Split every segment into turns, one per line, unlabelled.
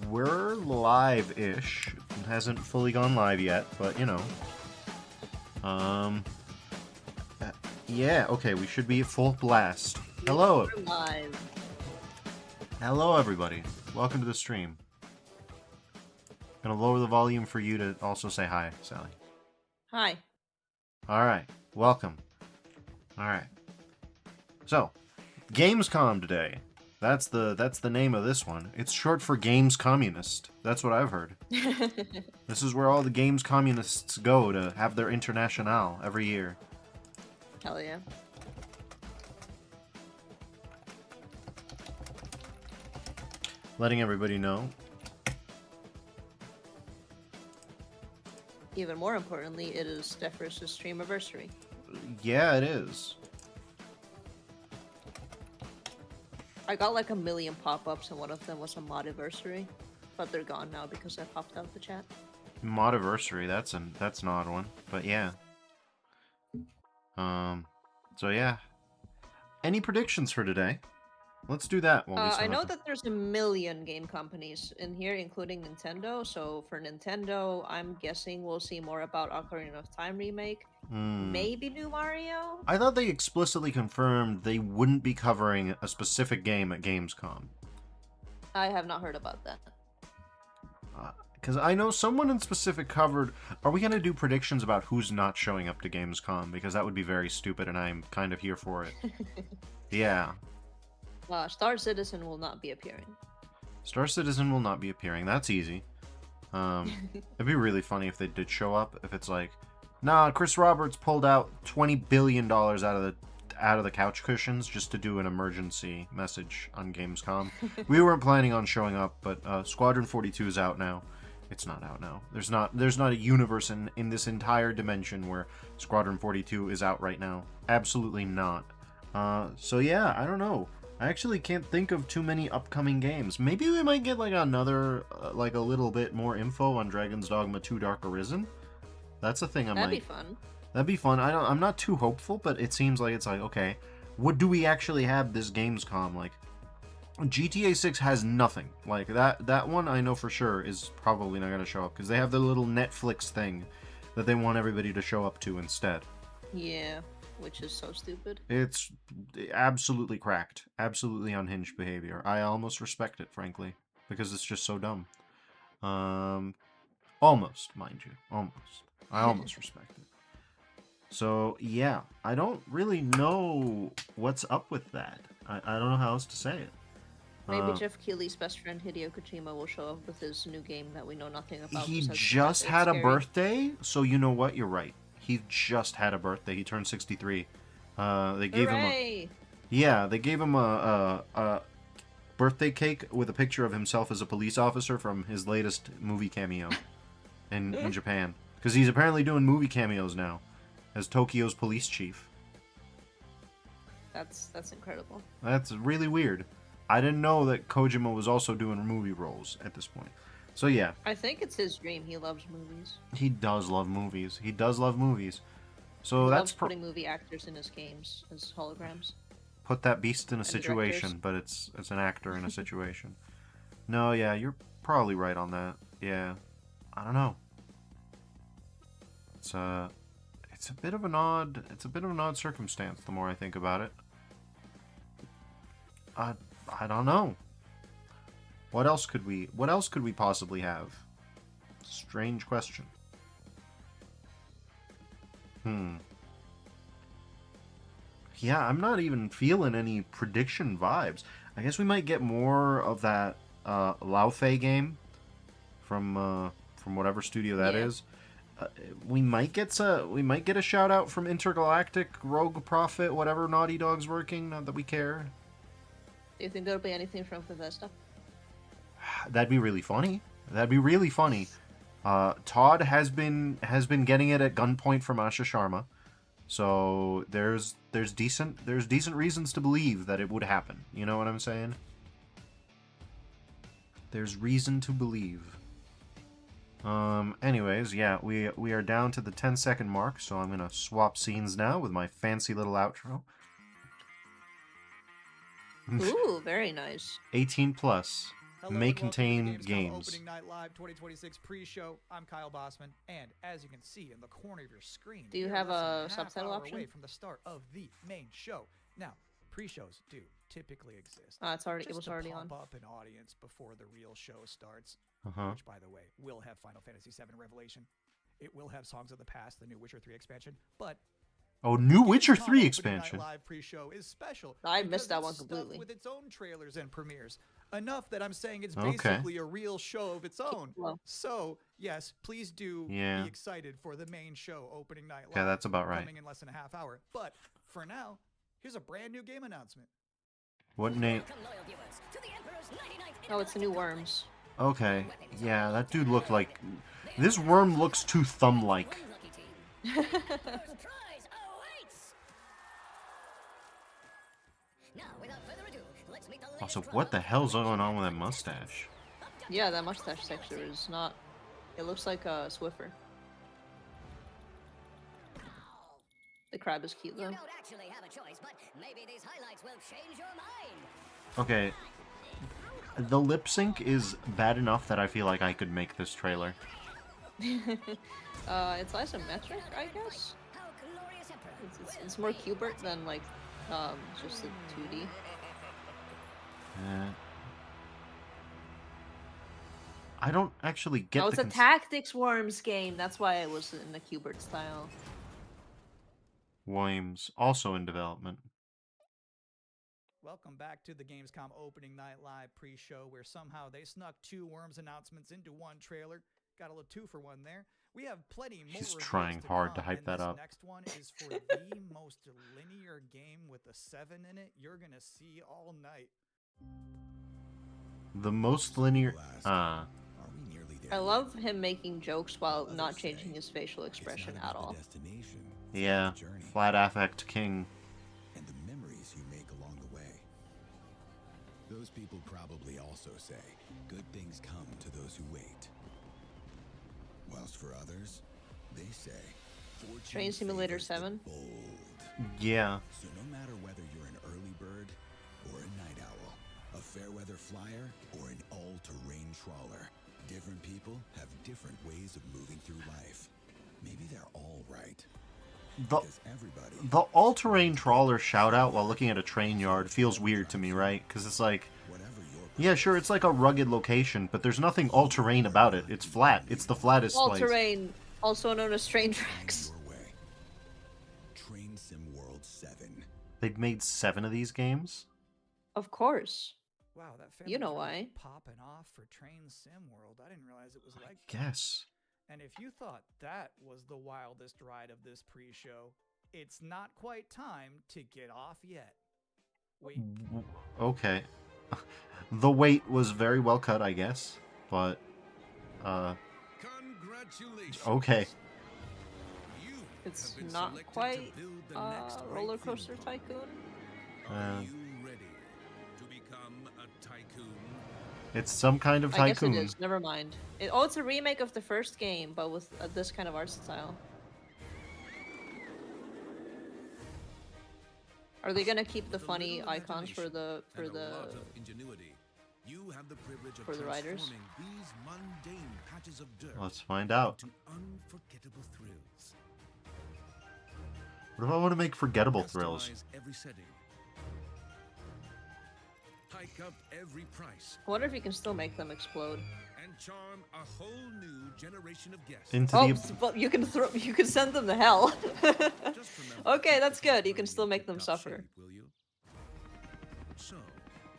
We're live-ish. It hasn't fully gone live yet, but you know. Um. Yeah, okay, we should be at full blast. Hello.
We're live.
Hello, everybody. Welcome to the stream. Gonna lower the volume for you to also say hi, Sally.
Hi.
Alright, welcome. Alright. So, Gamescom today. That's the name of this one. It's short for Games Communist. That's what I've heard. This is where all the Games Communists go to have their internationale every year.
Hell yeah.
Letting everybody know.
Even more importantly, it is Steph vs. Streamiversary.
Yeah, it is.
I got like a million pop-ups and one of them was a modiversary, but they're gone now because I popped out the chat.
Modiversary, that's an odd one, but yeah. So yeah. Any predictions for today? Let's do that while we
I know that there's a million game companies in here, including Nintendo. So for Nintendo, I'm guessing we'll see more about Ocarina of Time remake. Maybe new Mario?
I thought they explicitly confirmed they wouldn't be covering a specific game at Gamescom.
I have not heard about that.
Because I know someone in specific covered... Are we going to do predictions about who's not showing up to Gamescom? Because that would be very stupid, and I'm kind of here for it. Yeah.
Star Citizen will not be appearing.
Star Citizen will not be appearing. That's easy. It'd be really funny if they did show up. If it's like, nah, Chris Roberts pulled out $20 billion out of the couch cushions just to do an emergency message on Gamescom. We weren't planning on showing up, but Squadron 42 is out now. It's not out now. There's not a universe in this entire dimension where Squadron 42 is out right now. Absolutely not. So yeah, I don't know. I actually can't think of too many upcoming games. Maybe we might get like another, like a little bit more info on Dragon's Dogma 2 Dark Arisen. That's a thing I might...
That'd be fun.
That'd be fun. I'm not too hopeful, but it seems like it's like, okay, what do we actually have this Gamescom? Like, GTA 6 has nothing. Like, that one I know for sure is probably not going to show up, because they have the little Netflix thing that they want everybody to show up to instead.
Yeah, which is so stupid.
It's absolutely cracked. Absolutely unhinged behavior. I almost respect it, frankly, because it's just so dumb. Almost, mind you. Almost. I almost respect it. So, yeah, I don't really know what's up with that. I don't know how else to say it.
Maybe Jeff Keighley's best friend Hideo Kojima will show up with his new game that we know nothing about.
He just had a birthday, so you know what? You're right. He just had a birthday. He turned 63. They gave
Hooray!
They gave him a birthday cake with a picture of himself as a police officer from his latest movie cameo in Japan. Because he's apparently doing movie cameos now as Tokyo's police chief.
That's incredible.
That's really weird. I didn't know that Kojima was also doing movie roles at this point. So yeah.
I think it's his dream. He loves movies.
He does love movies. He does love movies. So
he
that's
loves putting movie actors in his games as holograms.
Put that beast in a situation, but it's an actor in a situation. No, yeah, you're probably right on that. Yeah. I don't know. It's a bit of an odd circumstance the more I think about it. I don't know. What else could we possibly have? Strange question. Yeah, I'm not even feeling any prediction vibes. I guess we might get more of that Laufey game from whatever studio that is. We might get a shout out from Intergalactic, Rogue Prophet, whatever Naughty Dog's working. Not that we care.
Do you think there'll be anything from Bethesda?
That'd be really funny. Todd has been getting it at gunpoint from Asha Sharma, so there's decent reasons to believe that it would happen. You know what I'm saying? There's reason to believe. Anyways, yeah, we are down to the 10-second mark, so I'm gonna swap scenes now with my fancy little outro.
Ooh, very nice.
18 plus. may contain games.
Opening Night Live 2026 pre-show. I'm Kyle Bossman, and as you can see in the corner of your screen,
Do you
we are
have
less than
a
half
subtitle
hour
option?
away from the start of the main show. Now, pre-shows do typically exist.
It was already on.
Pump up an audience before the real show starts. Which, by the way, will have Final Fantasy VII Revelation. It will have Songs of the Past, the new Witcher 3 expansion, but
Oh, new Witcher 3
Opening
expansion.
Night Live pre-show is special.
I missed that one
stuffed
completely.
with its own trailers and premieres. Enough that I'm saying it's
Okay.
basically a real show of its own.
Well.
So, yes, please do
Yeah.
be excited for the main show, Opening Night Live.
Okay, that's about right.
Coming in less than a half hour. But for now, here's a brand new game announcement.
What name?
Oh, it's the new Worms.
Okay, yeah, that dude looked like... This worm looks too thumb-like. Also, what the hell's going on with that mustache?
Yeah, that mustache texture is not... It looks like a Swiffer. The crab is cute, though.
Okay. The lip sync is bad enough that I feel like I could make this trailer.
It's isometric, I guess? It's more Qbert than, like, just a 2D.
I don't actually get
Oh,
the...
it's a Tactics Worms game. That's why it was in the Qbert style.
Worms, also in development.
Welcome back to the Gamescom Opening Night Live pre-show, where somehow they snuck 2 Worms announcements into one trailer. Got a little 2-for-1 there. We have plenty more.
He's trying hard to hype that up.
This next one is for the most linear game with a 7 in it you're gonna see all night.
The most linear...
I love him making jokes while not changing his facial expression at all.
Yeah, flat affect king.
And the memories you make along the way. Those people probably also say, good things come to those who wait. Whilst for others, they say,
Train Simulator 7?
Yeah.
So no matter whether you're an early bird or a night owl, a fair weather flyer or an all-terrain trawler, different people have different ways of moving through life. Maybe they're all right.
The all-terrain trawler shout-out while looking at a train yard feels weird to me, right? Because it's like... Yeah, sure, it's like a rugged location, but there's nothing all-terrain about it. It's flat. It's the flattest place.
All-terrain, also known as train tracks.
Train Sim World 7.
They've made 7 of these games?
Of course.
Wow, that
you know why.
Popping off for Train Sim World. I didn't realize it was like
that. Guess.
And if you thought that was the wildest ride of this pre-show, it's not quite time to get off yet. Wait.
Okay. The wait was very well cut, I guess, but
Congratulations.
Okay.
It's not quite Roller Coaster Tycoon.
Are you ready to become a tycoon?
It's some kind of tycoon.
I guess it is. Never mind. It's a remake of the first game, but with this kind of art style. Are they gonna keep the funny icons for the riders?
Let's find out. What if I want to make forgettable thrills?
Hike up every price.
I wonder if you can still make them explode.
And charm a whole new generation of guests.
But you can send them to hell. Okay, that's good. You can still make them suffer.
So,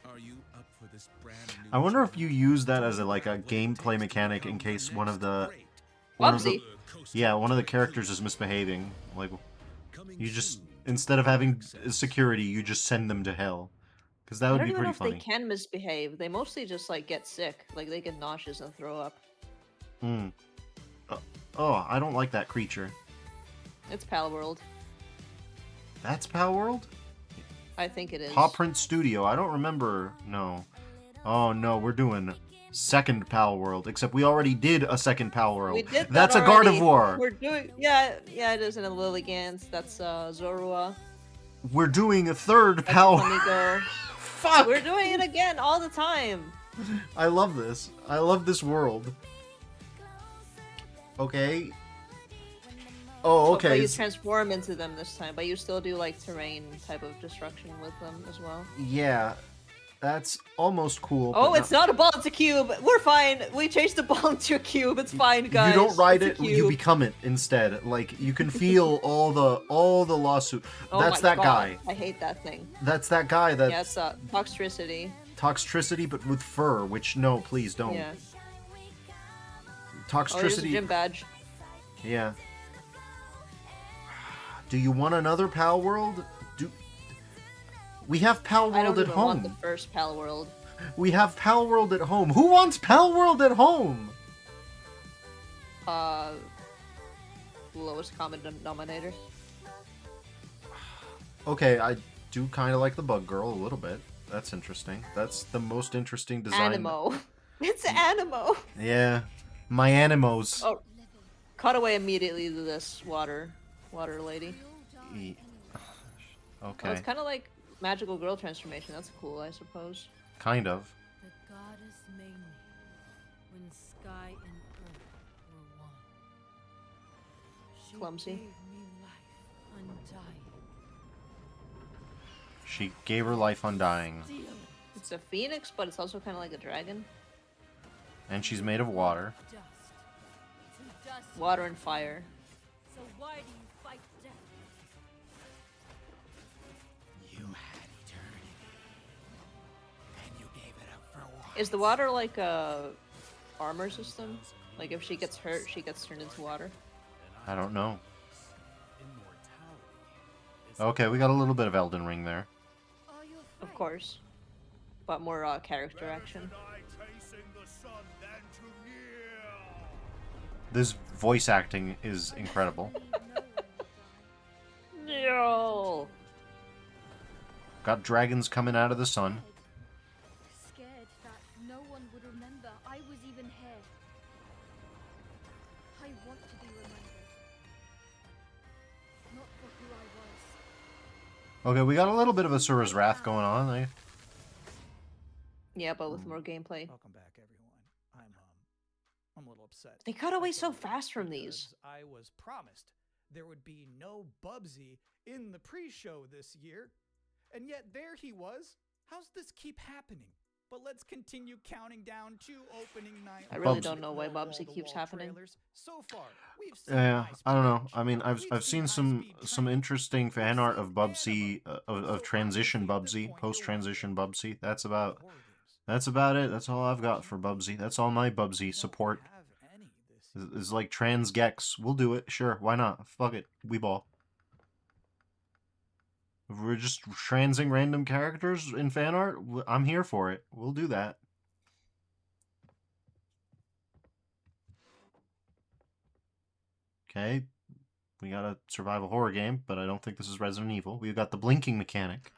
are you up for this brand new
I wonder if you use that as a gameplay mechanic in case one of the characters is misbehaving. Like, you just instead of having security, you just send them to hell. Because that would be pretty funny.
I don't know if they can misbehave. They mostly just get sick. Like they get nauseous and throw up.
Oh, I don't like that creature.
It's Palworld.
That's Palworld?
I think it is.
Paw Print Studio. I don't remember. No. Oh no, we're doing second Palworld. Except we already did a second Palworld.
We did
That's
that
a
already.
Gardevoir.
We're doing it is in a Lilligans. That's Zorua.
We're doing a third Palworld.
Fuck! We're doing it again all the time.
I love this. I love this world. Okay. Oh,
But
okay.
you transform into them this time, but you still do like terrain type of destruction with them as well.
Yeah, that's almost cool.
Oh,
but
it's not a ball, it's a cube. We're fine. We changed the ball into a cube. It's fine, guys.
You don't ride
It's a
it, you
cube.
become it instead. Like you can feel all the lawsuit.
Oh
That's
my
that
God.
guy.
I hate that thing.
That's that guy that
Yeah, it's toxicity.
toxicity but with fur, which no, please don't.
Yeah. Oh, there's a
Toxicity.
gym badge.
Yeah. Do you want another Palworld? We have
I
Palworld
don't
at
even want the
home.
first Palworld.
We have Palworld at home. Who wants Palworld at home?
Lowest common denominator.
Okay, I do kind of like the Bug Girl a little bit. That's interesting. That's the most interesting design.
Animo. It's Animo.
Yeah. My animos.
Oh, cut away immediately to this water lady.
E-
Oh,
Okay.
it's kind of like magical girl transformation. That's cool, I suppose.
Kind of.
The goddess made me when sky and earth were one. She
Clumsy.
gave me life undying.
She gave her life undying.
Steel
It's a phoenix, but it's also kind of like a dragon.
And she's made of water.
dust. To dust.
Water and fire.
So why do you fight death?
You had eternity, and you gave it up for what?
Is the water like a armor system? Like if she gets hurt, she gets turned into water?
I don't know. Okay, we got a little bit of Elden Ring there.
Are you
Of
afraid?
course. But more character action.
This voice acting is incredible.
No.
Got dragons coming out of the sun.
Scared that no one would remember I was even here. I want to be remembered. Not for who I was.
Okay, we got a little bit of Asura's Wrath going on.
Yeah, but with more gameplay.
Welcome back, everyone. I'm a little upset.
They cut away so fast from these.
Because I was promised there would be no Bubsy in the pre-show this year, and yet there he was. How's this keep happening? But let's continue counting down to opening night.
I really
Bubsy.
don't know why
No
Bubsy keeps
wall-to-wall
happening.
trailers. So far, we've seen
Yeah,
high-speed
I don't know.
action.
I mean, I've
We've
seen
high-speed
some
training.
interesting fan art of
We've
Bubsy,
seen
of transition Bubsy, post transition Bubsy. That's about
Horror games.
that's about it. That's all I've got for Bubsy. That's all my Bubsy
We
support
don't have any this
is like trans Gex. We'll do it. Sure, why not? Fuck it. We ball. If we're just transing random characters in fan art, I'm here for it. We'll do that. Okay, we got a survival horror game, but I don't think this is Resident Evil. We've got the blinking mechanic.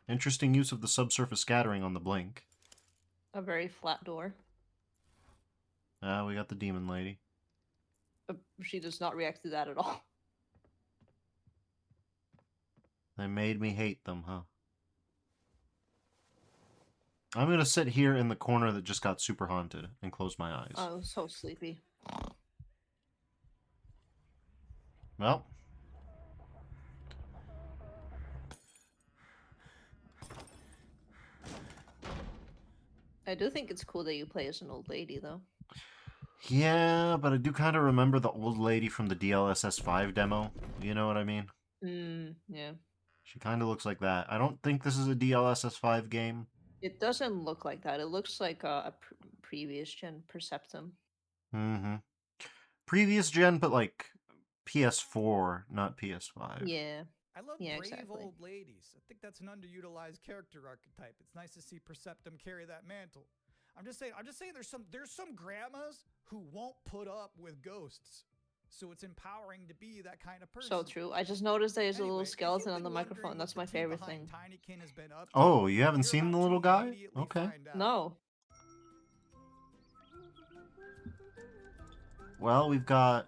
Interesting use of the subsurface scattering on the blink.
A very flat door.
We got the demon lady.
She does not react to that at all.
They made me hate them, huh? I'm gonna sit here in the corner that just got super haunted and close my eyes.
Oh, so sleepy.
Well.
I do think it's cool that you play as an old lady, though.
Yeah, but I do kind of remember the old lady from the DLSS 5 demo. You know what I mean?
Yeah.
She kind of looks like that. I don't think this is a DLSS 5 game.
It doesn't look like that. It looks like a previous gen Perceptum.
Mm-hmm. Previous gen, but like PS4, not PS5.
Yeah.
I love
Yeah,
brave
exactly.
old ladies. I think that's an underutilized character archetype. It's nice to see Perceptum carry that mantle. I'm just saying there's some grandmas who won't put up with ghosts. So it's empowering to be that kind of person.
So true. I just noticed there's a
Anyway,
little
if you've
skeleton on
been
the
wondering
microphone.
what
That's
the
my
team
favorite
behind
thing.
Tinykin has been up to,
Oh, you haven't
you're
seen
about
the
to
little guy?
immediately
Okay.
find out.
No.
Well, we've got...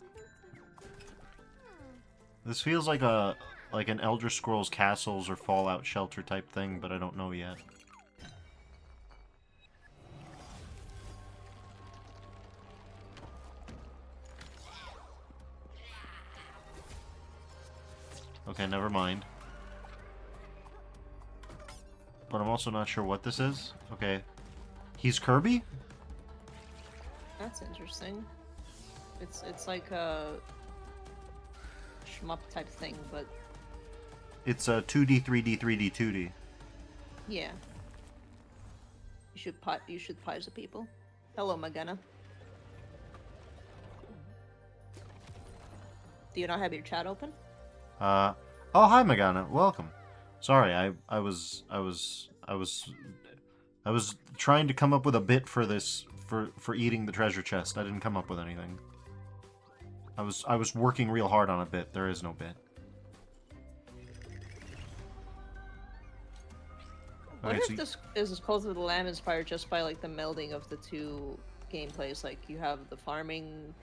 This feels like an Elder Scrolls Castles or Fallout Shelter type thing, but I don't know yet. Okay, never mind. But I'm also not sure what this is. Okay. He's Kirby?
That's interesting. It's like a shmup type thing, but
It's a 2D, 3D, 3D, 2D.
yeah. You should pies the people. Hello, Magana. Do you not have your chat open?
Oh, hi, Magana. Welcome. Sorry, I was trying to come up with a bit for this for eating the treasure chest. I didn't come up with anything. I was working real hard on a bit. There is no bit.
I wonder if this is Cult of the Lamb inspired just by like the melding of the two gameplays. Like you have the farming,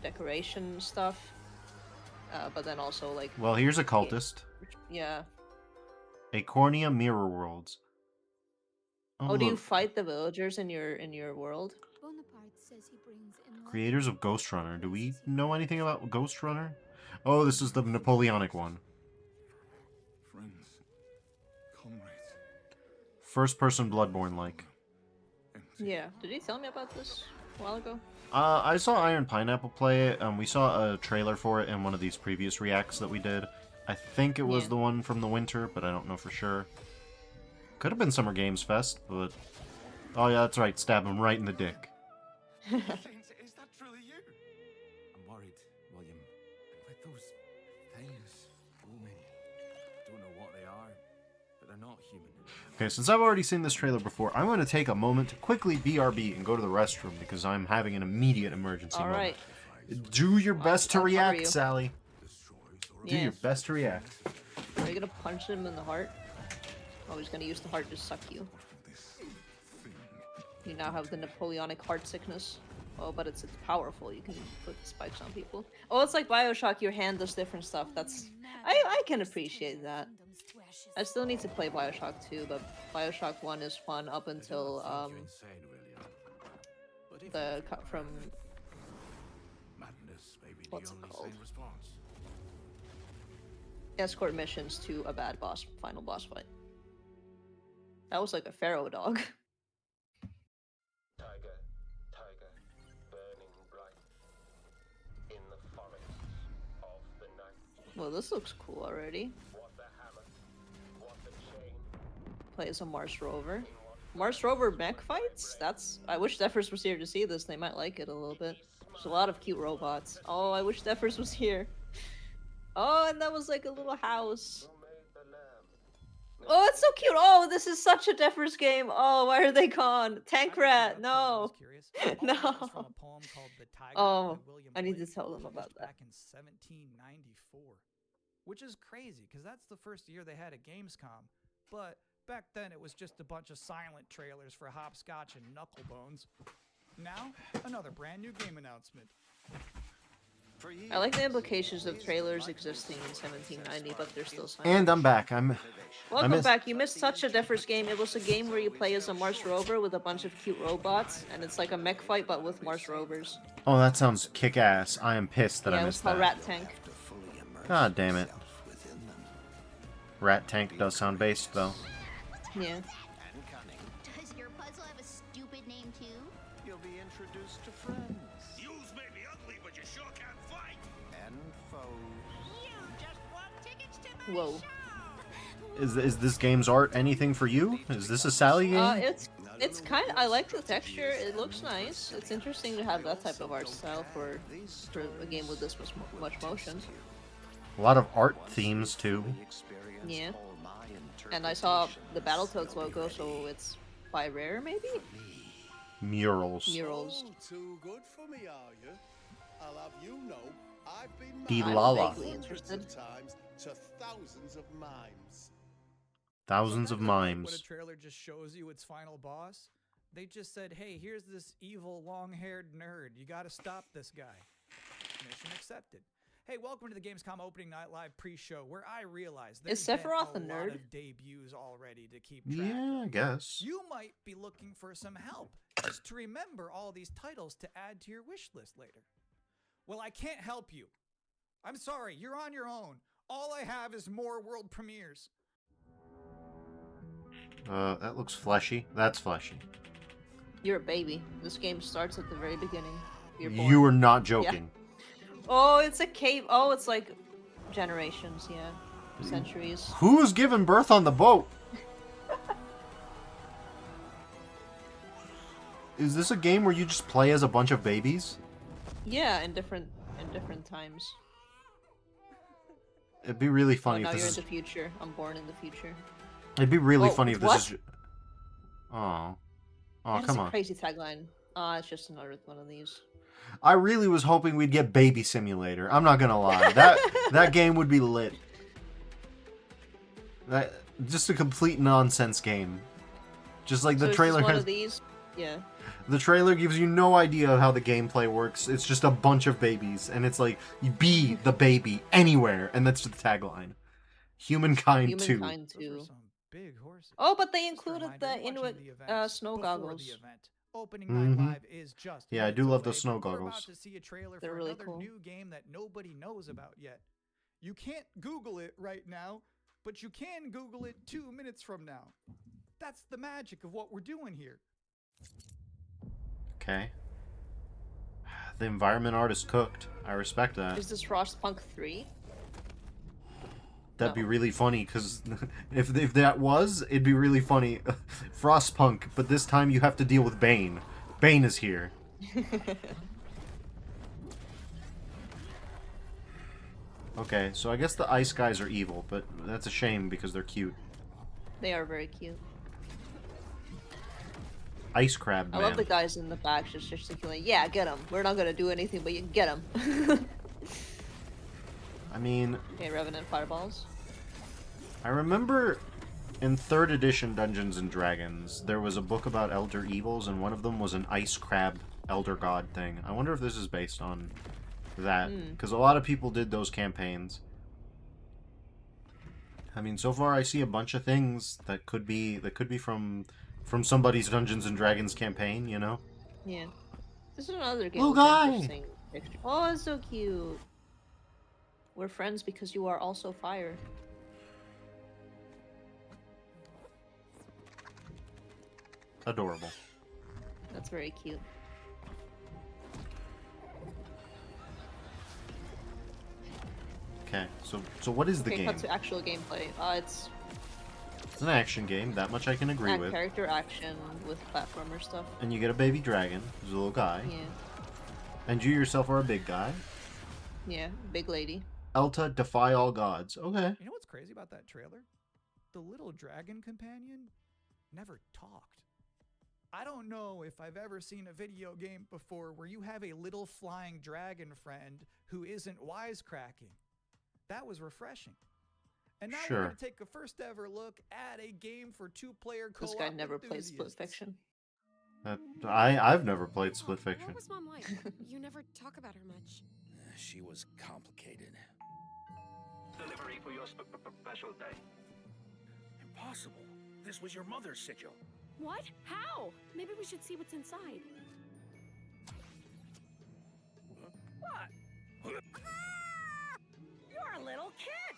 decoration stuff, but then also like.
Well, here's a cultist.
Yeah.
Acornia Mirror Worlds.
Oh, do you
look.
fight the villagers in your world?
Bonaparte says he brings enlightenment.
Creators of Ghost Runner. Do we know anything about Ghost Runner? Oh, this is the Napoleonic one.
Friends, comrades.
First-person Bloodborne-like.
Yeah. Did he tell me about this a while ago?
I saw Iron Pineapple play it. We saw a trailer for it in one of these previous reacts that we did. I think it was
Yeah.
the one from the winter, but I don't know for sure. Could have been Summer Games Fest, but... Oh yeah, that's right. Stab him right in the dick.
Is that truly you?
I'm worried, William. And with those things looming, don't know what they are, but they're not human.
Okay, since I've already seen this trailer before, I'm going to take a moment to quickly BRB and go to the restroom because I'm having an immediate emergency
All right.
moment. Do your best to
I'll cover
react,
you.
Sally. Do
Yeah.
your best to react.
Are you gonna punch him in the heart? Oh, he's gonna use the heart to suck you. You now have the Napoleonic heart sickness. Oh, but it's powerful. You can put spikes on people. Oh, it's like Bioshock. Your hand does different stuff. That's I can appreciate that. I still need to play Bioshock 2, but Bioshock 1 is fun up until the cut from
Madness may be the
What's it
only
called?
sane response.
escort missions to a bad final boss fight. That was like a pharaoh dog.
Tiger, tiger, burning bright in the forests of the night.
Well, this looks cool already.
What the hammer, what the chain,
Plays a Mars rover. Mars rover mech fights? I wish Zephyrus was here to see this. They might like it a little bit. There's a lot of cute robots. Oh, I wish Zephyrus was here. Oh, and that was like a little house.
who made the lamb?
Oh, it's so cute. Oh, this is such a Zephyrus game. Oh, why are they gone? Tank Rat, no. No. Oh, I need to tell them about that.
Back in 1794, which is crazy because that's the first year they had a Gamescom. But back then it was just a bunch of silent trailers for Hopscotch and Knucklebones. Now, another brand new game announcement.
I like the implications of trailers existing in 1790, but they're still silent.
And I'm back.
Welcome back. You missed such a Zephyrus game. It was a game where you play as a Mars rover with a bunch of cute robots, and it's like a mech fight but with Mars rovers.
Oh, that sounds kick-ass. I am pissed that
Yeah,
I
it was
missed
called
that.
Rat Tank.
God damn it. Rat Tank does sound based, though.
Yeah.
Does your puzzle have a stupid name too?
You'll be introduced to friends
Yous may be ugly, but you sure can fight.
and foes.
You just want tickets to my
Whoa.
Is this game's art anything for you? Is this a Sally game?
It's kind of. I like the texture. It looks nice. It's interesting to have that type of art style for a game with this much motion.
A lot of art themes, too.
Yeah. And I saw the Battletoads logo, so it's by Rare, maybe?
Murals.
Murals.
Too good for me, are you? I'll have you know, I've been
Di
married
Lala.
hundreds
Interested.
of times to thousands of mimes.
Thousands of
When
mimes.
a trailer just shows you its final boss, they just said, "Hey, here's this evil, long-haired nerd. You got to stop this guy." Mission accepted. Hey, welcome to the Gamescom opening night live pre-show, where I realize there's been
Sephiroth a
lot
nerd?
of debuts already to keep track
Yeah, I
of.
guess.
You might be looking for some help, just to remember all these titles to add to your wish list later. Well, I can't help you. I'm sorry, you're on your own. All I have is more world premieres.
That looks fleshy. That's fleshy.
You're a baby. This game starts at the very beginning. You're born.
You are not joking.
Oh, it's a cave. Oh, it's like generations, yeah. Centuries.
Who's giving birth on the boat? Is this a game where you just play as a bunch of babies?
Yeah, in different times.
It'd be really
Oh,
funny
now
if
you're
this
in
is...
the future. I'm born in the future.
It'd be really
Oh,
funny if this
what?
is... Oh. Oh,
That is
come
a
on.
crazy tagline. Ah, it's just another one of these.
I really was hoping we'd get Baby Simulator. I'm not gonna lie. That game would be lit. That just a complete nonsense game. Just like the
So
trailer
is this one
has...
of these? Yeah.
The trailer gives you no idea of how the gameplay works. It's just a bunch of babies, and it's like, be the baby anywhere, and that's the tagline. Humankind 2.
Humankind
Those were
2.
some big horses.
Oh, but they
Just a
included
reminder,
the
you're watching
Inuit
the event
snow
before
goggles.
the event. Opening night
Mhm.
live is just
Yeah, I do
minutes
love the
away,
snow
but we're about
goggles.
to see a trailer
They're
for
really
another
cool.
new game that nobody knows about yet. You can't Google it right now, but you can Google it 2 minutes from now. That's the magic of what we're doing here.
Okay. The environment art is cooked. I respect that.
Is this Frostpunk 3?
That'd be
No.
really funny, because if that was, it'd be really funny. Frostpunk, but this time you have to deal with Bane. Bane is here. Okay, so I guess the ice guys are evil, but that's a shame because they're cute.
They are very cute.
Ice crab
I
man.
love the guys in the back just gesticulating. Yeah, get him. We're not gonna do anything, but you can get him.
I mean,
Okay, Revenant Fireballs.
I remember in 3rd edition Dungeons and Dragons, there was a book about elder evils, and one of them was an ice crab elder god thing. I wonder if this is based on that, because a lot of people did those campaigns. I mean, so far I see a bunch of things that could be from somebody's Dungeons and Dragons campaign, you know?
Yeah. This is another game.
Little
with an
guy!
interesting picture. Oh, it's so cute. We're friends because you are also fire.
Adorable.
That's very cute.
Okay, so what is the
Okay,
game?
cut to actual gameplay. It's
It's an action game, that much I can agree with.
character action with platformer stuff.
And you get a baby dragon, who's a little guy.
Yeah.
And you yourself are a big guy.
Yeah, big lady.
Elta, defy all gods. Okay.
You know what's crazy about that trailer? The little dragon companion never talked. I don't know if I've ever seen a video game before where you have a little flying dragon friend who isn't wisecracking. That was refreshing. And now we're
Sure.
going to take a first ever look at a game for two-player co-op
This guy never played Split
enthusiasts.
Fiction.
I've never played Split
What
Fiction.
was Mom like? You never talk about her much.
She was complicated.
Delivery for your special day.
Impossible. This was your mother's sigil.
What? How? Maybe we should see what's inside.
What?
You're a little kid!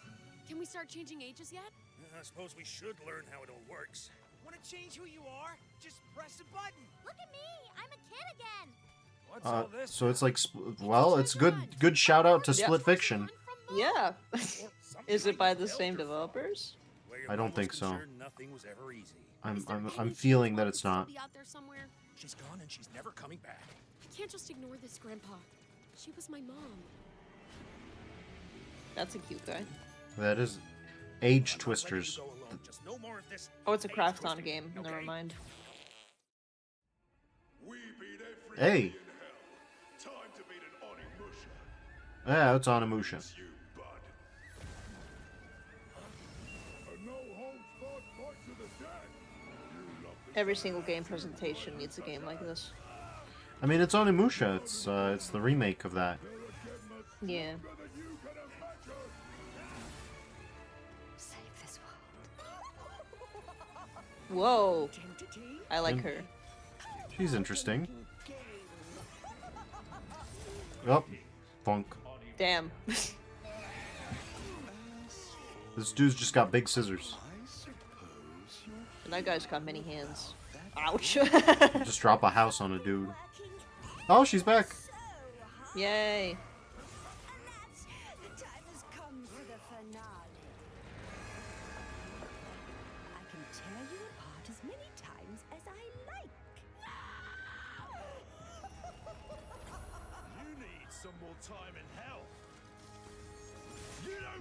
Can we start changing ages yet?
I suppose we should learn how it all works.
Want to change who you are? Just press a button.
Look at me! I'm a kid again!
What's all this?
So it's like, well, it's good shout out to
Yeah.
Split Fiction.
Yeah.
Or something
Is it
like
by
an
the same
elder
developers?
Where your
I don't
mom was
think so.
concerned, Nothing was ever easy.
Is there any
I'm
chance
feeling
Mom
that
could
it's
still
not.
be out there somewhere?
She's gone and she's never coming back.
I can't just ignore this, Grandpa. She was my mom.
That's a cute guy.
That is Age
I'm not letting you
Twisters.
go alone. Just no more of this
Oh, it's a
age
Craft On
twisting,
game. Never
okay?
mind.
We beat every
Hey.
in hell. Time to beat an Onimusha.
Yeah, it's Onimusha.
You bud. A no holds barred fight to the death. You love the
Every single game presentation needs a game like this.
I mean, it's Onimusha. It's the remake of that.
Yeah.
than you can imagine.
Save this world.
Whoa. I like
Mm.
her.
She's interesting. Oh, funk.
Damn.
This dude's just got big scissors.
And that guy's got many hands. Ouch.
Just drop a house on a dude. Oh, she's back.
Yay.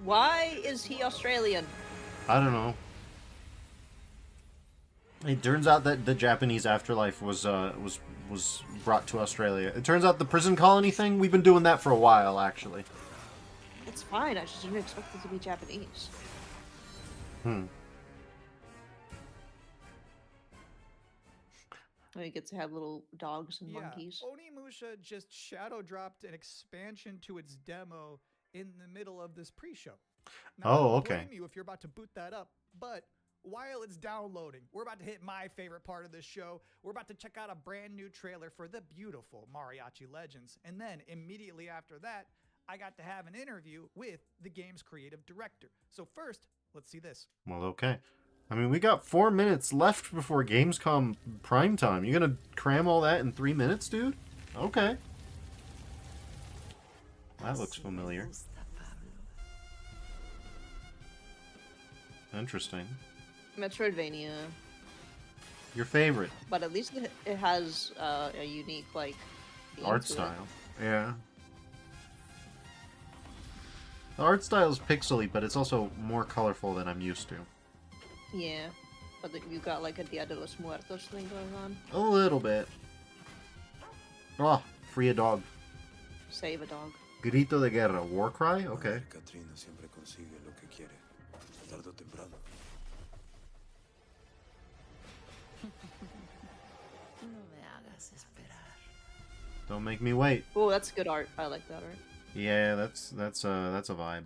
Why is he Australian?
I don't know. It turns out that the Japanese afterlife was brought to Australia. It turns out the prison colony thing, we've been doing that for a while, actually.
It's fine, I just didn't expect it to be Japanese.
Hmm.
We get to have little dogs and monkeys.
Onimusha just shadow dropped an expansion to its demo in the middle of this pre-show. Now,
Oh,
I don't
okay.
blame you if you're about to boot that up, but while it's downloading, we're about to hit my favorite part of this show. We're about to check out a brand new trailer for the beautiful Mariachi Legends. And then immediately after that, I got to have an interview with the game's creative director. So first, let's see this.
Well, okay. I mean, we got 4 minutes left before Gamescom prime time. You gonna cram all that in 3 minutes, dude? Okay. That looks familiar. Interesting.
Metroidvania.
Your favorite.
But at least it has a unique, like, theme
Art
to it.
style. Yeah. The art style is pixely, but it's also more colorful than I'm used to.
Yeah. But you got, like, a Dia de los Muertos thing going on.
A little bit. Oh, free a dog.
Save a dog.
Grito de guerra. War cry? Okay.
Katrina siempre consigue lo que quiere, tarde o temprano.
Don't make me wait.
Oh, that's good art. I like that art.
Yeah, that's a vibe.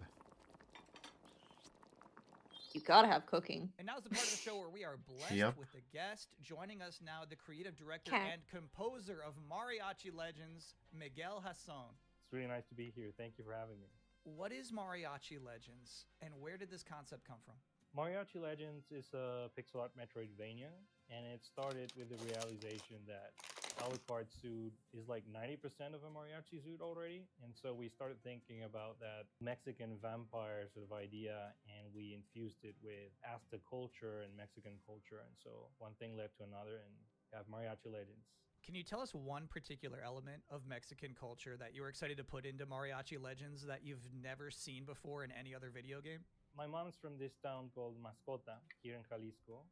You gotta have cooking.
And now's the part of the show where we are blessed
Yep.
with a guest. Joining us now, the creative director
Cat.
and composer of Mariachi Legends, Miguel Hasson.
It's really nice to be here. Thank you for having me.
What is Mariachi Legends, and where did this concept come from?
Mariachi Legends is a pixel art Metroidvania, and it started with the realization that Alucard suit is like 90% of a mariachi suit already, and so we started thinking about that Mexican vampire sort of idea, and we infused it with Aztec culture and Mexican culture, and so one thing led to another, and we have Mariachi Legends.
Can you tell us one particular element of Mexican culture that you were excited to put into Mariachi Legends that you've never seen before in any other video game?
My mom's from this town called Mascota here in Jalisco,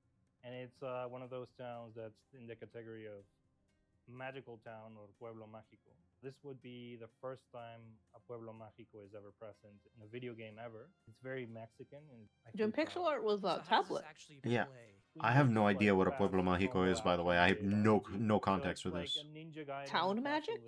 and it's one of those towns that's in the category of magical town or pueblo mágico. This would be the first time a pueblo mágico is ever present in a video game ever. It's very Mexican. And
Doing pixel art with a tablet.
Yeah. I have no idea what a pueblo mágico is, by the way. I have no context for this.
Town magic?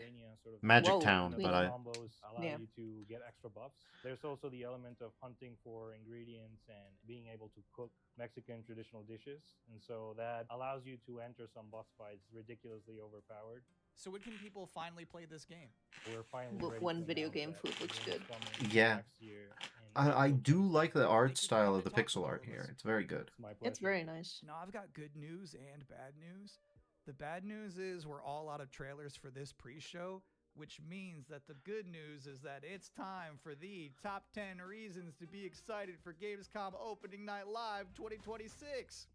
Magic
Whoa,
town, but I...
Combos allow
Yeah.
you to get extra buffs. There's also the element of hunting for ingredients and being able to cook Mexican traditional dishes. And so that allows you to enter some boss fights ridiculously overpowered.
So when can people finally play this game?
We're finally ready
When
to
video
announce
game
that
food looks
the
good.
game's coming
Yeah.
next year, and
I do like the art style of the pixel art here. It's very good.
it's my
It's
pleasure.
very nice.
Now, I've got good news and bad news. The bad news is we're all out of trailers for this pre-show, which means that the good news is that it's time for the top 10 reasons to be excited for Gamescom Opening Night Live 2026.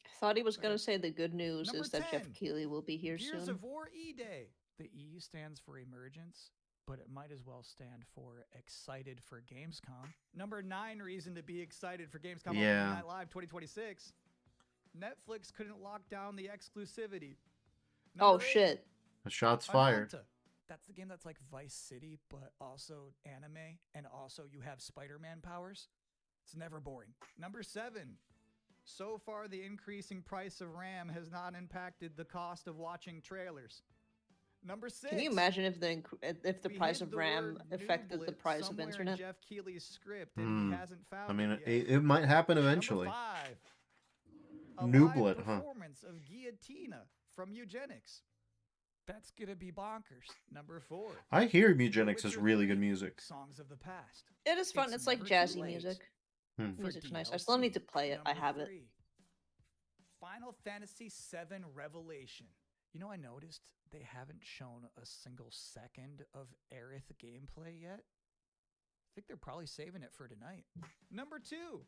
I thought he was gonna say the good news
Number
is that Jeff
10,
Keighley will be here
Gears
soon.
of War E-Day. The E stands for emergence, but it might as well stand for excited for Gamescom. Number 9 reason to be excited for Gamescom
Yeah.
Opening Night Live 2026. Netflix couldn't lock down the exclusivity.
Oh
Number 8,
shit.
The shot's fired.
Unalta. That's the game that's like Vice City, but also anime, and also you have Spider-Man powers. It's never boring. Number 7. So far, the increasing price of RAM has not impacted the cost of watching trailers. Number 6.
Can you imagine if the
We
price
hid
of
the
RAM
word
affected the
nooblet
price of
somewhere in
internet?
Jeff Keighley's script, and he hasn't found
I mean,
it yet.
it might happen eventually.
Number 5. A
Nooblet,
live
huh?
performance of Guillotina from Eugenics. That's gonna be bonkers. Number 4.
I hear Eugenics has really good music.
Songs of the Past.
It is fun. It's like
never too
jazzy
late
music.
Hmm.
for
Music's nice. I still need to play it. I
Number
have it.
3, Final Fantasy VII Revelation. You know, I noticed they haven't shown a single second of Aerith gameplay yet. I think they're probably saving it for tonight. Number 2.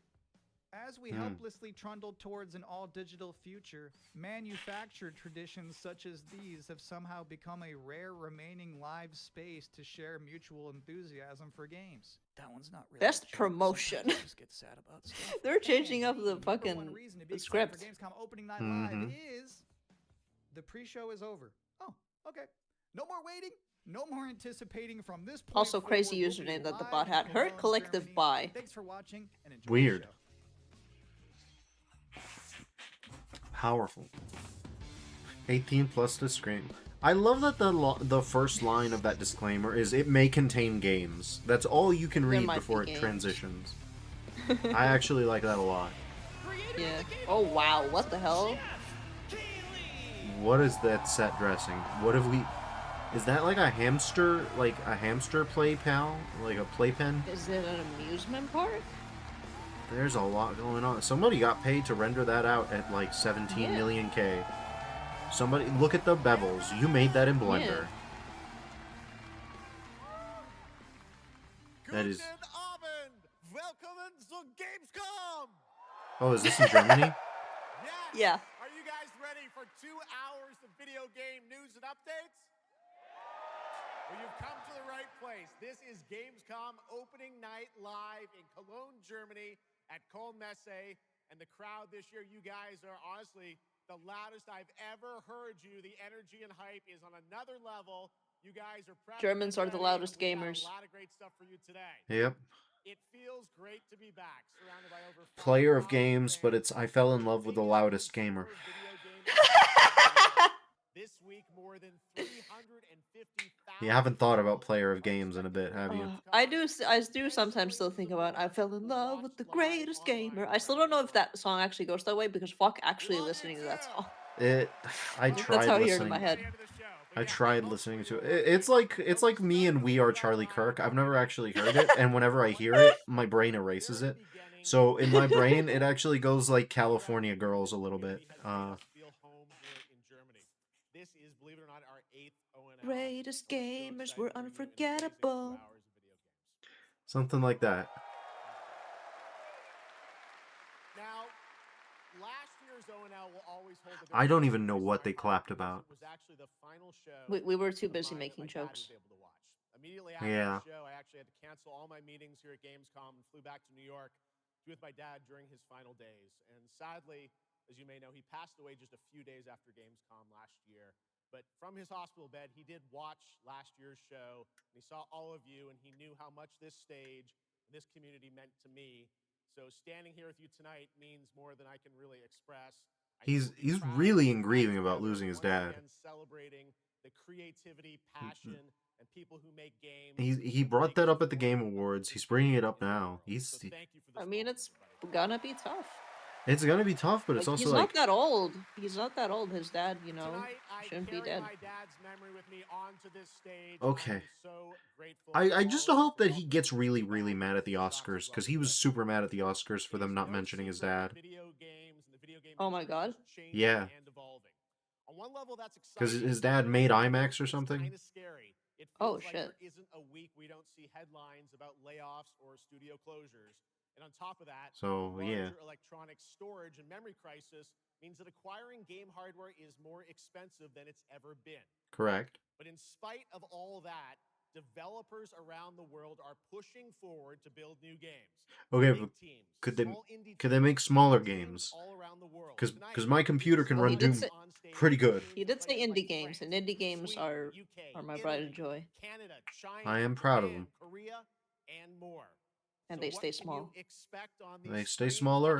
As we helplessly trundle towards an all-digital future, manufactured traditions such as these have somehow become a rare remaining live space to share mutual enthusiasm for games. That one's not really
Best
a joke.
promotion.
Sometimes I just get sad about stuff.
They're changing
And
up the
number
fucking
one reason to be excited
script.
for Gamescom opening night live is the pre-show is over. Oh, okay. No more waiting. No more anticipating from this point
Also, crazy
forward. We'll be
username that the
live
bot
in
had. Hurt
Cologne,
Collective
Germany.
Buy.
Thanks for watching and enjoy
Weird.
the show.
Powerful. 18 plus disclaimer. I love that the first line of that disclaimer is it may contain games. That's all you can read before it transitions. I actually like that a lot.
Yeah. Oh wow, what the hell?
What is that set dressing? What have we... Is that like a hamster play pal? Like a playpen?
Is it an amusement park?
There's a lot going on. Somebody got paid to render that out at like 17 million K. Somebody, look at the bevels. You made that in Blender. That is...
Welcome to Gamescom!
Oh, is this in Germany?
Yeah.
Are you guys ready for 2 hours of video game news and updates? Well, you've come to the right place. This is Gamescom opening night live in Cologne, Germany at Messe. And the crowd this year, you guys are honestly the loudest I've ever heard you. The energy and hype is on another level. You guys are
Germans are the loudest gamers.
A lot of great stuff for you today.
Yep.
It feels great to be back, surrounded by over
Player of games, but it's I fell in love with the loudest gamer.
This week, more than 350,000.
You haven't thought about player of games in a bit, have you?
I do sometimes still think about I fell in love with the greatest gamer. I still don't know if that song actually goes that way because fuck actually listening to that song.
I tried
That's how I hear it in
listening.
my head.
I tried listening to it. It's like me and We Are Charlie Kirk. I've never actually heard it, and whenever I hear it, my brain erases it. So in my brain, it actually goes like California Girls a little bit.
This is, believe it or not, our 8th ONL.
Greatest gamers were unforgettable.
Something like that.
Now, last year's ONL will always hold the
I don't even know what they clapped about.
It was actually the final show.
We were too busy making jokes.
Immediately after the show, I actually had to cancel all my meetings here at Gamescom and flew back to New York to be with my dad during his final days. And sadly, as you may know, he passed away just a few days after Gamescom last year. But from his hospital bed, he did watch last year's show, and he saw all of you, and he knew how much this stage and this community meant to me. So standing here with you tonight means more than I can really express.
He's really grieving about losing his dad.
Celebrating the creativity, passion, and people who make games.
He brought that up at the Game Awards. He's bringing it up now.
I mean, it's gonna be tough.
It's gonna be tough, but it's also
he's
like
not that old. He's not that old. His dad, you know, shouldn't be dead.
My dad's memory with me onto this stage.
Okay.
So grateful.
I just hope that he gets really, really mad at the Oscars, because he was super mad at the Oscars for them not mentioning his dad.
Oh my god.
Yeah.
On one level, that's
because his dad made IMAX or something.
Oh shit.
There isn't a week we don't see headlines about layoffs or studio closures. And on top of that, larger electronic storage and memory crisis means that acquiring game hardware is more expensive than it's ever been.
Correct.
But in spite of all that, developers around the world are pushing forward to build new games.
Okay, but could they make smaller games? Because my computer can run Doom pretty good.
He did say indie games, and indie games are my pride and joy.
Canada, China,
I am proud of them.
Korea, and more.
And they stay small.
They stay smaller.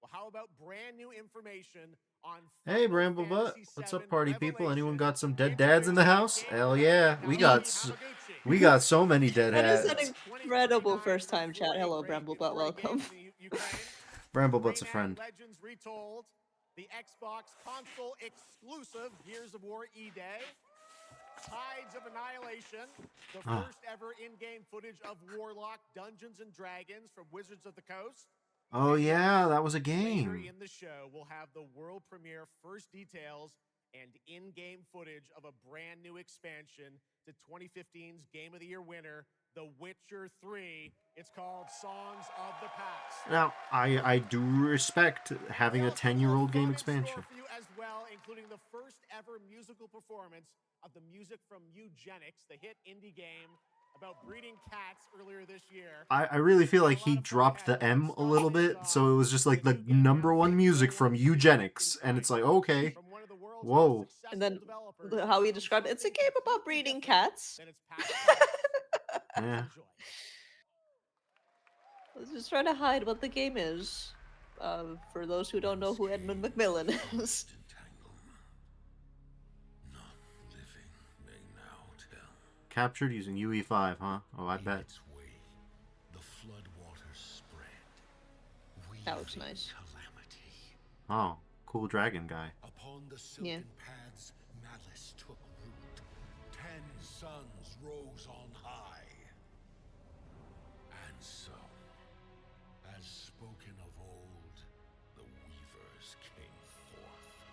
Well, how about brand new information on
Hey, Bramblebutt. What's up, party people? Anyone got some dead dads in the house? Hell yeah. We got so many dead dads.
That is an incredible first time chat. Hello, Bramblebutt. Welcome.
Bramblebutt's a friend.
Legends Retold, the Xbox console exclusive Gears of War E-Day. Tides of Annihilation, the
Ah.
first ever in-game footage of Warlock Dungeons and Dragons from Wizards of the Coast.
Oh yeah, that was a
Later
game.
in the show, we'll have the world premiere first details and in-game footage of a brand new expansion to 2015's Game of the Year winner, The Witcher 3. It's called Songs of the Past.
Now, I do respect having a 10-year-old game expansion.
For you as well, including the first ever musical performance of the music from Eugenics, the hit indie game about breeding cats earlier this year.
I really feel like he dropped the M a little bit, so it was just like the #1 music from Eugenics, and it's like, okay, whoa.
And then how he described it, it's a game about breeding cats.
Yeah.
Let's just try to hide what the game is. For those who don't know who Edmund Macmillan is.
Captured using UE5, huh? Oh, I bet.
That looks nice.
Oh, cool dragon guy.
Upon the
Yeah.
silken paths, malice took root. 10 suns rose on high. And so, as spoken of old, the weavers came forth.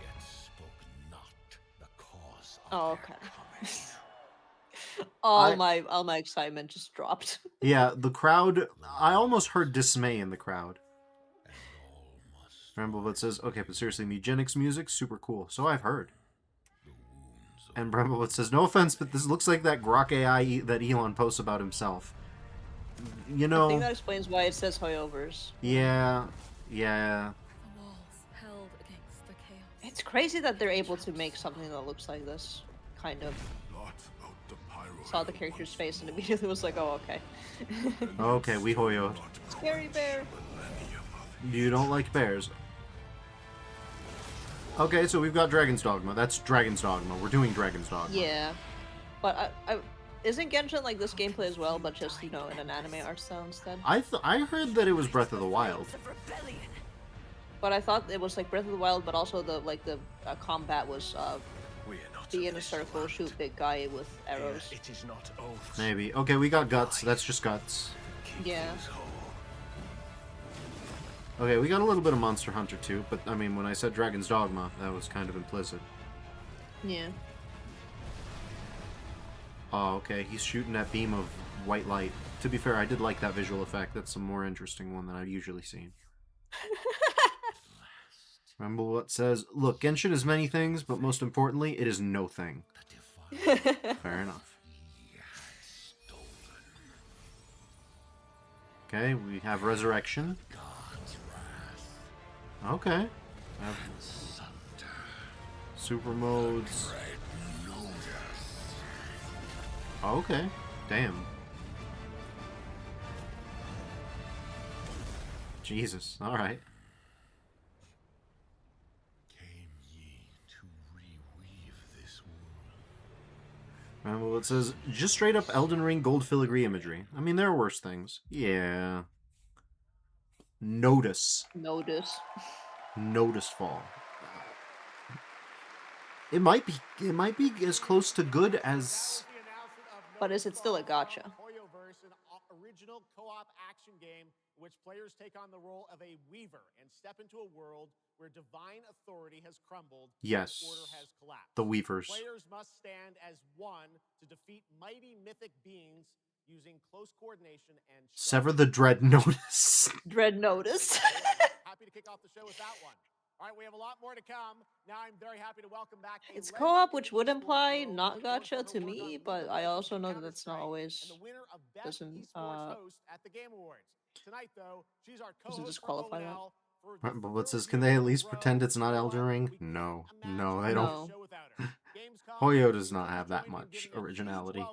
Yet spoke not the cause of
Oh,
their
okay.
coming.
all my excitement just dropped.
Yeah, the crowd, I almost heard dismay in the crowd. Bramblewood says, okay, but seriously, Eugenics music, super cool. So I've heard. And Bramblewood says, no offense, but this looks like that Grok AI that Elon posts about himself. You
I
know...
think that explains why it says Hoyovers.
Yeah.
The walls held against the chaos.
It's crazy that they're able to make something that looks like this, kind of. Saw the character's face and immediately was like, oh, okay.
Okay, we Hoyo.
Scary bear.
You don't like bears. Okay, so we've got Dragon's Dogma. That's Dragon's Dogma. We're doing Dragon's Dogma.
Yeah. But isn't Genshin like this gameplay as well, but just, you know, in an anime art style instead?
I heard that it was Breath of the Wild.
But I thought it was like Breath of the Wild, but also the combat was be in a circle, shoot big guy with arrows.
It is not oaths.
Maybe. Okay, we got Guts. That's just Guts.
Yeah.
Okay, we got a little bit of Monster Hunter too, but I mean, when I said Dragon's Dogma, that was kind of implicit.
Yeah.
Oh, okay, he's shooting that beam of white light. To be fair, I did like that visual effect. That's a more interesting one than I've usually seen. Remember what says, look, Genshin is many things, but most importantly, it is no thing. Fair enough. Okay, we have Resurrection. Okay. Super modes. Okay. Damn. Jesus. Alright. Well, it says, just straight up Elden Ring gold filigree imagery. I mean, there are worse things. Yeah. Notice.
Notice
fall. It might be as close to good as...
But is it still a gacha?
Hoyoverse, an original co-op action game in which players take on the role of a weaver and step into a world where divine authority has crumbled
Yes.
and order has collapsed.
The Weavers.
Players must stand as one to defeat mighty mythic beings using close coordination and
Sever the Dread Notice.
Dread Notice.
Happy to kick off the show with that one. All right, we have a lot more to come. Now I'm very happy to welcome back.
It's co-op, which would imply not gacha to me, but I also know that that's not always doesn't
host at the Game Awards. Tonight, though, she's our
doesn't
co-host
disqualify that.
But what says, can they at least pretend it's not Elden Ring? No. No, they don't. Hoyo does not have that much originality.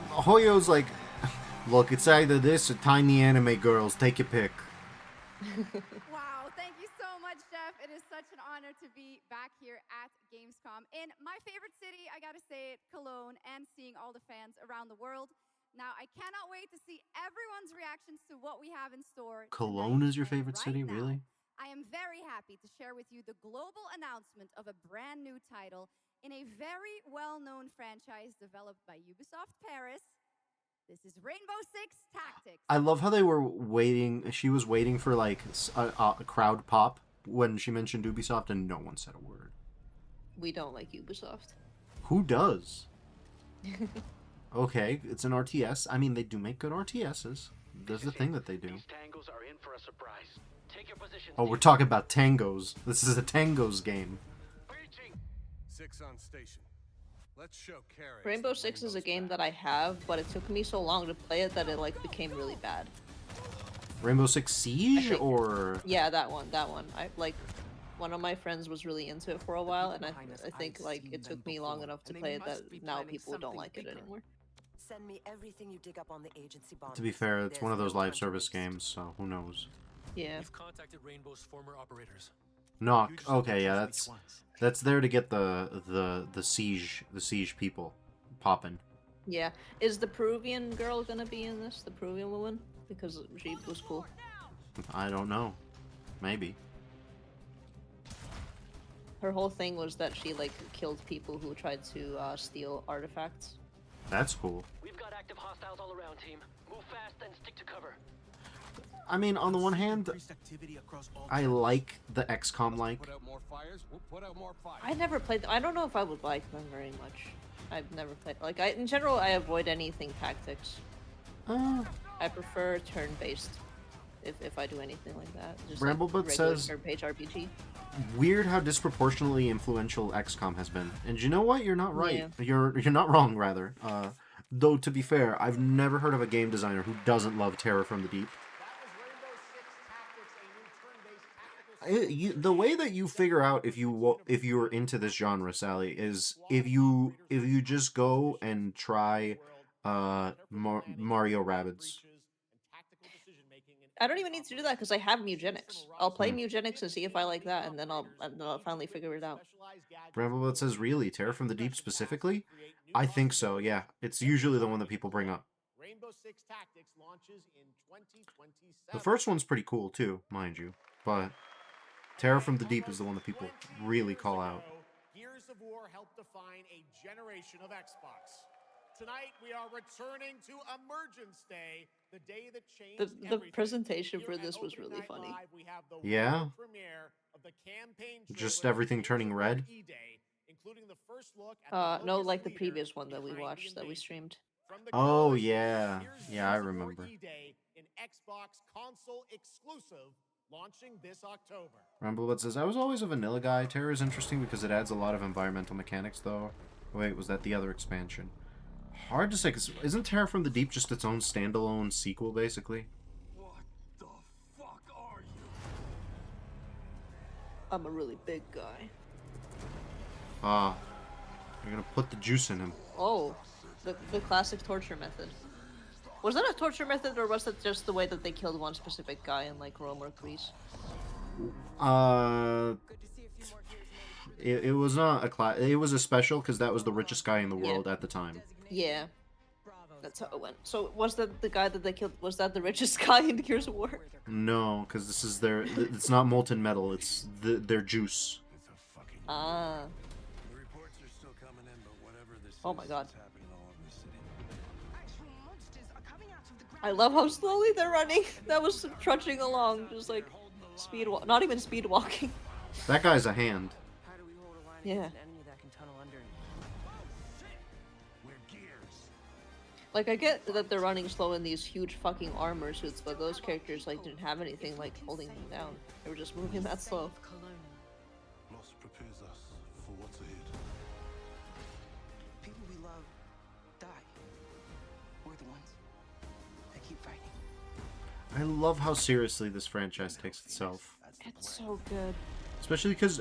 Hoyo's like, look, it's either this or Tiny Anime Girls. Take your pick.
Wow, thank you so much, Jeff. It is such an honor to be back here at Gamescom in my favorite city, I gotta say it, Cologne, and seeing all the fans around the world. Now, I cannot wait to see everyone's reactions to what we have in store.
Cologne is your favorite city, really?
I am very happy to share with you the global announcement of a brand new title in a very well-known franchise developed by Ubisoft Paris. This is Rainbow Six Tactics.
I love how they were waiting. She was waiting for like a crowd pop when she mentioned Ubisoft, and no one said a word.
We don't like Ubisoft.
Who does? Okay, it's an RTS. I mean, they do make good RTSs. That's the thing that they do.
These tangos are in for a surprise. Take your positions.
Oh, we're talking about tangos. This is a tangos game.
Six on station. Let's show Carrie.
Rainbow Six is a game that I have, but it took me so long to play it that it like became really bad.
Rainbow Six Siege or
Yeah, that one. I like one of my friends was really into it for a while, and I think like it took me long enough to play it that now people don't like it anymore.
Send me everything you dig up on the agency bomb.
To be fair, it's one of those live service games, so who knows?
Yeah.
We've contacted Rainbow's former operators.
Knock. Okay, yeah, that's there to get the siege people popping.
Yeah. Is the Peruvian girl gonna be in this? The Peruvian woman? Because she was cool.
I don't know. Maybe.
Her whole thing was that she like killed people who tried to steal artifacts.
That's cool.
We've got active hostiles all around, team. Move fast and stick to cover.
I mean, on the one hand, I like the XCOM like.
I never played. I don't know if I would like them very much. I've never played. Like, in general, I avoid anything tactics. I prefer turn-based. If I do anything like that, just
Bramblebut
like regular
says,
turn-based RPG.
Weird how disproportionately influential XCOM has been. And you know what? You're not right.
Yeah.
You're not wrong, rather. Though, to be fair, I've never heard of a game designer who doesn't love Terror from the Deep. The way that you figure out if you're into this genre, Sally, is if you just go and try Mario Rabbids.
I don't even need to do that because I have Mugenics. I'll play Mugenics and see if I like that, and then I'll finally figure it out.
Bramblebot says, really? Terror from the Deep specifically? I think so, yeah. It's usually the one that people bring up.
Rainbow Six Tactics launches in 2027.
The first one's pretty cool, too, mind you. But Terror from the Deep is the one that people really call out.
Gears of War helped define a generation of Xbox. Tonight we are returning to Emergence Day, the day that changed
The presentation for this was really funny.
Yeah? Just everything turning red?
No, like the previous one that we watched, that we streamed.
Oh, yeah. Yeah, I remember.
An Xbox console exclusive launching this October.
Rumblebot says, I was always a vanilla guy. Terror is interesting because it adds a lot of environmental mechanics, though. Wait, was that the other expansion? Hard to say, because isn't Terror from the Deep just its own standalone sequel, basically?
What the fuck are you?
I'm a really big guy.
You're gonna put the juice in him.
Oh, the classic torture method. Was that a torture method, or was that just the way that they killed one specific guy in, like, Rome or Greece?
It was not a class. It was a special because that was the richest guy in the world at the time.
Yeah. That's how it went. So, was that the guy that they killed? Was that the richest guy in Gears of War?
No, because this is their. It's not molten metal. It's their juice.
Ah. Oh my god. I love how slowly they're running. That was trudging along, just like not even speed walking.
That guy's a hand.
Yeah. Like, I get that they're running slow in these huge fucking armor suits, but those characters, like, didn't have anything, like, holding them down. They were just moving that slow.
Loss prepares us for what's ahead.
People we love die. We're the ones that keep fighting.
I love how seriously this franchise takes itself.
It's so good.
Especially because,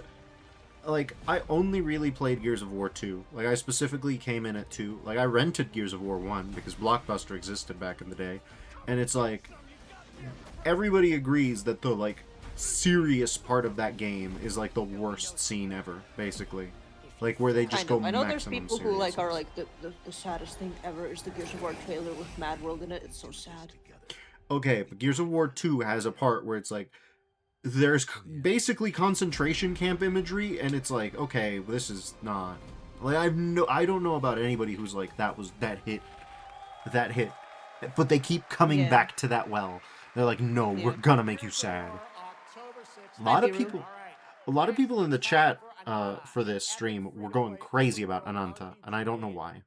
like, I only really played Gears of War 2. Like, I specifically came in at 2. Like, I rented Gears of War 1 because Blockbuster existed back in the day. And it's like, everybody agrees that the, like, serious part of that game is, like, the worst scene ever, basically. Like, where they just go
I know
maximum
there's people
serious.
who, like, are like, the saddest thing ever is the Gears of War trailer with Mad World in it. It's so sad.
Okay, but Gears of War 2 has a part where it's like, there's basically concentration camp imagery, and it's like, okay, this is not like I don't know about anybody who's like that hit, but they keep coming back to that well. They're like, no, we're gonna make you sad. A lot of people in the chat for this stream were going crazy about Ananta, and I don't know why.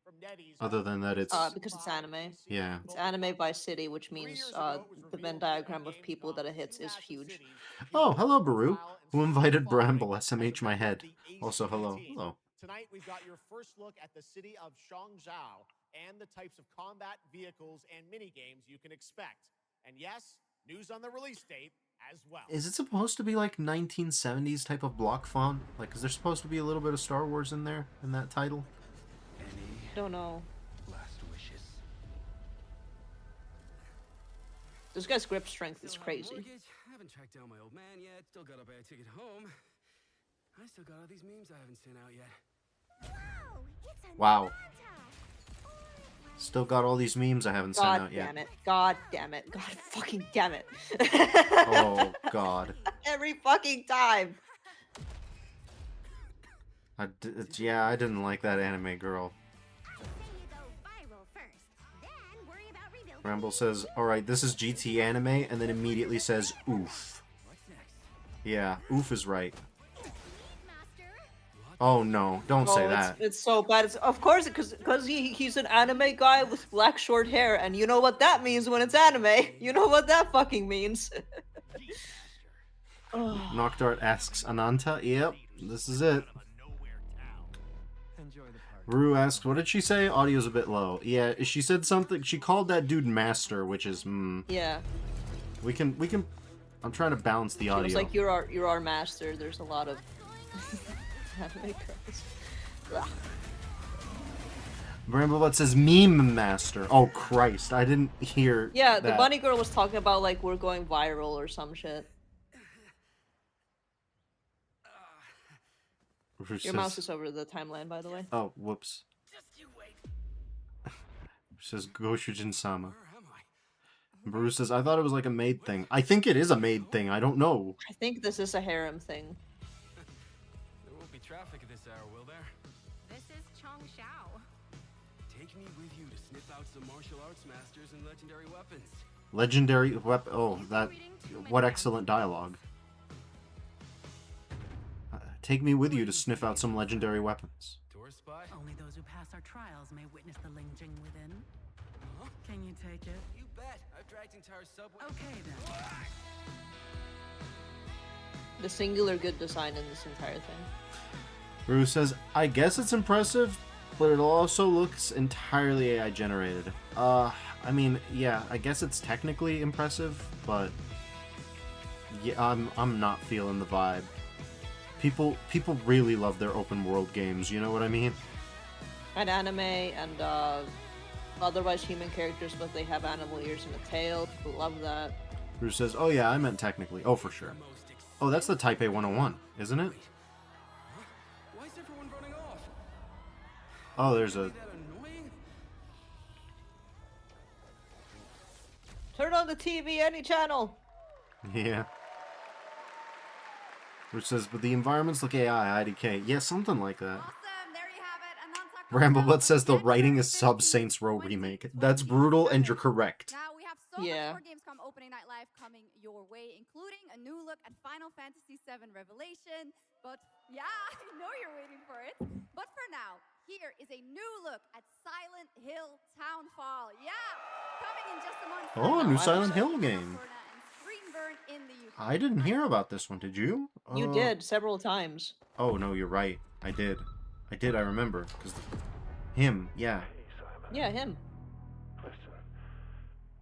Other than that, it's
because it's anime.
Yeah.
It's anime by city, which means the Venn diagram of people that it hits is huge.
Oh, hello, Baru. Who invited Bramble? SMH my head. Also, hello. Hello.
Tonight we've got your first look at the city of Shangzhou and the types of combat vehicles and mini games you can expect. And yes, news on the release date as well.
Is it supposed to be like 1970s type of block font? Like, is there supposed to be a little bit of Star Wars in there in that title?
Don't know.
Last wishes.
This guy's grip strength is crazy.
Haven't tracked down my old man yet. Still gotta buy a ticket home. I still got all these memes I haven't sent out yet.
Wow. Still got all these memes I haven't sent out yet.
God damn it. God fucking damn it.
Oh, God.
Every fucking time.
Yeah, I didn't like that anime girl. Ramble says, alright, this is GT anime, and then immediately says, oof. Yeah, oof is right. Oh no, don't say that.
It's so bad. Of course, because he's an anime guy with black short hair, and you know what that means when it's anime. You know what that fucking means.
Noctart asks, Ananta? Yep, this is it. Rue asks, what did she say? Audio's a bit low. Yeah, she said something. She called that dude Master, which is,
Yeah.
We can, I'm trying to balance the audio.
It's like, you're our master. There's a lot of anime girls.
Bramblebot says meme master. Oh Christ, I didn't hear
Yeah,
that.
the bunny girl was talking about like we're going viral or some shit. Your mouse is over the timeline, by the way.
Oh, whoops. Says Goshujin-sama. Bruce says, I thought it was like a maid thing. I think it is a maid thing. I don't know.
I think this is a harem thing.
There won't be traffic at this hour, will there?
This is Chongshao.
Take me with you to sniff out some martial arts masters and legendary weapons.
Legendary weapon. Oh, that. What excellent dialogue. Take me with you to sniff out some legendary weapons.
Only those who pass our trials may witness the Lingjing within. Can you take it?
You bet. I've dragged entire subway.
Okay then.
The singular good design in this entire thing.
Rue says, I guess it's impressive, but it also looks entirely AI generated. I mean, yeah, I guess it's technically impressive, but yeah, I'm not feeling the vibe. People really love their open world games, you know what I mean?
And anime and otherwise human characters, but they have animal ears and a tail. People love that.
Bruce says, oh yeah, I meant technically. Oh, for sure. Oh, that's the Type A 101, isn't it?
Why is everyone running off?
Oh, there's a...
Turn on the TV, any channel!
Yeah. Which says, but the environments look AI, IDK. Yeah, something like that. Ramblebutt says the writing is sub Saints Row remake. That's brutal, and you're correct.
Now we have so much more Gamescom opening night live coming your way, including a new look at Final Fantasy VII Revelation. But yeah, I know you're waiting for it. But for now, here is a new look at Silent Hill Townfall. Yeah, coming in just a month.
Oh, a new Silent Hill game. I didn't hear about this one, did you?
You did, several times.
Oh, no, you're right. I did. I remember. Because him, yeah.
Yeah, him.
Listen,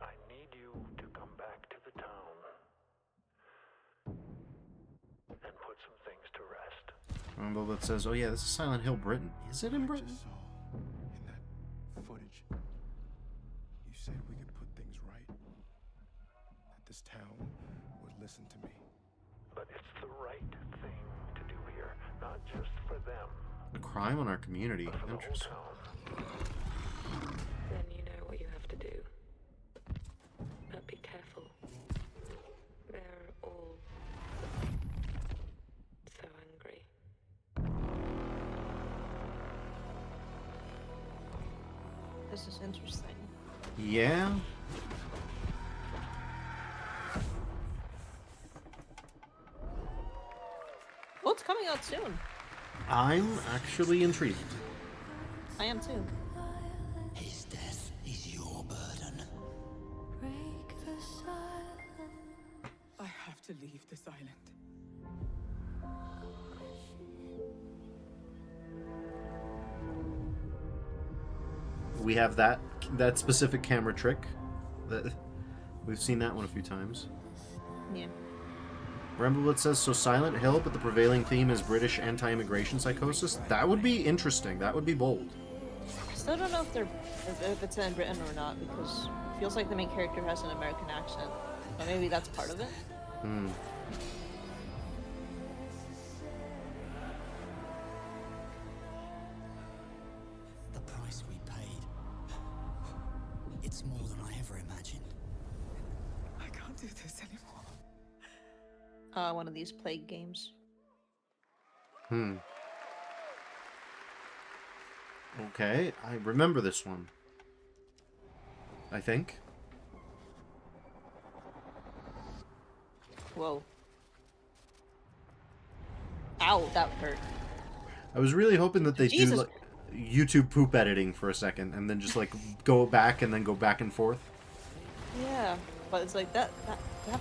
I need you to come back to the town and put some things to rest.
Rumble that says, oh yeah, this is Silent Hill Britain. Is it in Britain?
In that footage, you said we could put things right. That this town would listen to me.
But it's the right thing to do here, not just for them.
A crime on our community. Interesting.
Then you know what you have to do. But be careful. They're all
This is interesting.
Yeah.
Well, it's coming out soon.
I'm actually intrigued.
I am too.
His death is your burden.
I have to leave this island.
We have that specific camera trick. That we've seen that one a few times.
Yeah.
Ramblewood says, so Silent Hill, but the prevailing theme is British anti-immigration psychosis. That would be interesting. That would be bold.
I still don't know if it's in Britain or not, because it feels like the main character has an American accent. But maybe that's part of it.
Hmm.
The price we paid. It's more than I ever imagined.
I can't do this anymore.
One of these Plague games.
Hmm. Okay, I remember this one. I think.
Whoa. Ow, that hurt.
I was really hoping that they do
Jesus.
like YouTube poop editing for a second and then just like go back and then go back and forth.
Yeah, but it's like that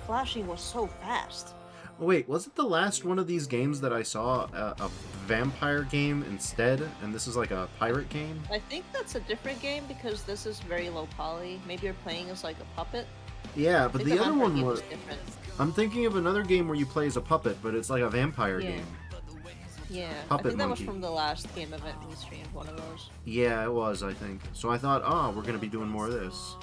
flashing was so fast.
Wait, was it the last one of these games that I saw a vampire game instead, and this is like a pirate game?
I think that's a different game because this is very low poly. Maybe you're playing as like a puppet.
Yeah, but
I think
the other
vampire
one
game
was...
is different.
I'm thinking of another game where you play as a puppet, but it's like a vampire
Yeah.
game.
Yeah,
Puppet
I think that
Monkey.
was from the last game event we streamed, one of those.
Yeah, it was, I think. So I thought, we're going to be doing more of this.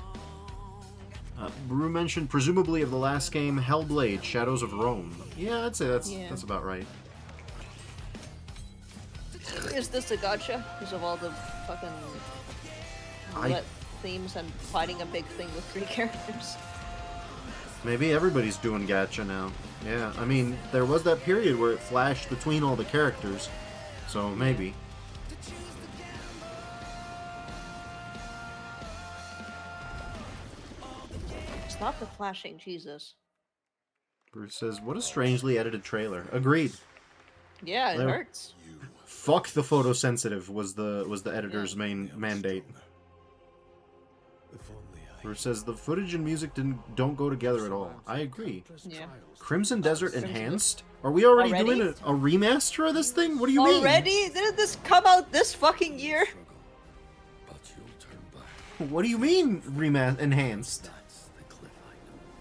Brew mentioned, presumably of the last game, Hellblade, Shadows of Rome. Yeah, I'd say that's about right.
Is this a gacha? Because of all the fucking roulette themes and fighting a big thing with 3 characters.
Maybe everybody's doing gacha now. Yeah, I mean, there was that period where it flashed between all the characters. So maybe.
Stop the flashing, Jesus.
Bruce says, what a strangely edited trailer. Agreed.
Yeah, it
There-
hurts.
Fuck the photosensitive was the editor's main mandate. Bruce says the footage and music don't go together at all. I agree.
Yeah.
Crimson Desert Enhanced? Are we already doing a remaster of this thing? What do you mean?
Already? Didn't this come out this fucking year?
What do you mean enhanced?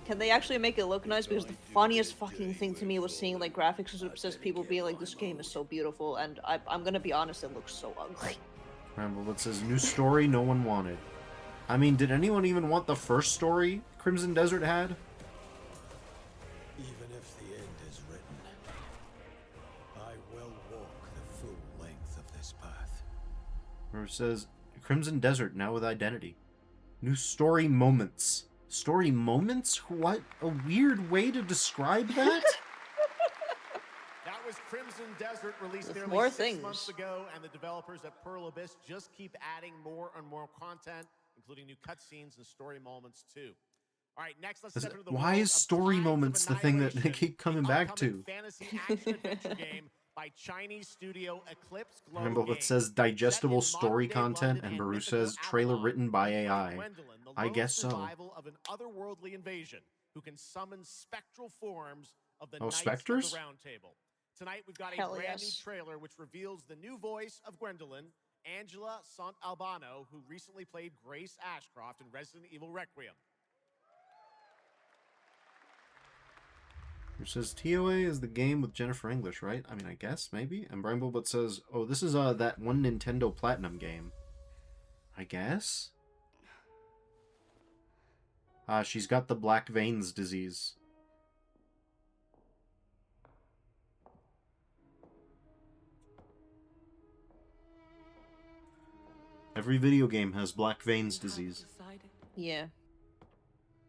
Can they actually make it look nice? Because the funniest fucking thing to me was seeing like graphics says people being like, this game is so beautiful, and I'm gonna be honest, it looks so ugly.
Ramblewood says new story no one wanted. I mean, did anyone even want the first story Crimson Desert had?
Even if the end is written, I will walk the full length of this path.
Or says Crimson Desert now with identity. New story moments. Story moments? What a weird way to describe that.
That was Crimson Desert, released
With
nearly
more
6 months
things.
ago, and the developers at Pearl Abyss just keep adding more and more content, including new cutscenes and story moments too. All right, next let's step into the
Why
world
is
of
story
Tides of
moments the thing that they
Annihilation,
keep coming
the
back
upcoming
to?
fantasy action-adventure game by Chinese studio Eclipse Glow
Ramblewood
Games.
says digestible story
modern-day
content,
London
and
and
Baru
mythical
says trailer
Avalon,
written by
you
AI.
Gwendolyn, the
I
lone
guess so.
survival of an otherworldly invasion who can summon spectral forms of the Knights
specters?
of the Round Table. Tonight we've got a
Hell
brand
yes.
new trailer which reveals the new voice of Gwendolyn, Angela Sant Albano, who recently played Grace Ashcroft in Resident Evil Requiem.
Which says TOA is the game with Jennifer English, right? I mean, I guess, maybe. And Bramblebot says, oh, this is that one Nintendo Platinum game. I guess? She's got the black veins disease. Every video game has black veins disease.
Yeah.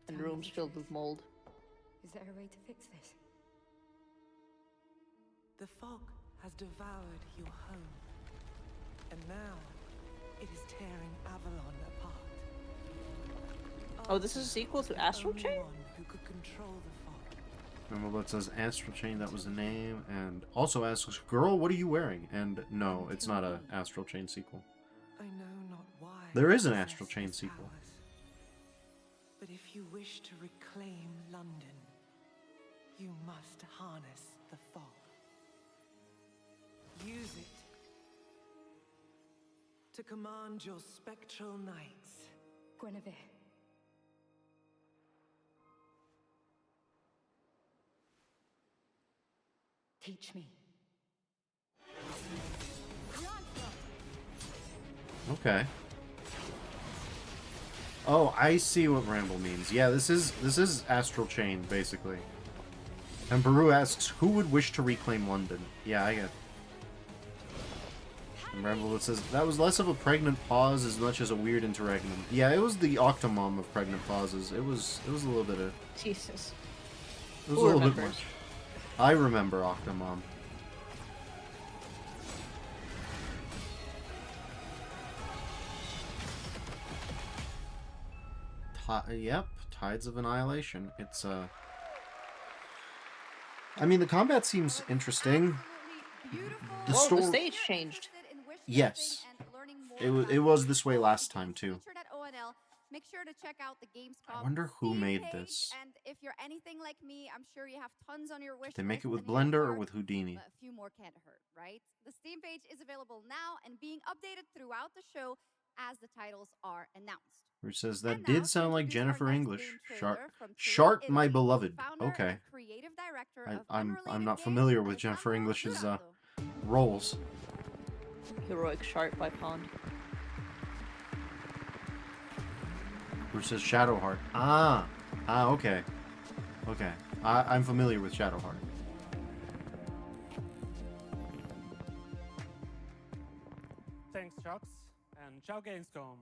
And rooms filled with mold.
Is there a way to fix this?
The fog has devoured your home. And now,
It is tearing Avalon apart.
Oh, this is a sequel to Astral
Only
Chain?
one who could control the fog.
Remember what says Astral Chain, that was the name, and also asks, girl, what are you wearing? And no, it's not a Astral Chain sequel.
I know not why.
There is
I
an
possess
Astral Chain
his
sequel.
powers. But if you wish to reclaim London, you must harness the fog. Use it to command your spectral knights.
Guinevere. Teach me.
Okay. Oh, I see what Ramble means. Yeah, this is Astral Chain, basically. And Baru asks, who would wish to reclaim London? Yeah, I get. And Ramble says, that was less of a pregnant pause as much as a weird interregnum. Yeah, it was the Octomom of pregnant pauses. It was a little bit of...
Jesus.
It was
Who
a little bit
remembers?
much. I remember Octomom. Yep, Tides of Annihilation. It's I mean, the combat seems interesting. The
Well,
story.
the stage changed.
Yes, it was this way last time too.
Featured at ONL. Make sure to check out the Gamescom.
I wonder who
Steam
made
page,
this.
And if you're anything like me, I'm sure you have tons on your wish
Did they make
list
it with
and hit
Blender or
hard,
with Houdini?
But a few more can't hurt, right? The Steam page is available now and being updated throughout the show as the titles are announced.
Who says that did sound like Jennifer English? Shart, my beloved. Okay.
Creative director of
I'm
unrelated
not
games,
familiar
but
with
it's not
Jennifer
Paul
English's
Durato.
roles.
Heroic Shark by Pond.
Who says Shadowheart? Okay. Okay. I'm familiar with Shadowheart.
Thanks, Chucks, and ciao Gamescom.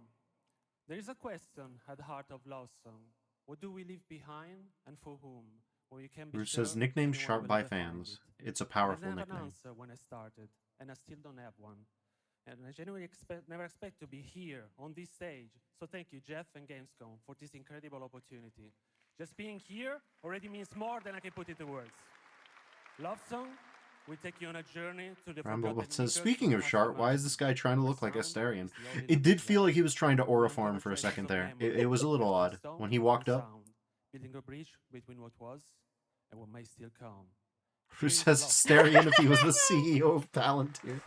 There is a question at the heart of Love Song. What do we leave behind, and for whom? Well, you can be
Bruce
sure
says nickname
anyone
sharp
will
by
ever find
fans.
it.
It's a powerful
I didn't have an
nickname.
answer when I started, and I still don't have one. And I genuinely never expect to be here on this stage. So thank you, Jeff and Gamescom, for this incredible opportunity. Just being here already means more than I can put into words. Love Song will take you on a journey to the
Ramble
forgotten
says,
acres
speaking of Shart, why is this guy trying to look like Astarion? It did feel like he was trying to aura farm for a second there. It was a little odd when he walked up.
Building a bridge between what was and what may still come.
Who says Astarion if he was the CEO of Palantir?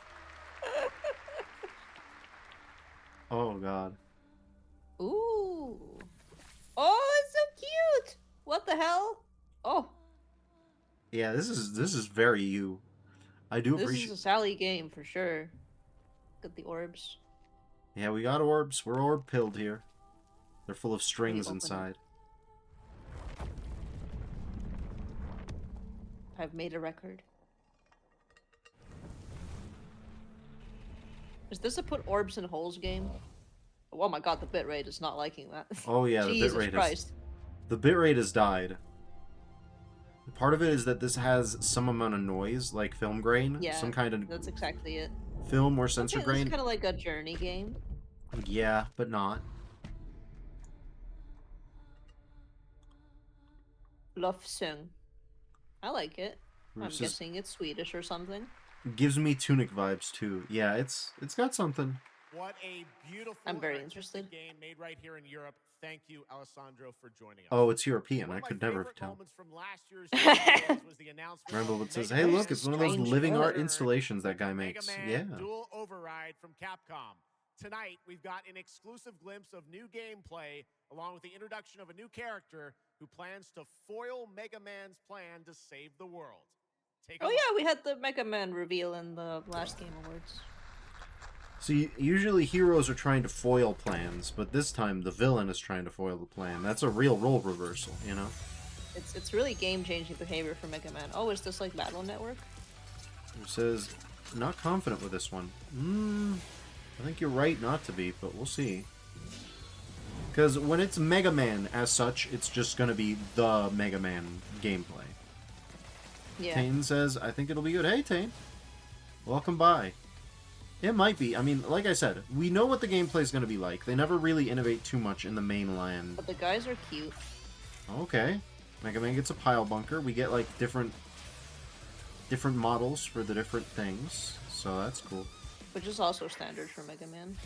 Oh god.
Ooh. Oh, it's so cute. What the hell? Oh,
Yeah, this is very you. I do
this
appreciate.
is a Sally game for sure. Got the orbs.
Yeah, we got orbs. We're orb pilled here. They're full of strings
open it.
inside.
I've made a record. Is this a put orbs in holes game? Oh my god, the bitrate is not liking that.
Oh yeah, the
Jesus
bitrate
Christ.
the bitrate has died. Part of it is that this has some amount of noise, like film grain,
Yeah,
some kind of
that's exactly it.
film or sensor
This
grain.
is kind of like a journey game.
Yeah, but not.
Love Sung. I like it. I'm
Versus-
guessing it's Swedish or something.
Gives me Tunic vibes too. Yeah, it's got something.
What a beautiful
I'm very
artistic
interested.
game made right here in Europe. Thank you, Alessandro, for joining us.
Oh, it's European.
One
I
of my
could never
favorite
tell.
moments from last year's E3 was the announcement
Rambo
of
that says,
Mega
"Hey,
Man
look, it's one of those
Strange
living art
Return
installations that guy
Mega
makes."
Man
Yeah.
Dual Override from Capcom. Tonight, we've got an exclusive glimpse of new gameplay, along with the introduction of a new character who plans to foil Mega Man's plan to save the world. Take a
Oh
look.
yeah, we had the Mega Man reveal in the last Game Awards.
See, usually heroes are trying to foil plans, but this time the villain is trying to foil the plan. That's a real role reversal, you know?
It's really game-changing behavior for Mega Man. Oh, is this like Battle Network?
Who says, not confident with this one. I think you're right not to be, but we'll see. Because when it's Mega Man as such, it's just going to be the Mega Man gameplay.
Yeah.
Tane says, I think it'll be good. Hey, Tane. Welcome by. It might be. I mean, like I said, we know what the gameplay is going to be like. They never really innovate too much in the mainland.
But the guys are cute.
Okay. Mega Man gets a pile bunker. We get, like, different models for the different things. So that's cool.
Which is also standard for Mega Man.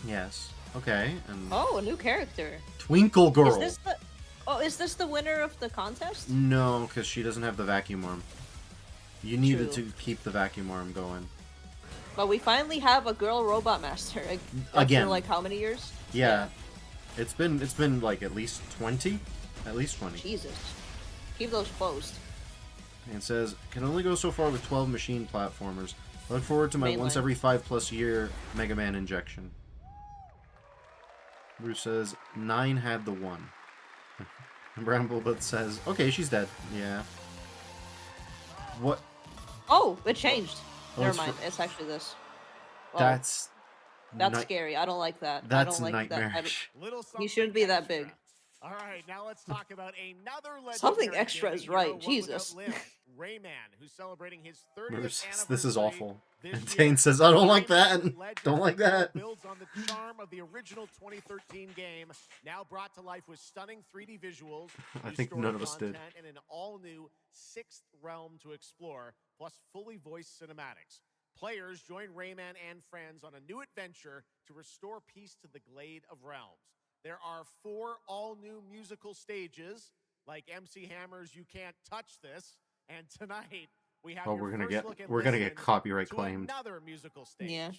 Yes. Okay. And
Oh, a new character.
Twinkle Girl.
Is this the winner of the contest?
No, because she doesn't have the vacuum arm. You needed
True.
to keep the vacuum arm going.
But we finally have a girl robot master.
Again.
After, like, how many years?
Yeah. It's been like at least 20? At least 20.
Jesus. Keep those closed.
And it says, can only go so far with 12 machine platformers. Look forward to my
Mainline.
once every 5+ year Mega Man injection. Bruce says, 9 had the 1. And Bramblebud says, okay, she's dead. Yeah. What?
Oh, it changed.
Oh,
Never
it's
mind. It's actually this. Well,
That's
scary. I don't like that.
That's
I don't like
nightmarish.
that. He shouldn't be that big.
All right, now let's talk about another legendary
Something extra
gaming
is right,
hero, one
Jesus.
without limb, Rayman, who's celebrating his 30th
Bruce,
anniversary.
this is awful.
this
And
year.
Tane says, I don't like that.
Legend
Don't like that.
builds on the charm of the original 2013 game, now brought to life with stunning 3D visuals,
I
new
think
story
none of us did.
content, and an all-new 6th realm to explore, plus fully voiced cinematics. Players join Rayman and friends on a new adventure to restore peace to the Glade of Realms. There are 4 all-new musical stages, like MC Hammer's "You Can't Touch This," and tonight we have
Oh,
your
we're gonna
first
get
look and
get
listen
copyright
to
claimed.
another musical stage.
Yeah.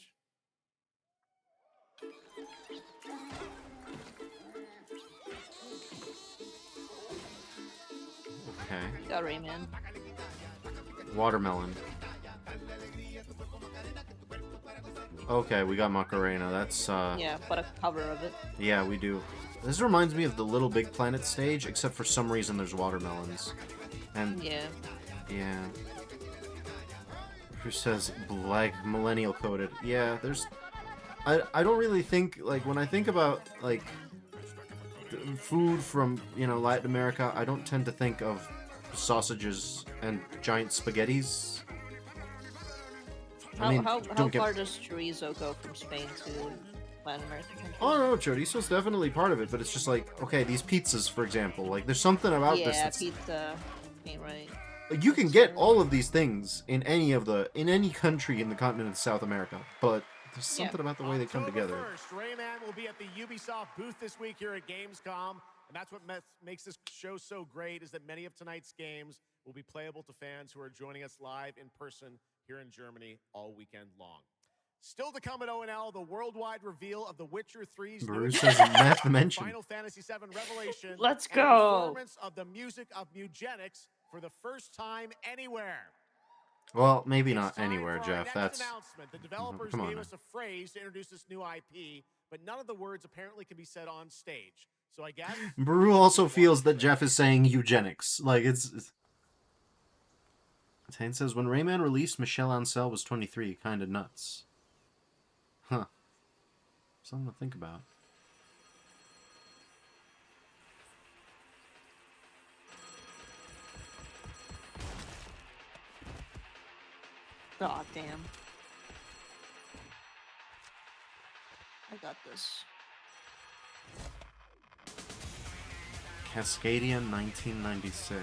Okay.
Got Rayman.
Watermelon. Okay, we got Macarena. That's
Yeah, but a cover of it.
yeah, we do. This reminds me of the Little Big Planet stage, except for some reason there's watermelons. And
Yeah.
yeah. Who says black millennial coded? Yeah, there's I don't really think, like, when I think about, like, food from, you know, Latin America, I don't tend to think of sausages and giant spaghettis. I mean,
How
don't get...
far does chorizo go from Spain to Latin American countries?
Oh no, chorizo's definitely part of it, but it's just like, okay, these pizzas, for example, like, there's something about this
Yeah,
that's...
pizza ain't right.
Like, you can get all of these things in any country in the continent of South America, but there's something about the way they come together.
October 1st, Rayman will be at the Ubisoft booth this week here at Gamescom, and that's what makes this show so great, is that many of tonight's games will be playable to fans who are joining us live in person here in Germany all weekend long. Still to come at ONL, the worldwide reveal of The Witcher 3's
Bruce has a meth mention.
Final Fantasy VII Revelation.
Let's
and
go.
Performance of the music of Mugenics for the first time anywhere.
Well, maybe not anywhere, Jeff. That's...
The developers
Come on
gave
now.
us a phrase to introduce this new IP, but none of the words apparently can be said on stage. So I guess...
Brew also feels that Jeff is saying eugenics. Like, it's... Tane says, when Rayman released, Michelle Ancel was 23. Kinda nuts. Huh. Something to think about.
Aw, damn. I got this.
Cascadian 1996.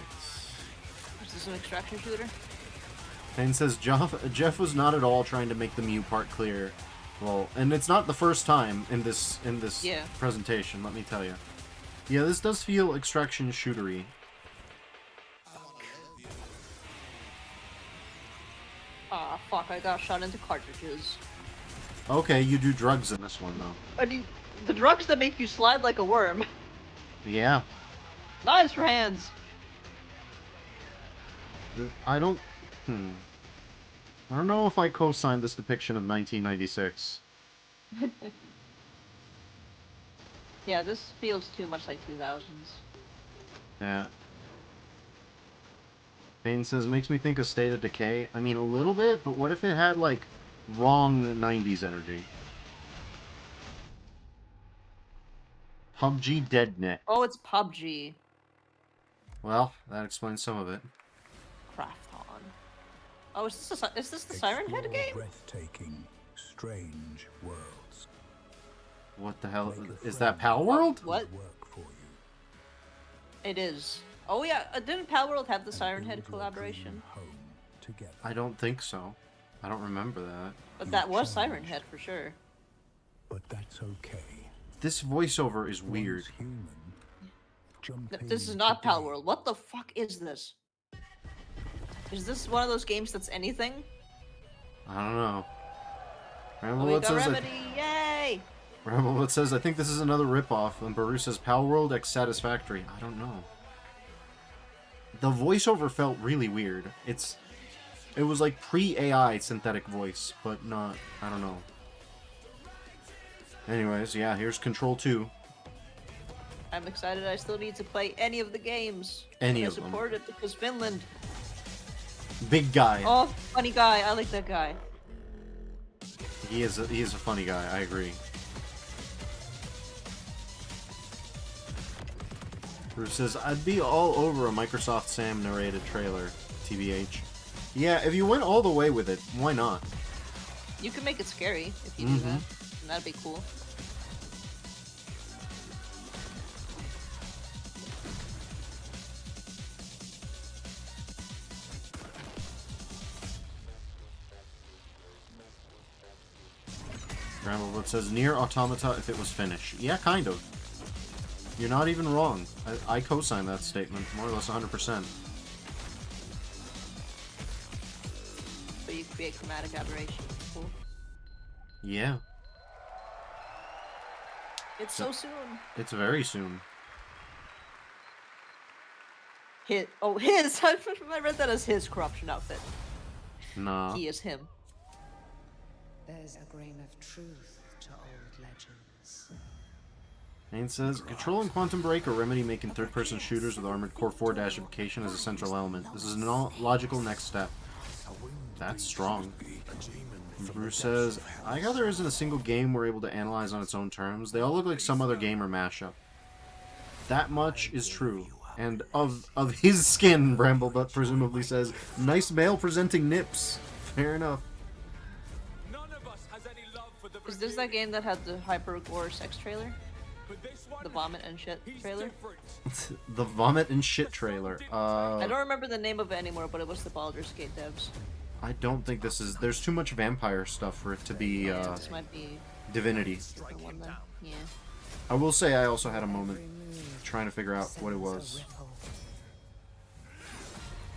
Is this an extraction shooter?
Tane says, Jeff was not at all trying to make the Mew part clear. Well, and it's not the first time in this
Yeah.
presentation, let me tell you. Yeah, this does feel extraction shootery.
Ah, fuck, I got shot into cartridges.
Okay, you do drugs in this one, though.
I mean, the drugs that make you slide like a worm.
Yeah.
Nice for hands.
I don't... I don't know if I co-signed this depiction of 1996.
Yeah, this feels too much like 2000s.
Yeah. Bane says, makes me think of State of Decay. I mean, a little bit, but what if it had, like, wrong 90s energy? PUBG DeadNet.
Oh, it's PUBG.
Well, that explains some of it.
Craft on. Oh, is this the Siren Head game?
Breathtaking,
strange worlds.
What the hell? Is that Palworld?
What? It is. Oh yeah, didn't Palworld have the Siren Head collaboration?
I don't think so. I don't remember that.
But that was Siren Head for sure.
But that's okay.
This voiceover is weird.
This is not Palworld. What the fuck is this? Is this one of those games that's anything?
I don't know.
Oh, we got Remedy, yay!
Ramble says, I think this is another ripoff, and Baru says, Palworld X Satisfactory. I don't know. The voiceover felt really weird. It was like pre-AI synthetic voice, but not, I don't know. Anyways, yeah, here's Control 2.
I'm excited. I still need to play any of the games.
Any of them.
I support it because Finland.
Big guy.
Oh, funny guy. I like that guy.
He is a funny guy. I agree. Bruce says, I'd be all over a Microsoft Sam narrated trailer, TBH. Yeah, if you went all the way with it, why not?
You can make it scary if you do that. And that'd be cool.
Rambleblood says, Nier Automata if it was finished. Yeah, kind of. You're not even wrong. I co-sign that statement, more or less 100%.
But you create chromatic aberration. Cool.
Yeah.
It's so soon.
It's very soon.
His. I read that as his corruption outfit.
Nah.
He is him.
There's a grain of truth to old legends.
Ain says, controlling Quantum Break or Remedy making third-person shooters with Armored Core 4 dashification as a central element. This is a logical next step. That's strong. Bruce says, I gather there isn't a single game we're able to analyze on its own terms. They all look like some other game or mashup. That much is true. And of his skin, Bramblebutt presumably says, nice male-presenting nips. Fair enough.
Is this that game that had the hyper-gore sex trailer? The vomit and shit trailer?
The vomit and shit trailer.
I don't remember the name of it anymore, but it was the Baldur's Gate devs.
I don't think this is... There's too much vampire stuff for it to be,
this might be
Divinity.
the one then. Yeah.
I will say I also had a moment trying to figure out what it was.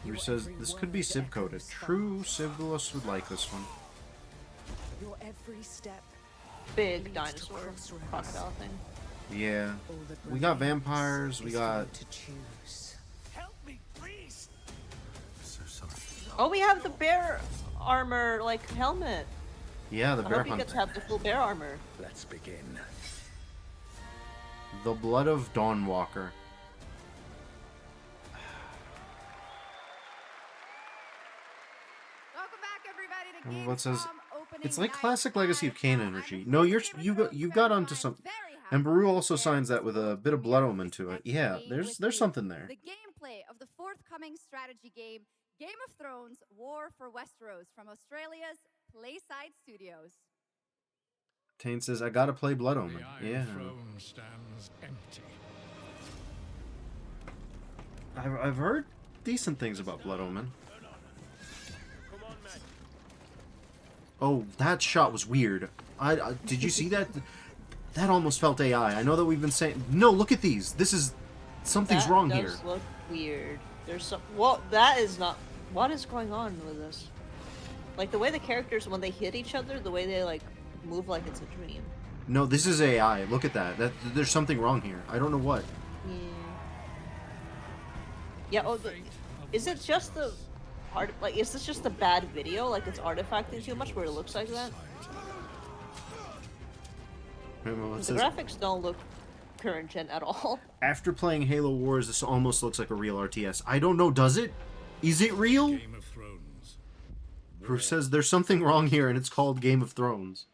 Who says, this could be Civ-coded. True, Civilus would like this one.
Your every step.
Big dinosaur crocodile thing.
Yeah. We got vampires, we got...
Help me, please.
So sorry.
Oh, we have the bear armor, like, helmet.
Yeah, the bear
I hope you get to have the full bear armor.
Let's begin.
The Blood of Dawnwalker.
Welcome back, everybody, to
What says?
Gamescom
It's like classic Legacy of Kain energy. No, you've got onto something. And Baru also signs that with a bit of Blood Omen to it. Yeah, there's something there.
The gameplay of the forthcoming strategy game, Game of Thrones: War for Westeros, from Australia's Playside Studios.
Tane says, I gotta play Blood Omen. Yeah.
Stands empty.
I've heard decent things about Blood Omen. Oh, that shot was weird. Did you see that? That almost felt AI. I know that we've been saying... No, look at these. This is... Something's wrong here.
That does look weird. There's some... Well, that is not... What is going on with this? Like, the way the characters, when they hit each other, the way they, like, move like it's a dream.
No, this is AI. Look at that. There's something wrong here. I don't know what.
Yeah. Yeah, oh, is it just the... Like, is this just a bad video? Like, it's artifacting too much where it looks like that? The graphics don't look current gen at all.
After playing Halo Wars, this almost looks like a real RTS. I don't know, does it? Is it real?
Game of Thrones.
Bruce says there's something wrong here, and it's called Game of Thrones.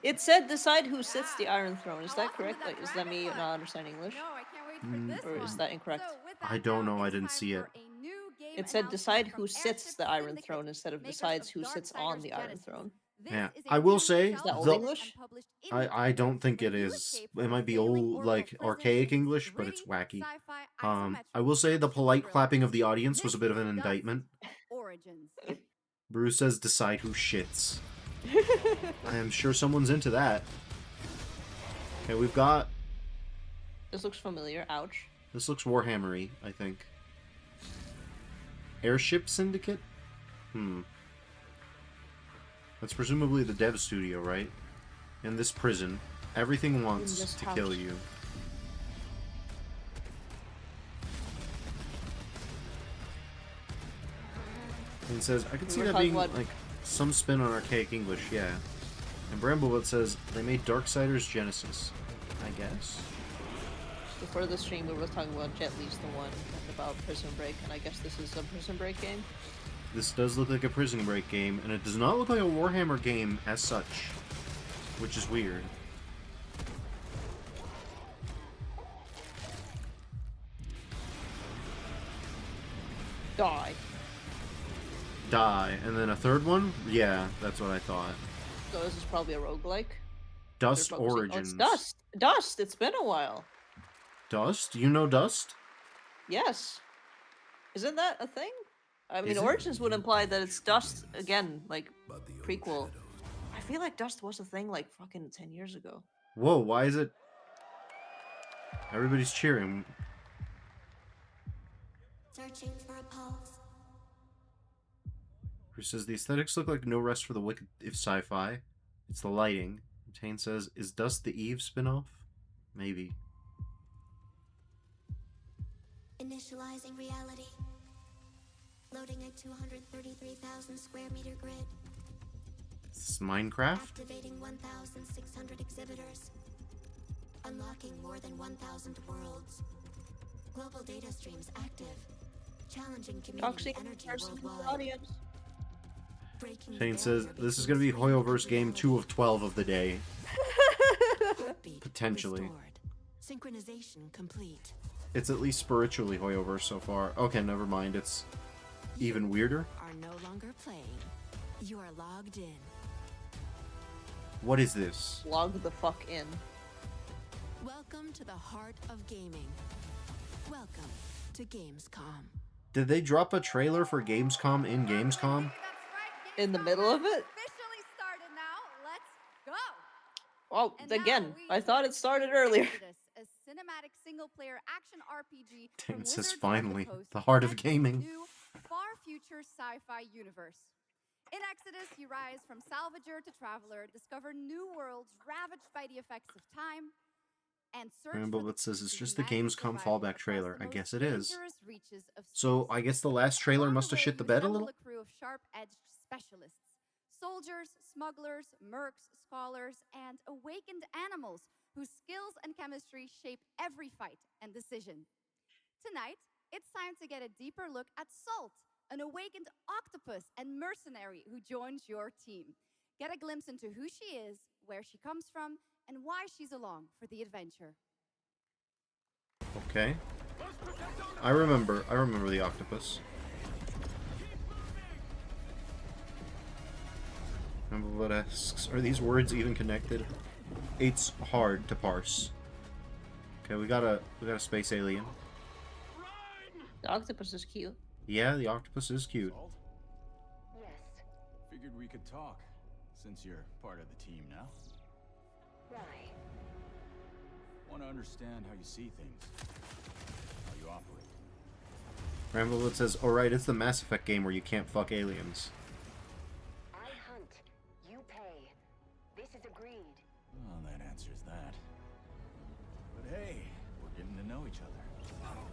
It said decide who sits the Iron Throne. Is that correct? Like, is that me not understanding English?
No, I can't wait for this
Or is that incorrect?
So with
I don't know. I didn't see it.
a new
It said decide
announcements
who
from
sits
Airship
the Iron
Syndicate,
Throne instead of
makers
decides
of
who sits on
Darksiders
the Iron
Genesis.
Throne.
This
Yeah,
is
I
a
will
new
say
Is that Old
the
English?
and published
I don't think it is. It might be old, like archaic English, but it's wacky. I will say the polite clapping of the audience was a bit of an indictment.
Origins.
Bruce says, "Decide who shits." I am sure someone's into that. Okay, we've got.
This looks familiar. Ouch.
This looks Warhammery, I think. Airship Syndicate? That's presumably the dev studio, right? In this prison, everything wants to kill you. And it says, I can see that being like some spin on archaic English, yeah. And Bramblebot says, they made Darksiders Genesis, I guess.
Before the stream, we were talking about Jet Li's the one and about Prison Break, and I guess this is a Prison Break game.
This does look like a Prison Break game, and it does not look like a Warhammer game as such, which is weird.
Die.
Die. And then a third one? Yeah, that's what I thought.
So this is probably a roguelike.
Dust Origins.
Oh, it's Dust. Dust. It's been a while.
Dust? You know Dust?
Yes. Isn't that a thing? I mean,
Is it?
Origins would imply that it's Dust again, like prequel. I feel like Dust was a thing like fucking 10 years ago.
Whoa, why is it... Everybody's cheering.
Searching for a pulse.
Bruce says, the aesthetics look like no rest for the wicked if sci-fi. It's the lighting. Tane says, is Dust the Eve spin-off? Maybe.
Initializing reality. Loading a 233,000 square meter grid.
Is this Minecraft?
Activating 1,600 exhibitors. Unlocking more than 1,000 worlds. Global data streams active. Challenging community
Toxic
energy
person
worldwide.
audience.
Breaking
Shane
the
says,
barrier
this is going to be Hoyoverse game 2 of 12 of the day.
Heartbeat
Potentially.
restored. Synchronization complete.
It's at least spiritually Hoyoverse so far. Okay, never mind. It's even weirder.
Are no longer playing. You are logged in.
What is this?
Log the fuck in.
Welcome to the heart of gaming. Welcome to Gamescom.
Did they drop a trailer for Gamescom in Gamescom?
In the middle of it?
Officially started now. Let's go.
Oh,
And
again,
now we
I thought it started earlier.
Exodus, a cinematic single-player action RPG from
Tane says,
Wizards of
finally,
Coast
the heart of
set in
gaming.
a new, far-future sci-fi universe. In Exodus, you rise from salvager to traveler, discover new worlds ravaged by the effects of time, and search for the
Bramblebot says, it's
to
just the
humanity
Gamescom
surviving
fallback
across
trailer.
the
I
most
guess it is.
dangerous reaches of
So,
space.
I guess the last trailer
Along
must
the
have
way,
shit the
you
bed a
assemble
little?
a crew of sharp-edged specialists. Soldiers, smugglers, mercs, scholars, and awakened animals whose skills and chemistry shape every fight and decision. Tonight, it's time to get a deeper look at Salt, an awakened octopus and mercenary who joins your team. Get a glimpse into who she is, where she comes from, and why she's along for the adventure.
Okay. I remember the octopus. Bramblebot asks, are these words even connected? It's hard to parse. Okay, we got a space alien.
The octopus is cute.
Yeah, the octopus is cute.
Yes.
Figured we could talk, since you're part of the team now.
Why?
Want to understand how you see things, how you operate.
Bramblebot says, alright, it's the Mass Effect game where you can't fuck aliens.
I hunt. You pay. This is agreed.
Well, that answers that. But hey, we're getting to know each other.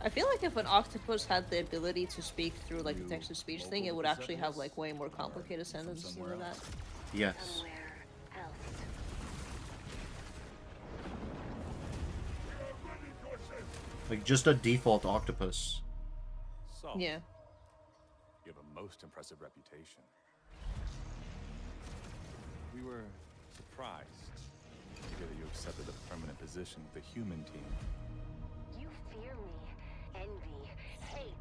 I feel like if an octopus had the ability to speak through like the text-to-speech thing, it would actually have like way more complicated sentences than that.
Yes.
Somewhere else.
Like, just a default octopus.
So,
Yeah.
you have a most impressive reputation.
We were surprised to hear that you accepted a permanent position with the human team.
You fear me, envy, hate.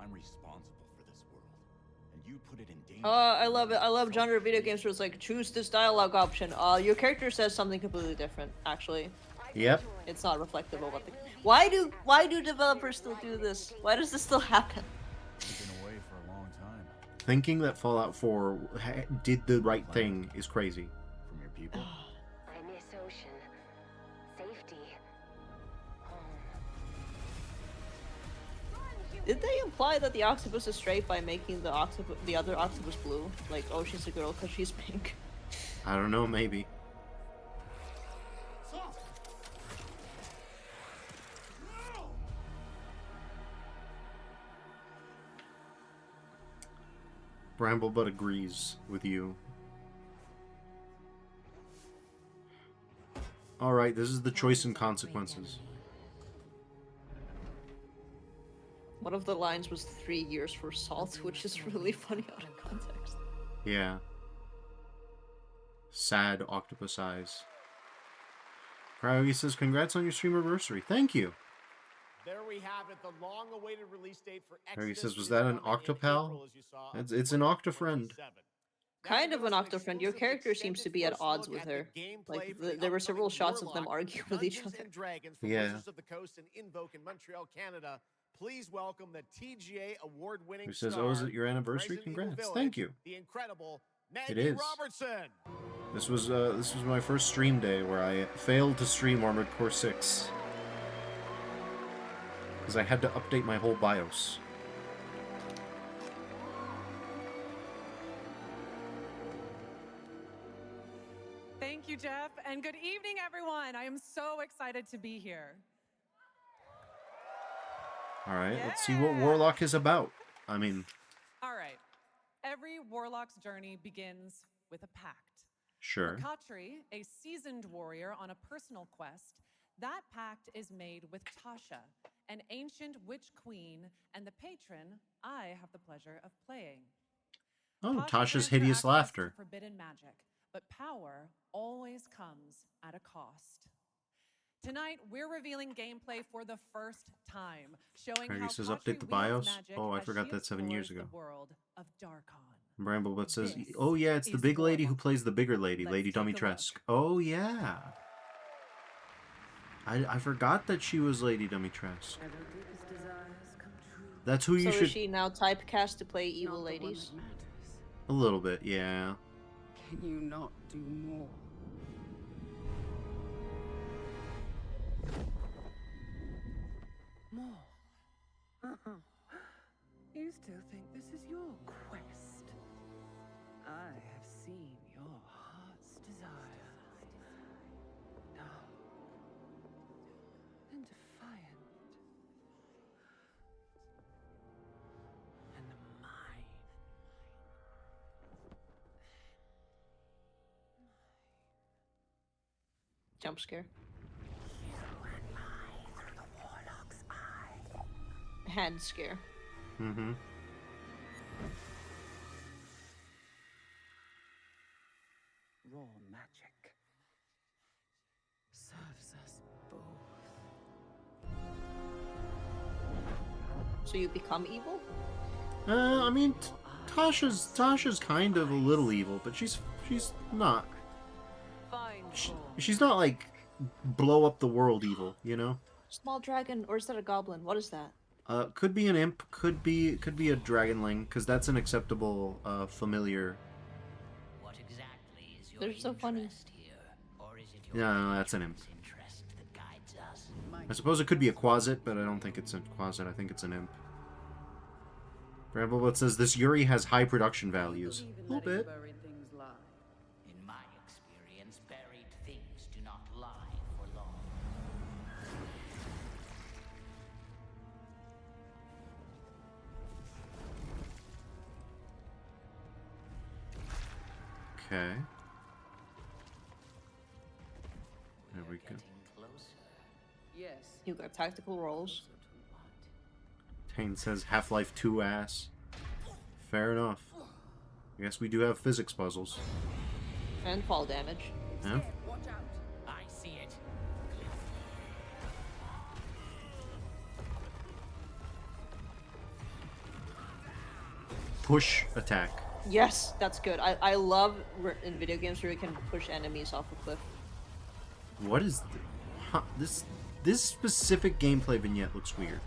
I'm responsible for this world, and you put it in danger.
I love it. I love genre video games where it's like, choose this dialogue option. Your character says something completely different, actually.
Yep.
It's not reflective of what the... Why do developers still do this? Why does this still happen?
You've been away for a long time.
Thinking that Fallout 4 did the right thing is crazy.
From your people?
I miss ocean. Safety.
Did they imply that the octopus is straight by making the other octopus blue? Like, oh, she's a girl because she's pink.
I don't know, maybe. Bramblebutt agrees with you. Alright, this is the choice and consequences.
One of the lines was 3 years for salt, which is really funny out of context.
Yeah. Sad octopus eyes. Crowley says, congrats on your stream anniversary. Thank you.
There we have it, the long-awaited release date for
Crowley says, was that an Octopal? It's an Octofriend.
Kind of an Octofriend. Your character seems to be at odds with her. Like, there were several shots of them arguing with each other.
Yeah.
Of the Coast and Invoke in Montreal, Canada. Please welcome the TGA award-winning
Who says, oh, is it your anniversary? Congrats. Thank you.
The incredible
It is.
Robertson.
This was my first stream day where I failed to stream Armored Core 6. Because I had to update my whole BIOS.
Thank you, Jeff, and good evening, everyone. I am so excited to be here.
Alright, let's see what Warlock is about. I mean...
All right. Every Warlock's journey begins with a pact.
Sure.
For Katri, a seasoned warrior on a personal quest, that pact is made with Tasha, an ancient witch queen and the patron I have the pleasure of playing.
Oh,
Tasha
Tasha's
grants her
hideous
access
laughter.
to forbidden magic, but power always comes at a cost. Tonight, we're revealing gameplay for the first time, showing
Craigie
how
says,
Katri
update the
wields
BIOS.
magic
Oh, I
as
forgot
she
that 7 years
explores
ago.
the world of Darkon.
Bramblebutt says,
This
oh yeah, it's the
is
big lady who
Warlock.
plays the bigger lady,
Let's
Lady
take a look.
Dumitresque. Oh yeah. I forgot that she was Lady Dumitresque. That's who you
So
should...
is she now typecast to play evil ladies?
A little bit, yeah.
Can you not do more?
More? You still think this is your quest? I have seen your heart's desire. Dark and defiant. And mine.
Jump scare. Hand scare.
Mm-hmm.
Raw magic serves us both.
So you become evil?
I mean, Tasha's kind of a little evil, but she's not. She's not like blow up the world evil, you know?
Small dragon, or is that a goblin? What is that?
Could be an imp, could be a dragonling, because that's an acceptable familiar.
What exactly is your
They're so funny.
here, or is it your
No, that's an imp.
interest that guides us?
I suppose it could be a quasit, but I don't think it's a quasit. I think it's an imp. Bramblebutt says this Yuri has high production values. A little bit.
In my experience, buried things do not lie for long.
Okay. There we go.
Yes.
You got tactical rolls.
Tane says Half-Life 2 ass. Fair enough. I guess we do have physics puzzles.
And fall damage.
Yeah.
Watch out.
I see it.
push attack.
Yes, that's good. I love in video games where you can push enemies off a cliff.
What is this specific gameplay vignette looks weird.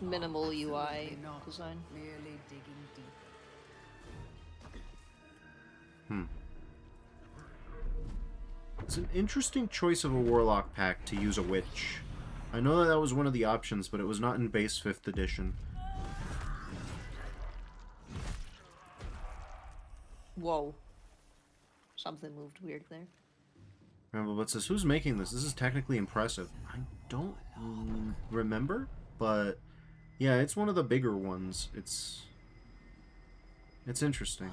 Minimal UI design.
It's an interesting choice of a Warlock pack to use a Witch. I know that was one of the options, but it was not in base 5th edition.
Whoa. Something moved weird there.
Remember what says, who's making this? This is technically impressive. I don't remember, but yeah, it's one of the bigger ones. It's interesting.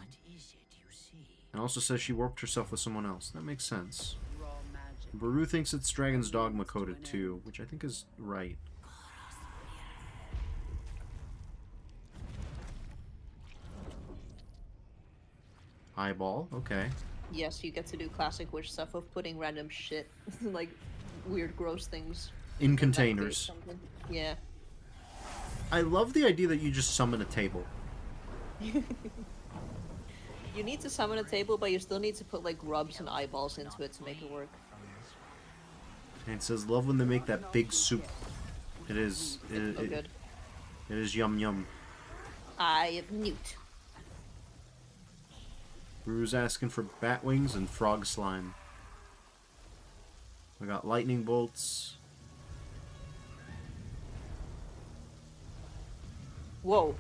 And also says she warped herself with someone else. That makes sense. Baru thinks it's Dragon's Dogma coded too, which I think is right. Eyeball, okay.
Yes, you get to do classic witch stuff of putting random shit, like weird, gross things
In containers.
Yeah.
I love the idea that you just summon a table.
You need to summon a table, but you still need to put like grubs and eyeballs into it to make it work.
And it says, love when they make that big soup. It is.
It's so good.
It is yum yum.
Eye of Newt.
Rue's asking for bat wings and frog slime. We got lightning bolts.
Whoa.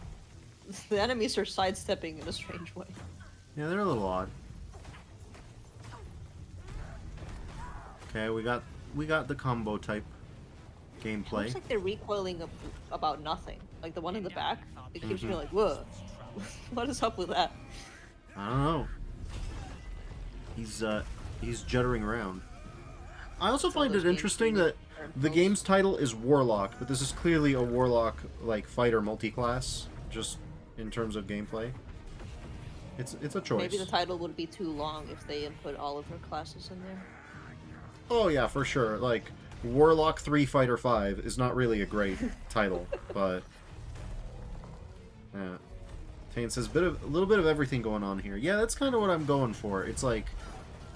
The enemies are sidestepping in a strange way.
Yeah, they're a little odd. Okay, we got the combo type gameplay.
Looks like they're recoiling about nothing. Like the one in the back, it keeps me like, whoa. What is up with that?
I don't know. He's juddering around. I also find it interesting that the game's title is Warlock, but this is clearly a Warlock like fighter multi-class, just in terms of gameplay. It's a choice.
Maybe the title would be too long if they input all of her classes in there.
Oh yeah, for sure. Like Warlock 3 Fighter 5 is not really a great title, but yeah. Tane says a little bit of everything going on here. Yeah, that's kind of what I'm going for. It's like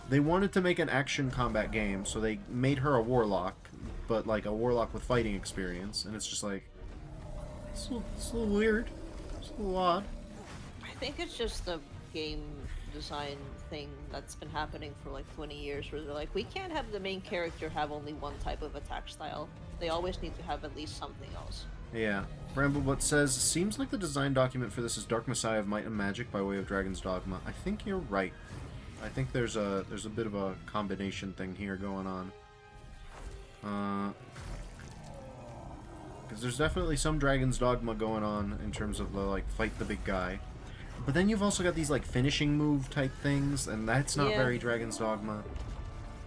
they wanted to make an action combat game, so they made her a warlock, but like a warlock with fighting experience, and it's just like it's a little weird. It's a little odd.
I think it's just a game design thing that's been happening for like 20 years, where they're like, we can't have the main character have only one type of attack style. They always need to have at least something else.
Yeah. Bramblebot says, seems like the design document for this is Dark Messiah of Might and Magic by way of Dragon's Dogma. I think you're right. I think there's a bit of a combination thing here going on. Because there's definitely some Dragon's Dogma going on in terms of the, like, fight the big guy. But then you've also got these, like, finishing move type things, and that's not very Dragon's Dogma.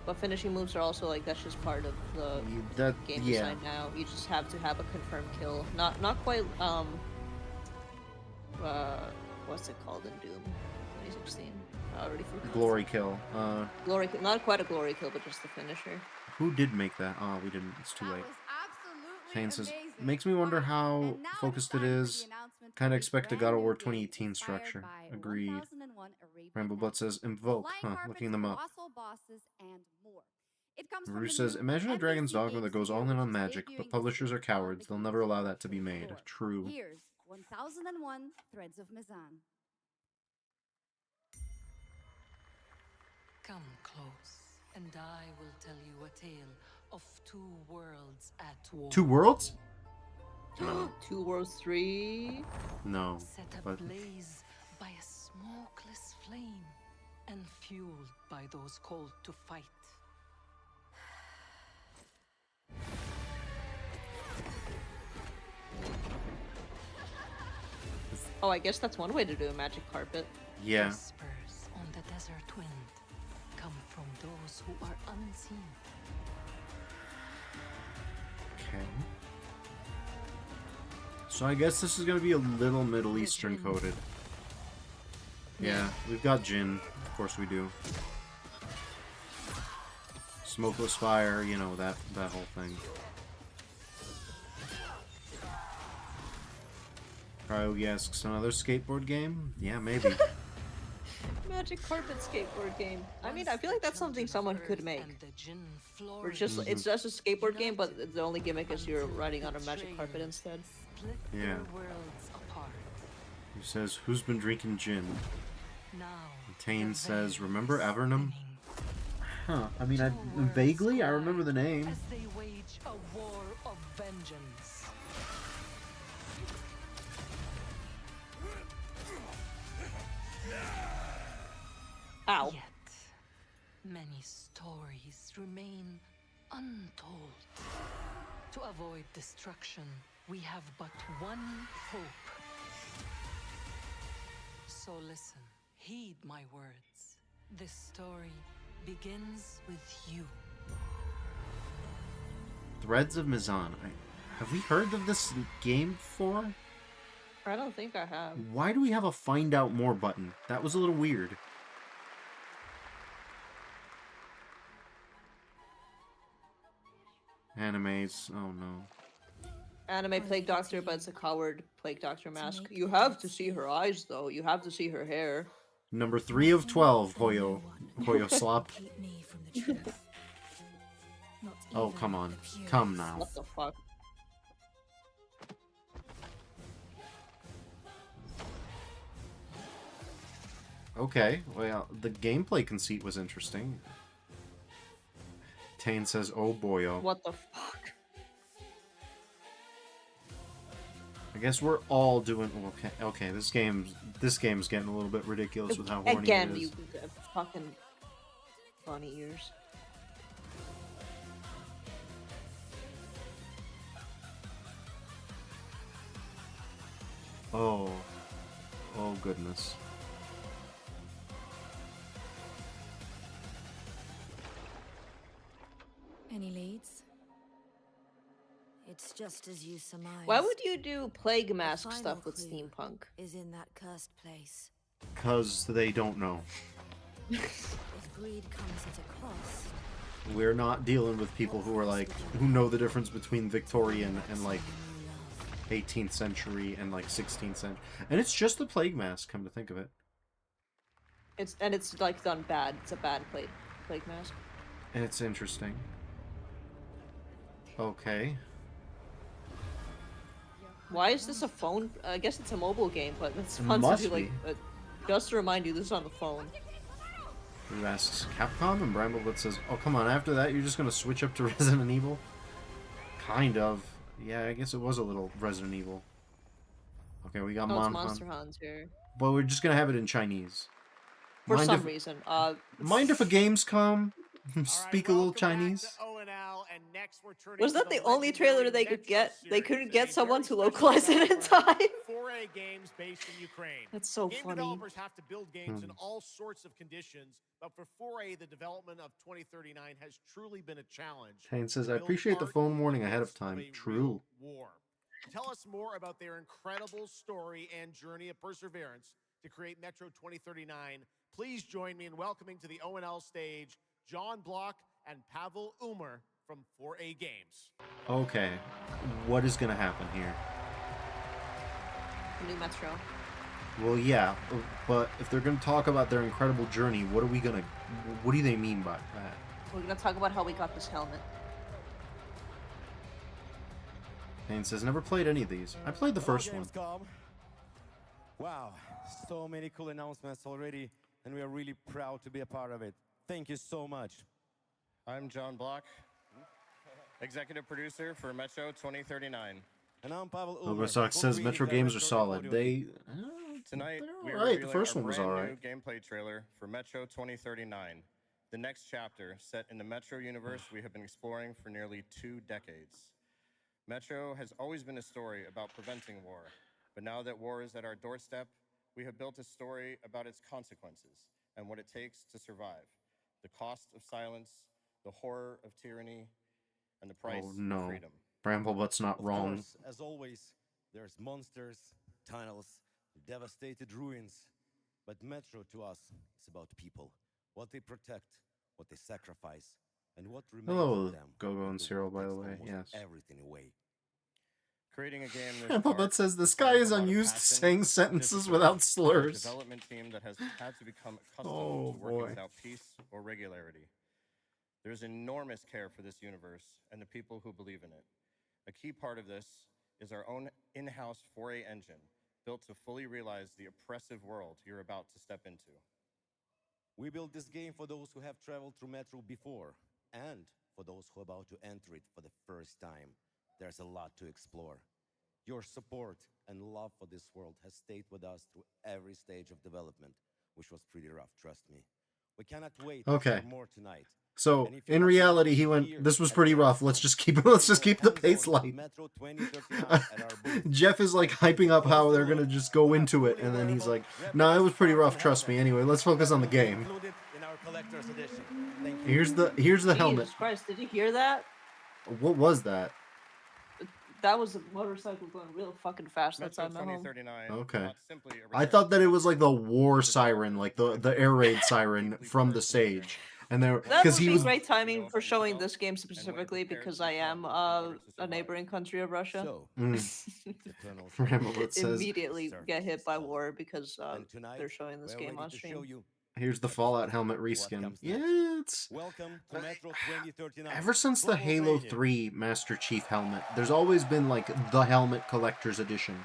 But finishing moves are also like, that's just part of the game design now. You just have to have a confirmed kill. Not quite what's it called in Doom 2016? I already forgot.
Glory kill.
Glory kill, not quite a glory kill, but just the finisher.
Who did make that? Oh, we didn't. It's too late. Shane says, makes me wonder how focused it is. Kind of expect a God of War 2018 structure. Agreed. Rambleblood says, invoke. Huh, looking them up. Maru says, imagine a Dragon's Dogma that goes all in on magic, but publishers are cowards. They'll never allow that to be made. True.
Here's 1001 Threads of Mizan.
Come close, and I will tell you a tale of two worlds at war.
2 worlds?
2 Worlds 3?
No.
Set ablaze by a smokeless flame, and fueled by those called to fight.
Oh, I guess that's one way to do a magic carpet.
Yeah.
Whispers on the desert wind come from those who are unseen.
Okay. So I guess this is going to be a little Middle Eastern coded. Yeah, we've got Jinn. Of course we do. Smokeless fire, you know, that whole thing. Cryogi asks, another skateboard game? Yeah, maybe.
Magic carpet skateboard game. I mean, I feel like that's something someone could make. Or just it's just a skateboard game, but the only gimmick is you're riding on a magic carpet instead.
Yeah. He says, who's been drinking gin? Tane says, remember Avernum? Huh. I mean, vaguely, I remember the name.
As they wage a war of vengeance.
Ow.
Yet, many stories remain untold. To avoid destruction, we have but one hope. So listen, heed my words. This story begins with you.
Threads of Mizan. Have we heard of this game before?
I don't think I have.
Why do we have a find out more button? That was a little weird. Animes. Oh no.
Anime Plague Doctor, but it's a coward Plague Doctor mask. You have to see her eyes, though. You have to see her hair.
Number 3 of 12, Hoyo Slop. Oh, come on. Come now.
What the fuck?
Okay, well, the gameplay conceit was interesting. Tane says, oh boyo.
What the fuck?
I guess we're all doing okay. This game's getting a little bit ridiculous with how horny
Again,
it is.
you fucking bunny ears.
Oh goodness.
Any leads? It's just as you surmise.
Why would you do plague mask stuff with steampunk?
Is in that cursed place.
Because they don't know.
If greed comes at a cost.
We're not dealing with people who are like, who know the difference between Victorian and like 18th century and like 16th century. And it's just the plague mask, come to think of it.
It's like done bad. It's a bad plague mask.
It's interesting. Okay.
Why is this a phone? I guess it's a mobile game, but it's fun to
Must
do like just to remind you this is on the phone.
Who asks Capcom? And Bramblebit says, oh come on, after that you're just gonna switch up to Resident Evil? Kind of. Yeah, I guess it was a little Resident Evil. Okay, we got
Monster Hunter.
But we're just gonna have it in Chinese.
For some reason.
Mind if a Gamescom speak a little Chinese?
Was that the only trailer they could get? They couldn't get someone to localize it in time.
4A games based in Ukraine.
That's so
Game
funny.
developers have to build games in all sorts of conditions, but for 4A, the development of 2039 has truly been a challenge.
Tane says, I appreciate the phone warning ahead of time. True.
War. Tell us more about their incredible story and journey of perseverance to create Metro 2039. Please join me in welcoming to the ONL stage John Block and Pavel Umer from 4A Games.
Okay, what is gonna happen here?
New Metro.
Well, yeah, but if they're gonna talk about their incredible journey, what do they mean by that?
We're gonna talk about how we got this helmet.
Tane says, never played any of these. I played the first one.
Wow, so many cool announcements already, and we are really proud to be a part of it. Thank you so much.
I'm John Block, executive producer for Metro 2039.
And I'm Pavel
Obersock says Metro games are solid.
Tonight, we
all
are
right. The
revealing
first
our
one was
brand
all right.
new gameplay trailer for Metro 2039, the next chapter set in the Metro universe we have been exploring for nearly 2 decades. Metro has always been a story about preventing war, but now that war is at our doorstep, we have built a story about its consequences and what it takes to survive. The cost of silence, the horror of tyranny, and the price of freedom.
Bramblebutt's not wrong.
Of course, as always, there's monsters, tunnels, devastated ruins. But Metro to us is about people, what they protect, what they sacrifice, and what remains
Hello,
of them.
Gogo and Cyril, by the way. Yes.
Everything away.
Creating a game this
Ramble
hard
that says this guy
requires
is
a lot of
unused to
passion,
saying sentences without
discipline,
slurs.
and a development team that has had to become accustomed
Oh,
to working
boy.
without peace or regularity. There's enormous care for this universe and the people who believe in it. A key part of this is our own in-house 4A engine, built to fully realize the oppressive world you're about to step into.
We built this game for those who have traveled through Metro before, and for those who are about to enter it for the first time. There's a lot to explore. Your support and love for this world has stayed with us through every stage of development, which was pretty rough, trust me. We cannot wait
Okay.
for more tonight.
So
And if you
in
have
reality, he
someone
went,
here
"This was
at
pretty rough.
Gamescom,
Let's just keep the pace light."
Metro 2039 at our booth.
Jeff is like hyping up how they're gonna just go into it, and then he's like, "No, it was pretty rough. Trust me. Anyway, let's focus on the game."
Included in our collector's edition. Thank you.
Here's the helmet.
Jesus Christ, did you hear that?
What was that?
That was a motorcycle going real fucking fast
Metro
outside my home.
2039
Okay.
not simply a
I thought that it was like the war siren, like the air raid siren from the stage, and there
That
because
would
he
be
was
great timing for showing this game specifically because I am a neighboring country of Russia.
So,
Ramble that says,
Immediately get hit by war because
And tonight,
they're showing this
we're
game
ready
on
to
stream.
show you
"Here's the Fallout helmet reskin."
comes
Yeah,
next.
it's
Welcome to Metro 2039.
ever since the Halo 3 Master Chief helmet, there's always been like the helmet collector's edition.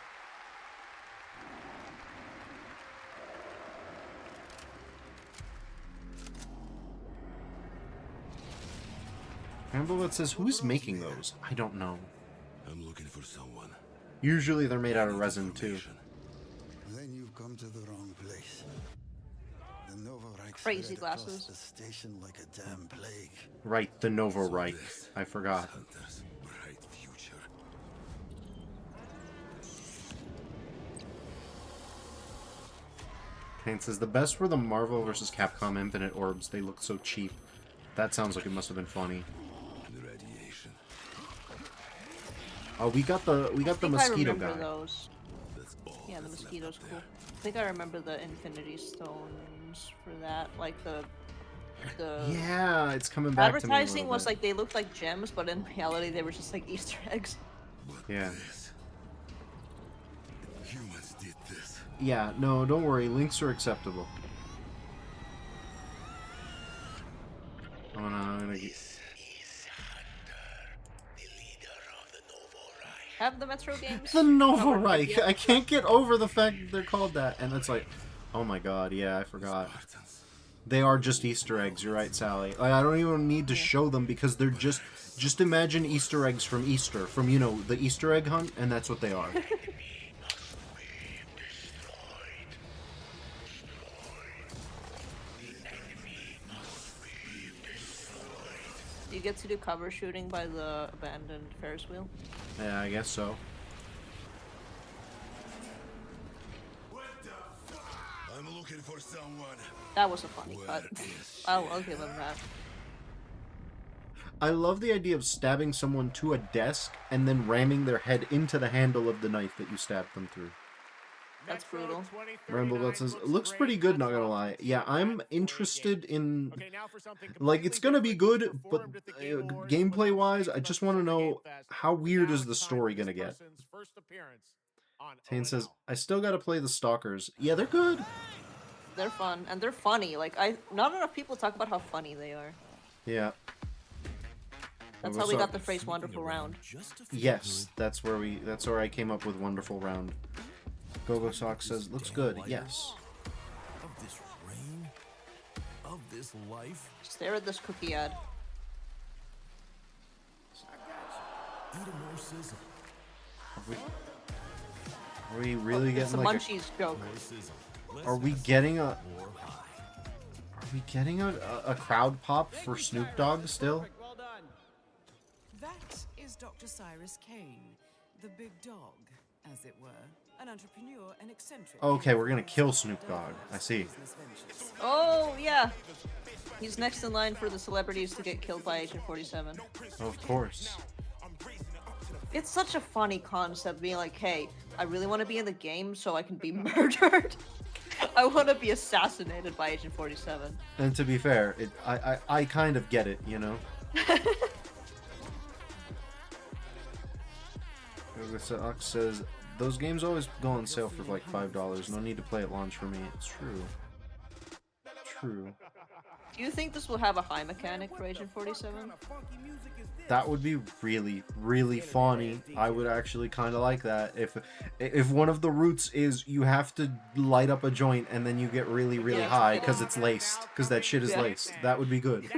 Ramble that says, "Who's making those?" I don't know.
I'm looking for someone.
Usually they're made out of resin too.
Then you've come to the wrong place. The Nova Reich
Crazy
spread across
glasses.
the station like a damn plague.
Right, the Nova Reich. I forgot.
Hunter's bright future.
Kane says, "The best were the Marvel vs. Capcom Infinite orbs. They looked so cheap." That sounds like it must have been funny.
The radiation.
Oh, we got the mosquito
I remember
guy.
those. Yeah, the mosquito's cool. I think I remember the Infinity Stones for that, like the
Yeah, it's coming back to me a
advertising
little
was
bit.
like they looked like gems, but in reality they were just like Easter eggs.
Yeah.
Humans did this.
Yeah, no, don't worry. Links are acceptable. Oh no, I'm gonna get...
Have the Metro games?
The Nova
Not working
Reich.
yet.
I can't get over the fact that they're called that. And it's like, oh my god, yeah, I forgot. They are just Easter eggs, you're right, Sally. Like, I don't even need to show them because they're just imagine Easter eggs from Easter, from, you know, the Easter egg hunt, and that's what they are.
You get to do cover shooting by the abandoned Ferris wheel.
Yeah, I guess so.
I'm looking for someone.
That was a funny cut. I'll give him that.
I love the idea of stabbing someone to a desk and then ramming their head into the handle of the knife that you stabbed them through.
That's brutal.
Ramblebot says, "Looks pretty good, not gonna lie." Yeah, I'm interested in... Like, it's gonna be good, but gameplay-wise, I just want to know how weird is the story gonna get. Tane says, "I still gotta play the Stalkers." Yeah, they're good.
They're fun and they're funny. Like not enough people talk about how funny they are.
Yeah.
That's how we got the phrase "wonderful round."
Yes, that's where I came up with "wonderful round." Gogo Sock says, "Looks good." Yes.
Of this rain? Of this life?
Stare at this cookie ad.
Eat a more sizzle.
Are we really
It's a
getting like
munchies joke.
Are we getting a crowd pop for Snoop Dogg still?
That is Dr. Cyrus Kane, the big dog, as it were. An entrepreneur and eccentric.
Okay, we're gonna kill Snoop Dogg. I see.
Oh yeah, he's next in line for the celebrities to get killed by Agent 47.
Of course.
It's such a funny concept, being like, hey, I really want to be in the game so I can be murdered. I want to be assassinated by Agent 47.
And to be fair, I kind of get it, you know? Ox says, those games always go on sale for like $5. No need to play at launch for me. It's true. True.
Do you think this will have a high mechanic for Agent 47?
That would be really, really funny. I would actually kind of like that. If one of the routes is you have to light up a joint and then you get really, really high because it's laced, because that shit is laced. That would be good.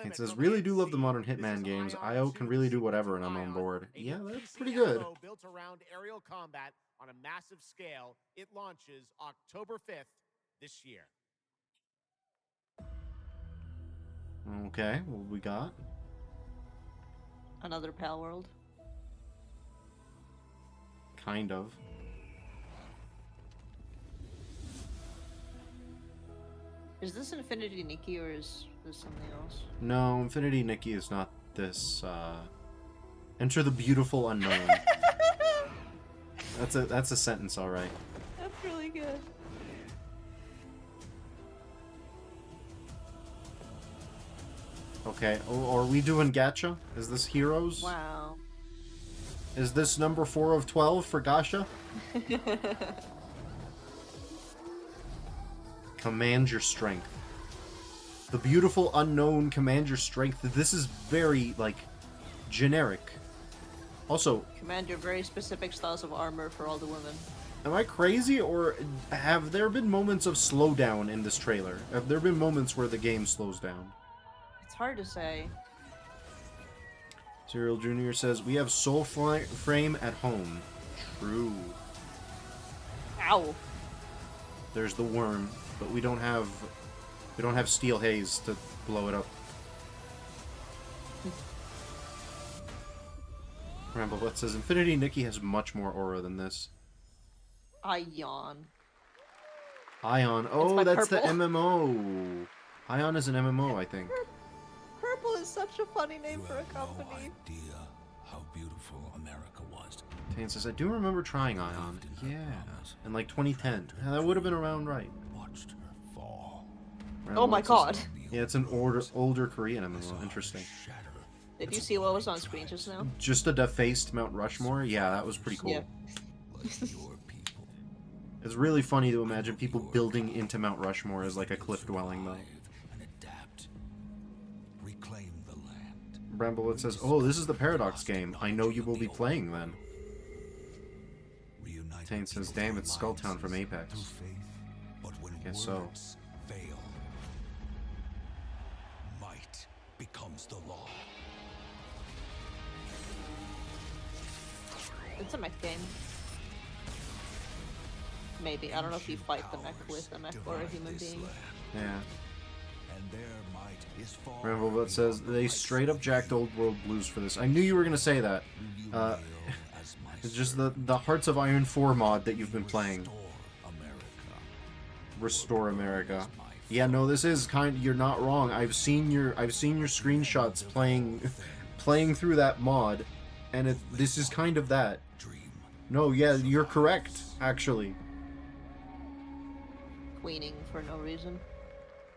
It says, really do love the modern Hitman games. IO can really do whatever and I'm on board. Yeah, that's pretty good.
Built around aerial combat on a massive scale. It launches October 5th this year.
Okay, what we got?
Another Palworld.
Kind of.
Is this Infinity Nikki or is this something else?
No, Infinity Nikki is not this. Enter the beautiful unknown. That's a sentence, all right.
That's really good.
Okay, are we doing gacha? Is this heroes?
Wow.
Is this number 4 of 12 for gacha? Command your strength. The beautiful unknown, command your strength. This is very, like, generic. Also,
Command your very specific styles of armor for all the women.
am I crazy, or have there been moments of slowdown in this trailer? Have there been moments where the game slows down?
It's hard to say.
Serial Jr. says, we have Soul Frame at home. True.
Ow.
There's the worm, but we don't have Steel Haze to blow it up. Ramblebot says, Infinity Nikki has much more aura than this.
I yawn.
Ion. Oh, that's
purple.
the MMO. Ion is an MMO, I think.
Purple is such a funny name for a company.
idea how beautiful America was.
Tane says, I do remember trying Ion. Yeah. In like 2010. Yeah, that would have been around right.
Watched her fall.
Oh my god.
Yeah, it's an older Korean MMO. Interesting.
Did you see what was on screen just now?
Just a defaced Mount Rushmore? Yeah, that was pretty cool.
Yeah.
It's really funny to imagine people building into Mount Rushmore as like a cliff dwelling, though.
Reclaim the land.
Bramblewood says, oh, this is the Paradox game. I know you will be playing then. Tane says, damn, it's Skulltown from Apex. Guess so.
Fail. Might becomes the law.
It's a mech game. Maybe. I don't know if you fight the mech with a mech or a human being.
Yeah.
And their might is far.
Ramblebot says, they straight up jacked Old World Blues for this. I knew you were going to say that. It's just the Hearts of Iron 4 mod that you've been playing. Restore America. Yeah, no, this is you're not wrong. I've seen your screenshots playing through that mod, and this is kind of that. No, yeah, you're correct, actually.
Queening for no reason.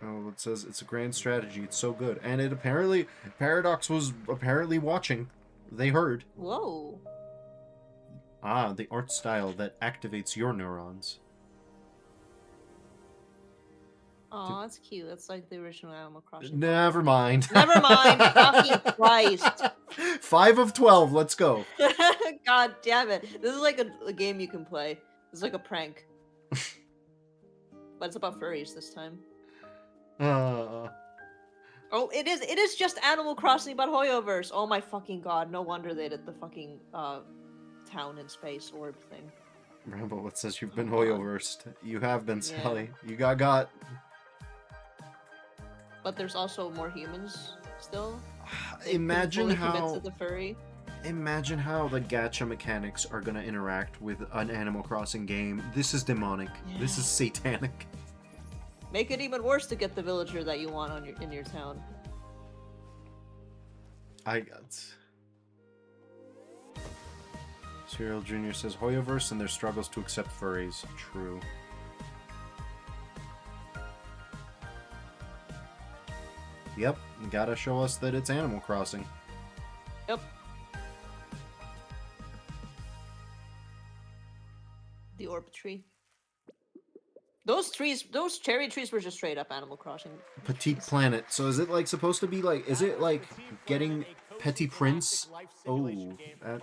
Oh, it says it's a grand strategy. It's so good, and it apparently Paradox was apparently watching. They heard.
Whoa.
Ah, the art style that activates your neurons.
Oh, that's cute. That's like the original Animal Crossing.
Never mind.
Never mind. Fucking Christ.
5 of 12. Let's go.
God damn it. This is like a game you can play. This is like a prank. But it's about furries this time. Oh, it is just Animal Crossing about Hoyoverse. Oh my fucking god. No wonder they did the fucking town in space orb thing.
Rambo, it says you've been Hoyoversed. You have been, Sally. You got.
But there's also more humans still.
Imagine how
to the furry.
Imagine how the gacha mechanics are gonna interact with an Animal Crossing game. This is demonic. Yeah. This is satanic.
Make it even worse to get the villager that you want in your town.
Serial Jr. says Hoyoverse and their struggles to accept furries. True. Yep, you gotta show us that it's Animal Crossing.
Yep. The orb tree. Those trees, those cherry trees were just straight up Animal Crossing.
Petite Planet. So is it like supposed to be like? Is it like getting Petit Prince? Oh,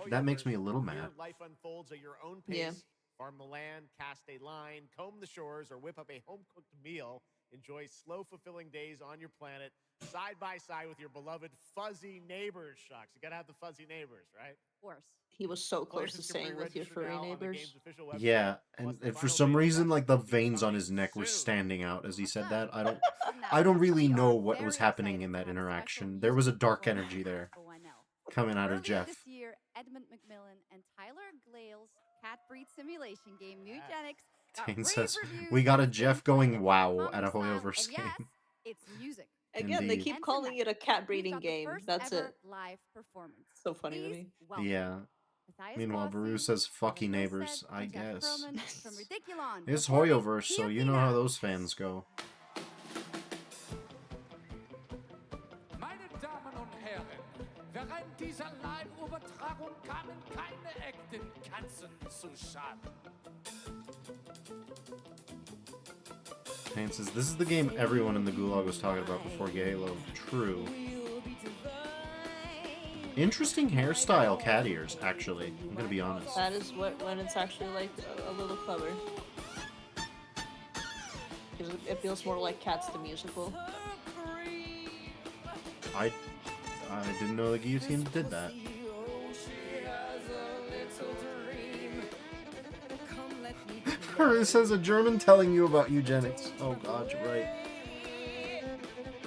that makes me a little mad.
Life unfolds at your own pace.
Yeah.
Farm the land, cast a line, comb the shores, or whip up a home-cooked meal. Enjoy slow, fulfilling days on your planet, side by side with your beloved fuzzy neighbors. Shucks, you gotta have the fuzzy neighbors, right?
Of course.
He was so close to saying with your furry neighbors.
Yeah, and for some reason, like the veins on his neck were standing out as he said that. I don't really know what was happening in that interaction. There was a dark energy there coming out of Jeff.
This year, Edmund McMillan and Tyler Glale's cat breed simulation game, Mutagenics,
Tane says, we got a Jeff going wow at a Hoyoverse
and yes,
game.
it's music.
Again, they
Indeed.
keep calling it a cat breeding game. That's it.
Live performance.
So funny to me.
Yeah. Meanwhile, Baru says, fucky neighbors, I guess. It's Hoyoverse, so you know how those fans go.
Meine Damen und Herren, während dieser Live-Übertragung kamen keine echten Katzen zu Schaden.
Tane says, this is the game everyone in the Gulag was talking about before Halo. True. Interesting hairstyle, cat ears, actually. I'm gonna be honest.
That is when it's actually like a little clever. It feels more like Cats the Musical.
I didn't know the guillotine did that. It says a German telling you about eugenics. Oh god, you're right.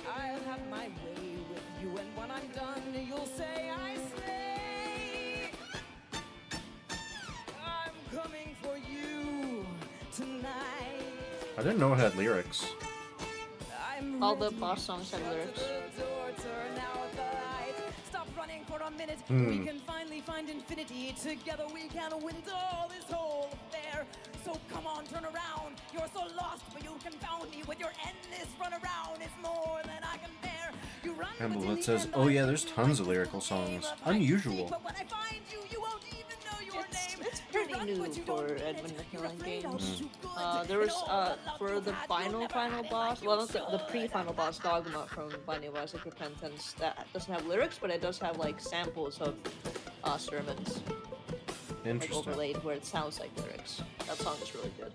I'll have my way with you, and when I'm done, you'll say I slay. I'm coming for you tonight.
I didn't know it had lyrics.
All the boss songs have lyrics.
Turn out the light. Stop running for a minute. We can finally find infinity. Together we can win all this whole affair. So come on, turn around. You're so lost, but you can found me with your endless run around. It's more than I can bear. You run
Amberlet says, oh yeah, there's tons of lyrical songs. Unusual.
but when I find you, you won't even know your name.
It's pretty new for Edmund McMillan games. There was for the final boss, well, not the pre-final boss, Dogma from Binding of Isaac Repentance, that doesn't have lyrics, but it does have like samples of sermons. Like
Interesting.
overlaid where it sounds like lyrics. That song is really good.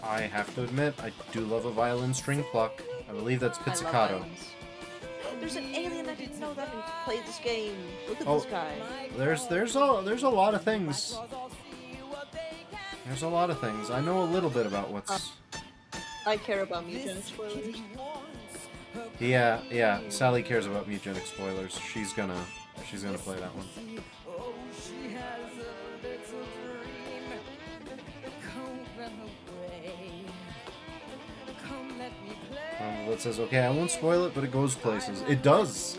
I have to admit, I do love a violin string pluck. I believe that's
I love
pizzicato.
violins. There's an alien I didn't know that played this game. Look at
Oh,
this guy.
There's a lot of things. There's a lot of things. I know a little bit about what's.
I care about mutagenic spoilers.
Yeah. Sally cares about mutagenic spoilers. She's gonna play that one.
She has a little dream. Come run away. Come let me play.
It says, okay, I won't spoil it, but it goes places. It does.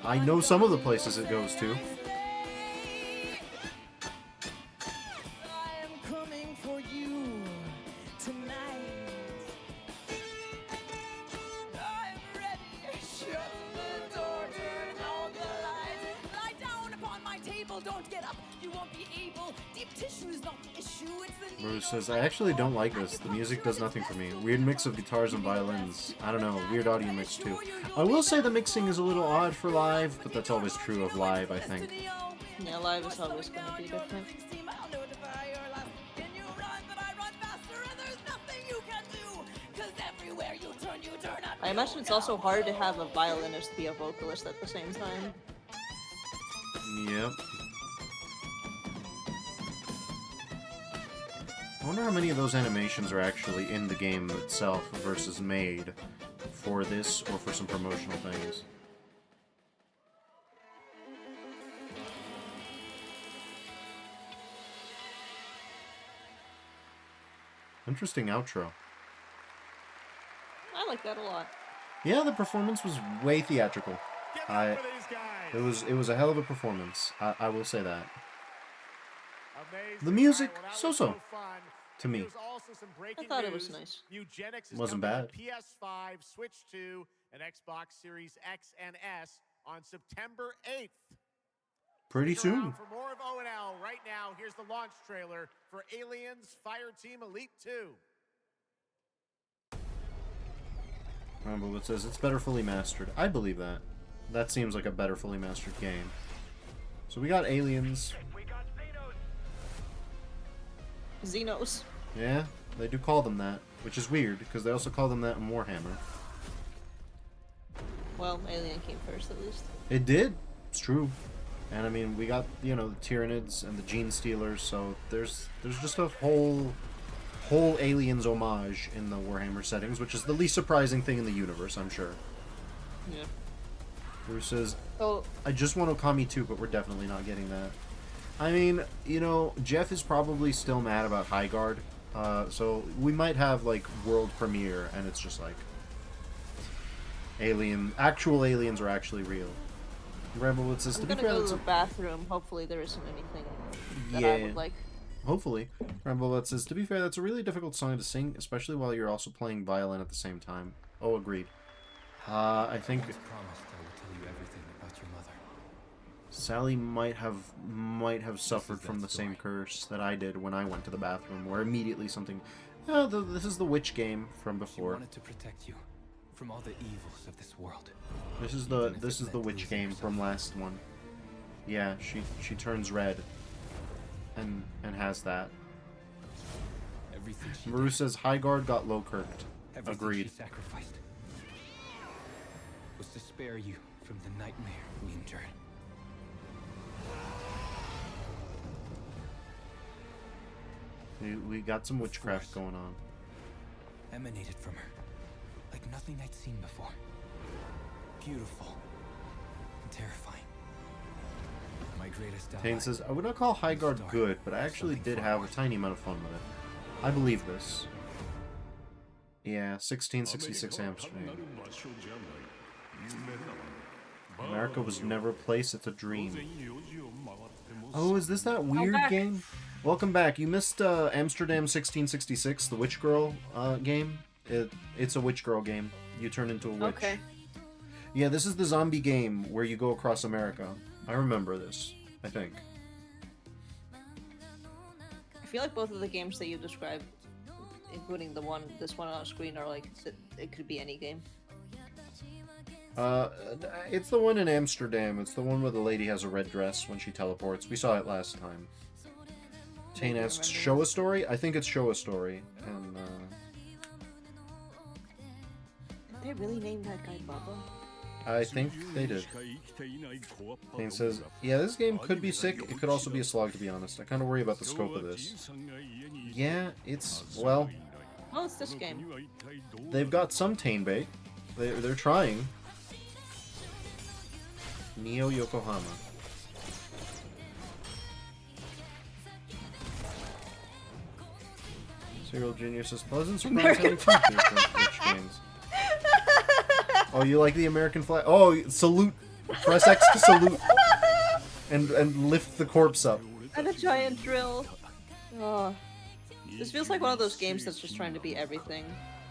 I know some of the places it goes to.
I am coming for you tonight. I'm ready. Shut the door, turn on the lights. Lie down upon my table, don't get up. You won't be able. Deep tissue is not the issue, it's the
Bruce says, I actually don't like this. The music does nothing for me. Weird mix of guitars and violins. I don't know, weird audio mix too. I will say the mixing is a little odd for live, but that's always true of live, I think.
Yeah, live is always going to be different. I imagine it's also hard to have a violinist be a vocalist at the same time.
Yep. I wonder how many of those animations are actually in the game itself versus made for this or for some promotional things. Interesting outro.
I like that a lot.
Yeah, the performance was way theatrical. It was a hell of a performance. I will say that. The music, so-so, to me.
I thought it was nice.
Mutagenics is
Wasn't
coming
bad.
to PS5, Switch 2, and Xbox Series X and S on September 8th.
Pretty
Stick around
soon.
for more of O&L right now now, here's the launch trailer for Aliens Fireteam Elite 2.
Remember what it says, it's better fully mastered. I believe that. That seems like a better fully mastered game. So we got Aliens.
Xenos.
Yeah, they do call them that, which is weird, because they also call them that in Warhammer.
Well, Alien came first, at least.
It did. It's true. And I mean, we got, you know, the Tyranids and the Gene Stealers, so there's just a whole Aliens homage in the Warhammer settings, which is the least surprising thing in the universe, I'm sure.
Yeah.
Bruce says,
oh,
I just want Okami 2, but we're definitely not getting that. I mean, you know, Jeff is probably still mad about High Guard, so we might have, like, world premiere, and it's just like, actual aliens are actually real. Ramble says,
I'm gonna go to the bathroom. Hopefully there isn't anything that I would like.
Hopefully. Ramble says, to be fair, that's a really difficult song to sing, especially while you're also playing violin at the same time. Oh, agreed. I think
promised I would tell you everything about your mother.
Sally might have suffered from the same curse that I did when I went to the bathroom, where immediately something. Oh, this is the witch game from before.
She wanted to protect you from all the evils of this world.
This is the witch game from last one. Yeah, she turns red. And has that. Maru says High Guard got low curved. Agreed.
She sacrificed was to spare you from the nightmare we endured.
We got some witchcraft going on.
Emanated from her, like nothing I'd seen before. Beautiful and terrifying. My greatest ally.
Tane says, I would not call High Guard good, but I actually did have a tiny amount of fun with it. I believe this. Yeah, 1666 Amsterdam. America was never a place, it's a dream. Oh, is this that weird game? Welcome back. You missed Amsterdam 1666, the Witch Girl game. It's a Witch Girl game. You turn into a witch.
Okay.
Yeah, this is the zombie game where you go across America. I remember this, I think.
I feel like both of the games that you described, including this one on screen, are like, it could be any game.
It's the one in Amsterdam. It's the one where the lady has a red dress when she teleports. We saw it last time. Tane asks, show a story? I think it's show a story. And,
They really named that guy Bubba?
I think they did. Tane says, yeah, this game could be sick. It could also be a slog, to be honest. I kind of worry about the scope of this. Yeah, it's, well...
Oh, it's this game.
They've got some Tane bait. They're trying. Neo Yokohama. Serial Junior says, pleasant surprise having two Twitch games. Oh, you like the American flag? Oh, salute. Press X to salute. And lift the corpse up.
And a giant drill. Oh. This feels like one of those games that's just trying to be everything.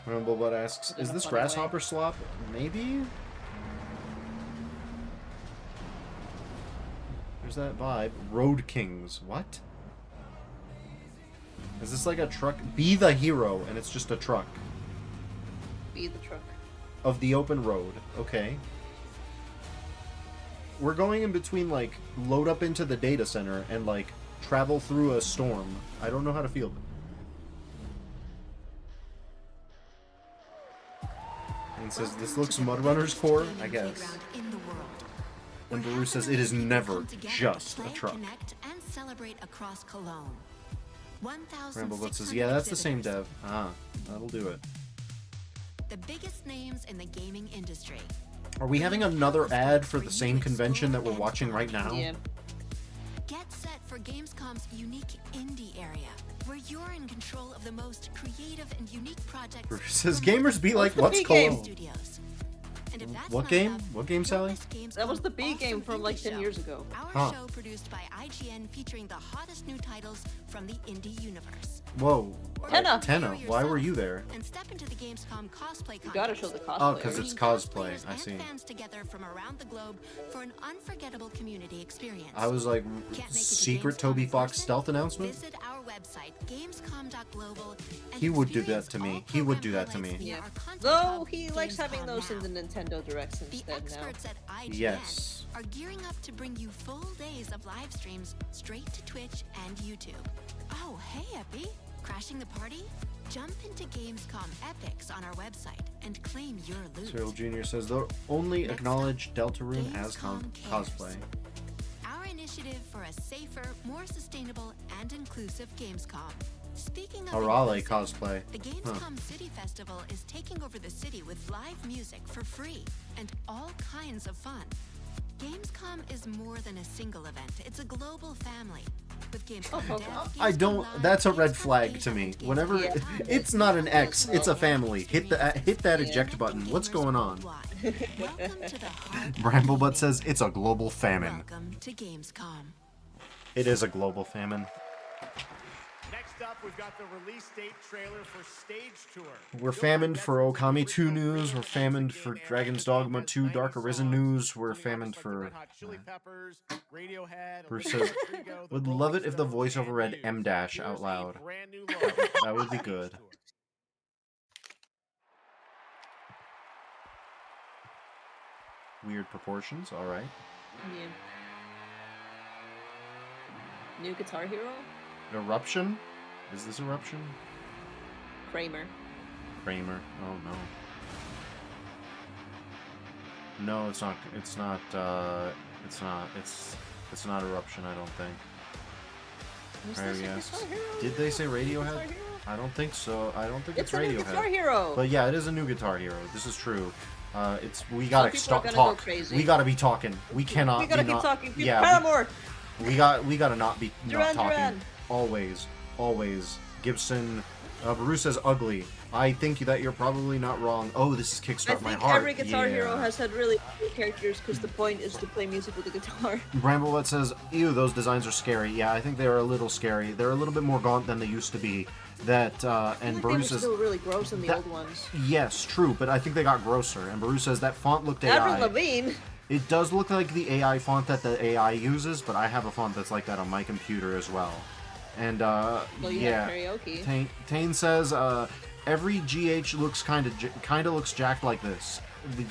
Rumblebot asks, is this Grasshopper Slop? Maybe? There's that vibe. Road Kings. What? Is this like a truck? Be the hero, and it's just a truck.
Be the truck.
Of the open road. Okay. We're going in between, like, load up into the data center and, like, travel through a storm. I don't know how to feel it. And says, this looks Mudrunner's core? I guess. And Baru says, it is never just a truck.
And celebrate across Cologne.
Ramblebot says, yeah, that's the same dev. Ah, that'll do it.
The biggest names in the gaming industry.
Are we having another ad for the same convention that we're watching right now?
Yeah.
Get set for Gamescom's unique indie area, where you're in control of the most creative and unique projects.
Bruce says, gamers be like, what's Cologne?
Studios. And if that's
What
not
game?
enough,
What game, Sally?
That was the B game from like 10 years ago.
Our show produced by IGN featuring the hottest new titles from the indie universe.
Whoa.
Tenna.
Tenna, why were you there?
And step into the Gamescom cosplay contest.
You gotta show the cosplay.
Oh, because it's cosplay.
Players
I
and
see.
fans together from around the globe for an unforgettable community experience.
I was like,
Can't make it to
secret
Gamescom
Toby
in
Fox
person?
stealth announcement?
Visit our website, gamescom.global.
He would do that to me. He would do that to me.
Yeah. Though he likes having those in the Nintendo Directs instead now.
Yes.
Are gearing up to bring you full days of live streams straight to Twitch and YouTube. Oh, hey, Epi. Crashing the party? Jump into Gamescom Epics on our website and claim your loot.
Cyril Jr. says they'll only acknowledge Deltarune as cosplay.
Our initiative for a safer, more sustainable, and inclusive Gamescom. Speaking of
Arale
inclusive,
cosplay.
the Gamescom City Festival is taking over the city with live music for free and all kinds of fun. Gamescom is more than a single event. It's a global family. With Gamescom Dev,
I don't.
Gamescom
That's a
Live,
red flag to me. Whenever it's not an X, it's a family. Hit that eject button. What's going on? Bramblebutt says it's a global famine.
Welcome to Gamescom.
It is a global famine.
Next up, we've got the release date trailer for Stage Tour.
We're famined for Okami 2 news. We're famined for Dragon's Dogma 2 Dark Arisen news. We're famined for... Bruce says, would love it if the voiceover read M- out loud. That would be good. Weird proportions, alright.
Yeah. New Guitar Hero?
Eruption? Is this Eruption?
Kramer.
Kramer. Oh no. No, it's not. It's not. It's not. It's not Eruption. I don't think. Yes. Did they say Radiohead? I don't think so. I don't think it's
a
Radiohead.
new Guitar Hero.
But yeah, it is a new Guitar Hero. This is true. We gotta stop
go
talk.
crazy.
We gotta be talking. We cannot.
We gotta
be
keep
not,
talking.
Yeah.
Paramore.
We gotta not be
Duran,
not talking.
Duran.
Always. Gibson. Baru says ugly. I think that you're probably not wrong. Oh, this is Kickstart My Heart.
Every Guitar Hero has had really cool characters because the point is to play music with a guitar.
Bramblebutt says, ew, those designs are scary. Yeah, I think they are a little scary. They're a little bit more gaunt than they used to be. That and Baru
they were
says
still really gross in the old ones.
yes, true, but I think they got grosser. And Baru says that font looked
Avril
AI.
Lavigne.
It does look like the AI font that the AI uses, but I have a font that's like that on my computer as well. And
Well, you
yeah,
have karaoke.
Tane says every GH looks kind of looks jacked like this.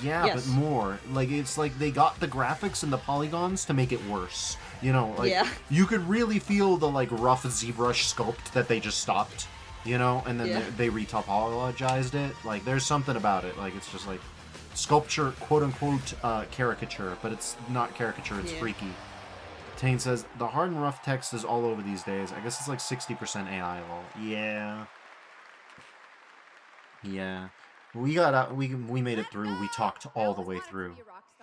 Yeah,
Yes.
but more. Like it's like they got the graphics and the polygons to make it worse. You know, like
Yeah.
you could really feel the like rough ZBrush sculpt that they just stopped. You know, and then
Yeah.
they retopologized it. Like there's something about it. Like it's just like sculpture, quote unquote, caricature, but it's not caricature. It's
Yeah.
freaky. Tane says the hard and rough text is all over these days. I guess it's like 60% AI. Lol. Yeah. Yeah. We got out. We made it through. We talked all the way through.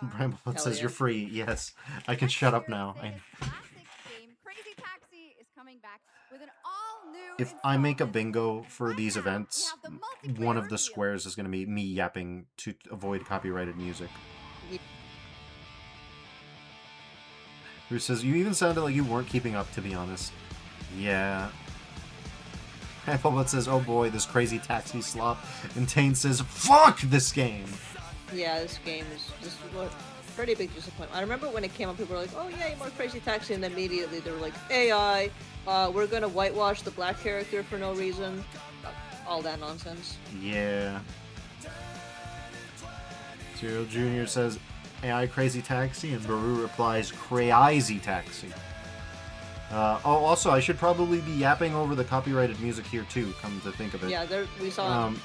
Bramblefoot says you're free. Yes, I can shut up now.
Crazy Taxi is coming back with an all-new
If I make a bingo for these events, one of the squares is going to be me yapping to avoid copyrighted music. Who says, you even sounded like you weren't keeping up, to be honest. Yeah. Applebot says, oh boy, this crazy taxi slop. And Tane says, fuck this game!
Yeah, this game is just a pretty big disappointment. I remember when it came up, people were like, oh yeah, more Crazy Taxi, and immediately they were like, AI, we're gonna whitewash the black character for no reason. All that nonsense.
Yeah. Cyril Jr. says, AI Crazy Taxi, and Baru replies, Crazy Taxi. Also, I should probably be yapping over the copyrighted music here too, come to think of it.
Yeah, we saw him.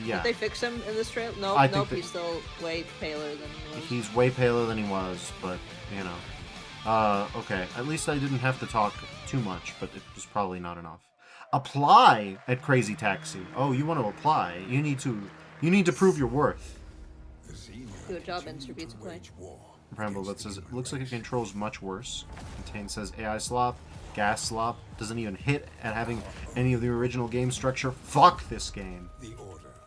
Yeah.
Did they fix him in this trailer? No, nope, he's still way paler than he was.
He's way paler than he was, but, you know. Okay, at least I didn't have to talk too much, but it was probably not enough. Apply at Crazy Taxi. Oh, you want to apply. You need to prove your worth.
Do a job, Mr. Pizza Play.
Bramblebutt says, it looks like it controls much worse. Tane says, AI slop, gas slop, doesn't even hit at having any of the original game structure. Fuck this game.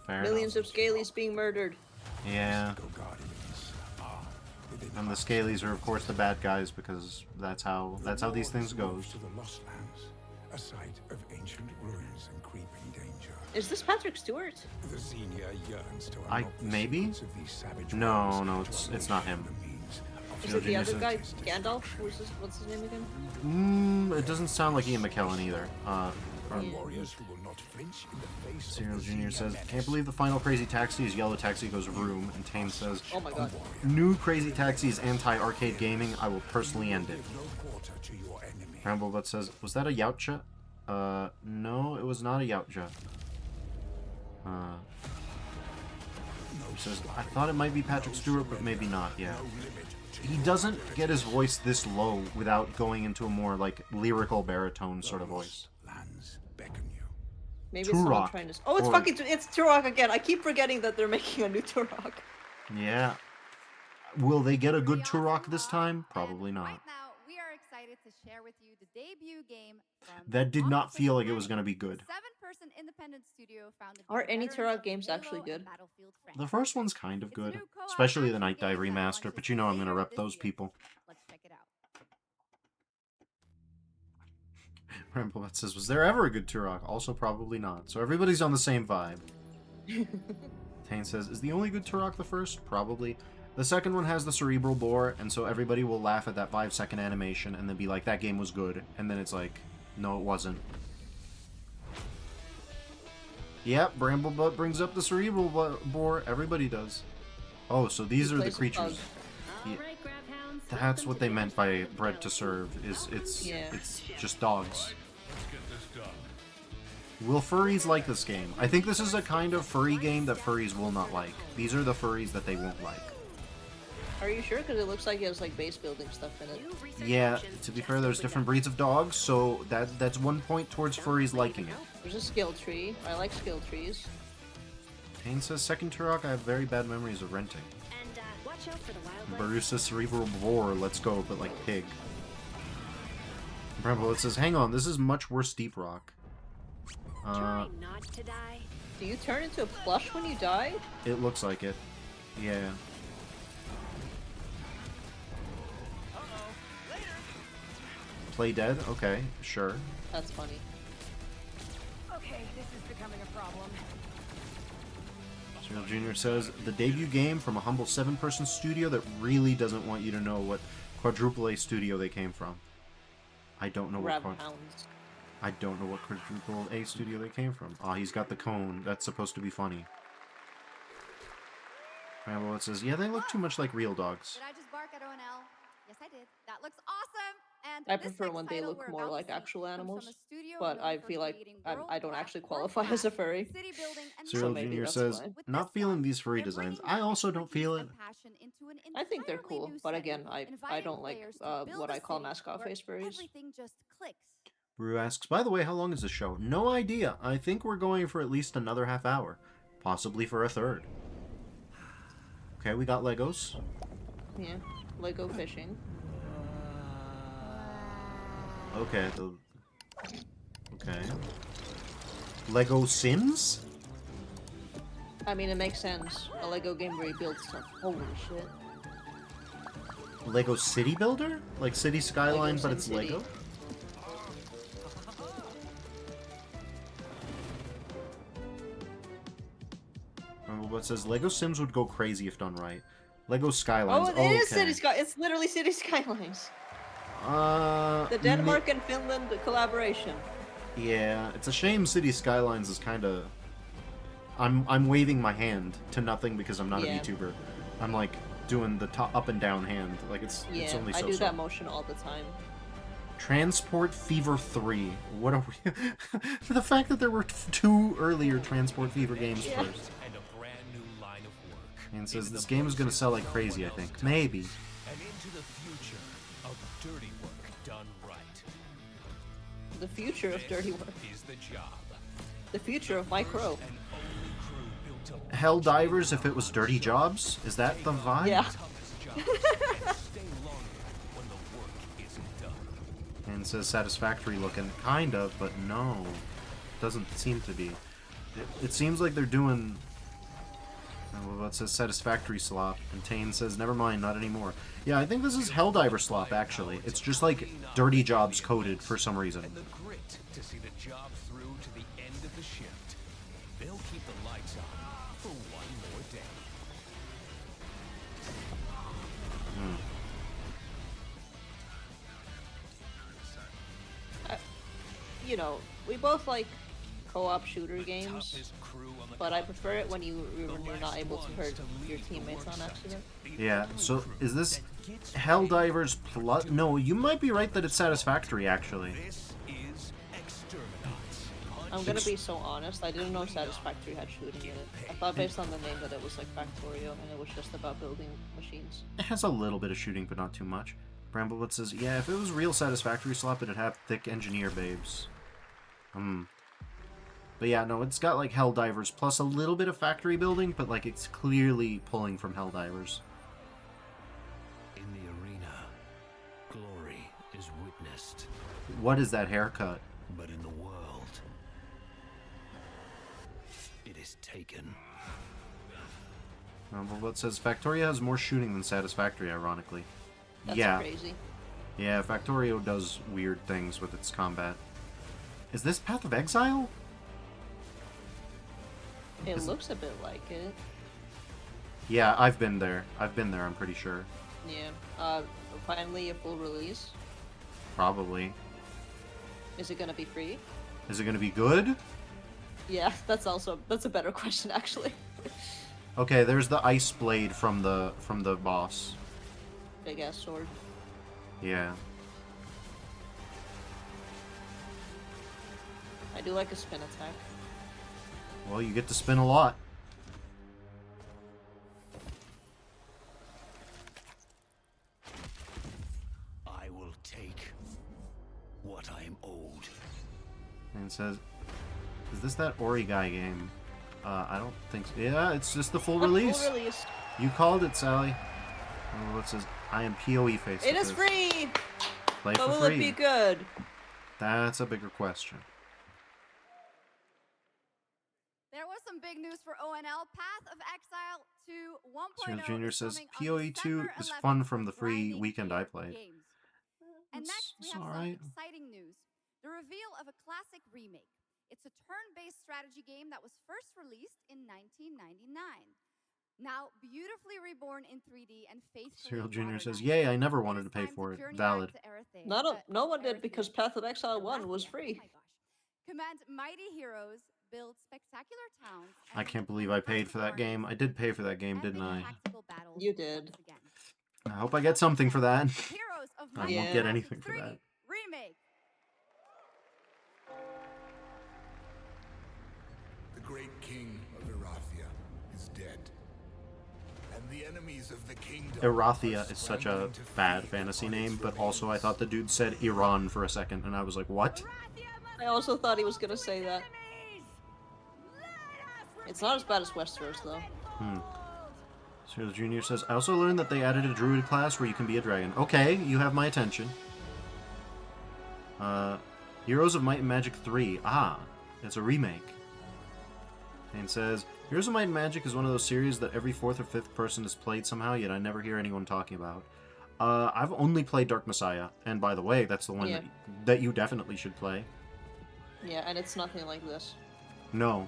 Fair
Millions of Scalies being murdered.
Yeah. And the Scalies are, of course, the bad guys because that's how these things goes.
To the Lost Lands, a site of ancient ruins and creeping danger.
Is this Patrick Stewart?
The Xenia yearns to unlock the
maybe?
secrets of these savage
No,
realms
no, it's not him.
Is it the other guy, Gandalf? What's his name again?
It doesn't sound like Ian McKellen either.
warriors who will not flinch in the face
Serial
of the
Jr. says,
Xenia
can't believe the final Crazy Taxi is Yellow Taxi goes room, and Tane says,
oh my god.
New Crazy Taxi is anti-arcade gaming, I will personally end it. Ramblebut says, was that a Yautja? No, it was not a Yautja. Says, I thought it might be Patrick Stewart, but maybe not, yeah. He doesn't get his voice this low without going into a more, like, lyrical baritone sort of voice.
Maybe it's someone trying to... Oh, it's Turok again. I keep forgetting that they're making a new Turok.
Yeah. Will they get a good Turok this time? Probably not.
Right now, we are excited to share with you the debut game from
That did not feel like it was going to be good.
seven-person independent studio founded
Are
by
any
veterans
Turok
of
games
Halo
actually good?
and Battlefield
The first one's kind of good, especially the Night Dive remaster, but you know I'm going to rep those people.
Let's check it out.
Ramblebot says, was there ever a good Turok? Also probably not. So everybody's on the same vibe. Tane says, is the only good Turok the first? Probably. The second one has the cerebral bore, and so everybody will laugh at that 5-second animation and then be like, that game was good. And then it's like, no, it wasn't. Yep, Bramblebutt brings up the cerebral bore. Everybody does. Oh, so these are the creatures. Yeah. That's what they meant by bred to serve. It's just dogs. Will furries like this game? I think this is a kind of furry game that furries will not like. These are the furries that they won't like.
Are you sure? Because it looks like it has like base building stuff in it.
Yeah, to be fair, there's different breeds of dogs, so that's one point towards furries liking it.
There's a skill tree. I like skill trees.
Tane says, second Turok, I have very bad memories of renting.
Watch out for the wildlife.
Barusa cerebral boar, let's go, but like pig. Bramble, it says, hang on, this is much worse Deep Rock.
Try not to die.
Do you turn into a plush when you die?
It looks like it. Yeah. Play dead? Okay, sure.
That's funny.
Okay, this is becoming a problem.
Serial Jr. says, the debut game from a humble 7-person studio that really doesn't want you to know what quadruple A studio they came from. I don't know what quadruple A studio they came from. Ah, he's got the cone. That's supposed to be funny. Rambo says, yeah, they look too much like real dogs.
Did I just bark at ONL? Yes, I did. That looks awesome. And
I prefer when they look more like actual animals, but I feel like I don't actually qualify as a furry.
Serial Jr. says, not feeling these furry designs. I also don't feel it.
I think they're cool, but again, I don't like what I call mascot face furries.
Brew asks, by the way, how long is the show? No idea. I think we're going for at least another half hour. Possibly for a third. Okay, we got Legos.
Yeah, Lego fishing.
Okay, okay. Lego Sims?
I mean, it makes sense. A Lego game where you build stuff. Holy shit.
Lego City Builder? Like City Skyline, but it's
City.
Lego? What says Lego Sims would go crazy if done right. Lego Skylines.
Oh, it is City Sky. It's literally City Skylines. The Denmark and Finland collaboration.
Yeah, it's a shame City Skylines is kind of. I'm waving my hand to nothing because I'm not a VTuber. I'm like doing the up and down hand. Like it's only so.
I do that motion all the time.
Transport Fever 3. What are we? The fact that there were 2 earlier Transport Fever games first.
And a brand new line of work.
And says this game is going to sell like crazy, I think. Maybe.
And into the future of dirty work done right.
The future of dirty work.
Is the job.
The future of micro.
Helldivers if it was dirty jobs? Is that the vibe?
Yeah.
And says satisfactory looking. Kind of, but no. Doesn't seem to be. It seems like they're doing Well, it says satisfactory slop, and Tane says, never mind, not anymore. Yeah, I think this is Helldiver slop, actually. It's just like dirty jobs coded for some reason.
And the grit to see the job through to the end of the shift. They'll keep the lights on for one more day.
You know, we both like co-op shooter games, but I prefer it when you're not able to hurt your teammates on accident.
Yeah, so is this Helldivers plus... No, you might be right that it's satisfactory, actually.
I'm gonna be so honest, I didn't know Satisfactory had shooting in it. I thought based on the name that it was like Factorio, and it was just about building machines.
It has a little bit of shooting, but not too much. Bramblewood says, yeah, if it was real Satisfactory slop, it'd have thick engineer babes. But yeah, no, it's got like Helldivers plus a little bit of factory building, but like it's clearly pulling from Helldivers.
In the arena, glory is witnessed.
What is that haircut?
But in the world, it is taken.
Bramblewood says, Factorio has more shooting than Satisfactory, ironically.
That's crazy.
Yeah, Factorio does weird things with its combat. Is this Path of Exile?
It looks a bit like it.
Yeah, I've been there. I'm pretty sure.
Yeah. Finally a full release.
Probably.
Is it gonna be free?
Is it gonna be good?
Yeah, that's a better question actually.
Okay, there's the ice blade from the boss.
Big ass sword.
Yeah.
I do like a spin attack.
Well, you get to spin a lot.
I will take what I am owed.
And it says, is this that Ori guy game? I don't think so. Yeah, it's just the full release.
Full release.
You called it, Sally. Oh, it says, I am PoE face.
It is free!
Play
but
for
will
free.
It be good?
That's a bigger question.
There was some big news for ONL. Path of Exile 2 1.0
Junior
is
says,
coming on
PoE 2 is
December
fun
11th
from the free
grinding
weekend I
game
played.
games. And next, we have some
alright.
exciting news. The reveal of a classic remake. It's a turn-based strategy game that was first released in 1999. Now, beautifully reborn in 3D and faithfully
Serial Junior says,
modernized.
yay, I never wanted to pay for it. Valid.
No one did because Path of Exile 1 was free.
Command mighty heroes, build spectacular towns.
I can't believe I paid for that game. I did pay for that game, didn't I?
You did.
I hope I get something for that.
Heroes of
I
Might
won't
and
get
Magic
anything for
3
that.
Remake.
The great king of Erathia is dead. And the enemies of the kingdom
Erathia is such a bad fantasy name, but also I thought the dude said Iran for a second, and I was like, what?
I also thought he was gonna say that. It's not as bad as Westeros, though.
Serial Junior says, I also learned that they added a druid class where you can be a dragon. Okay, you have my attention. Heroes of Might and Magic 3. Ah, it's a remake. And says, Heroes of Might and Magic is one of those series that every 4th or 5th person has played somehow, yet I never hear anyone talking about. I've only played Dark Messiah, and by the way, that's the one that you definitely should play.
Yeah, and it's nothing like this.
No.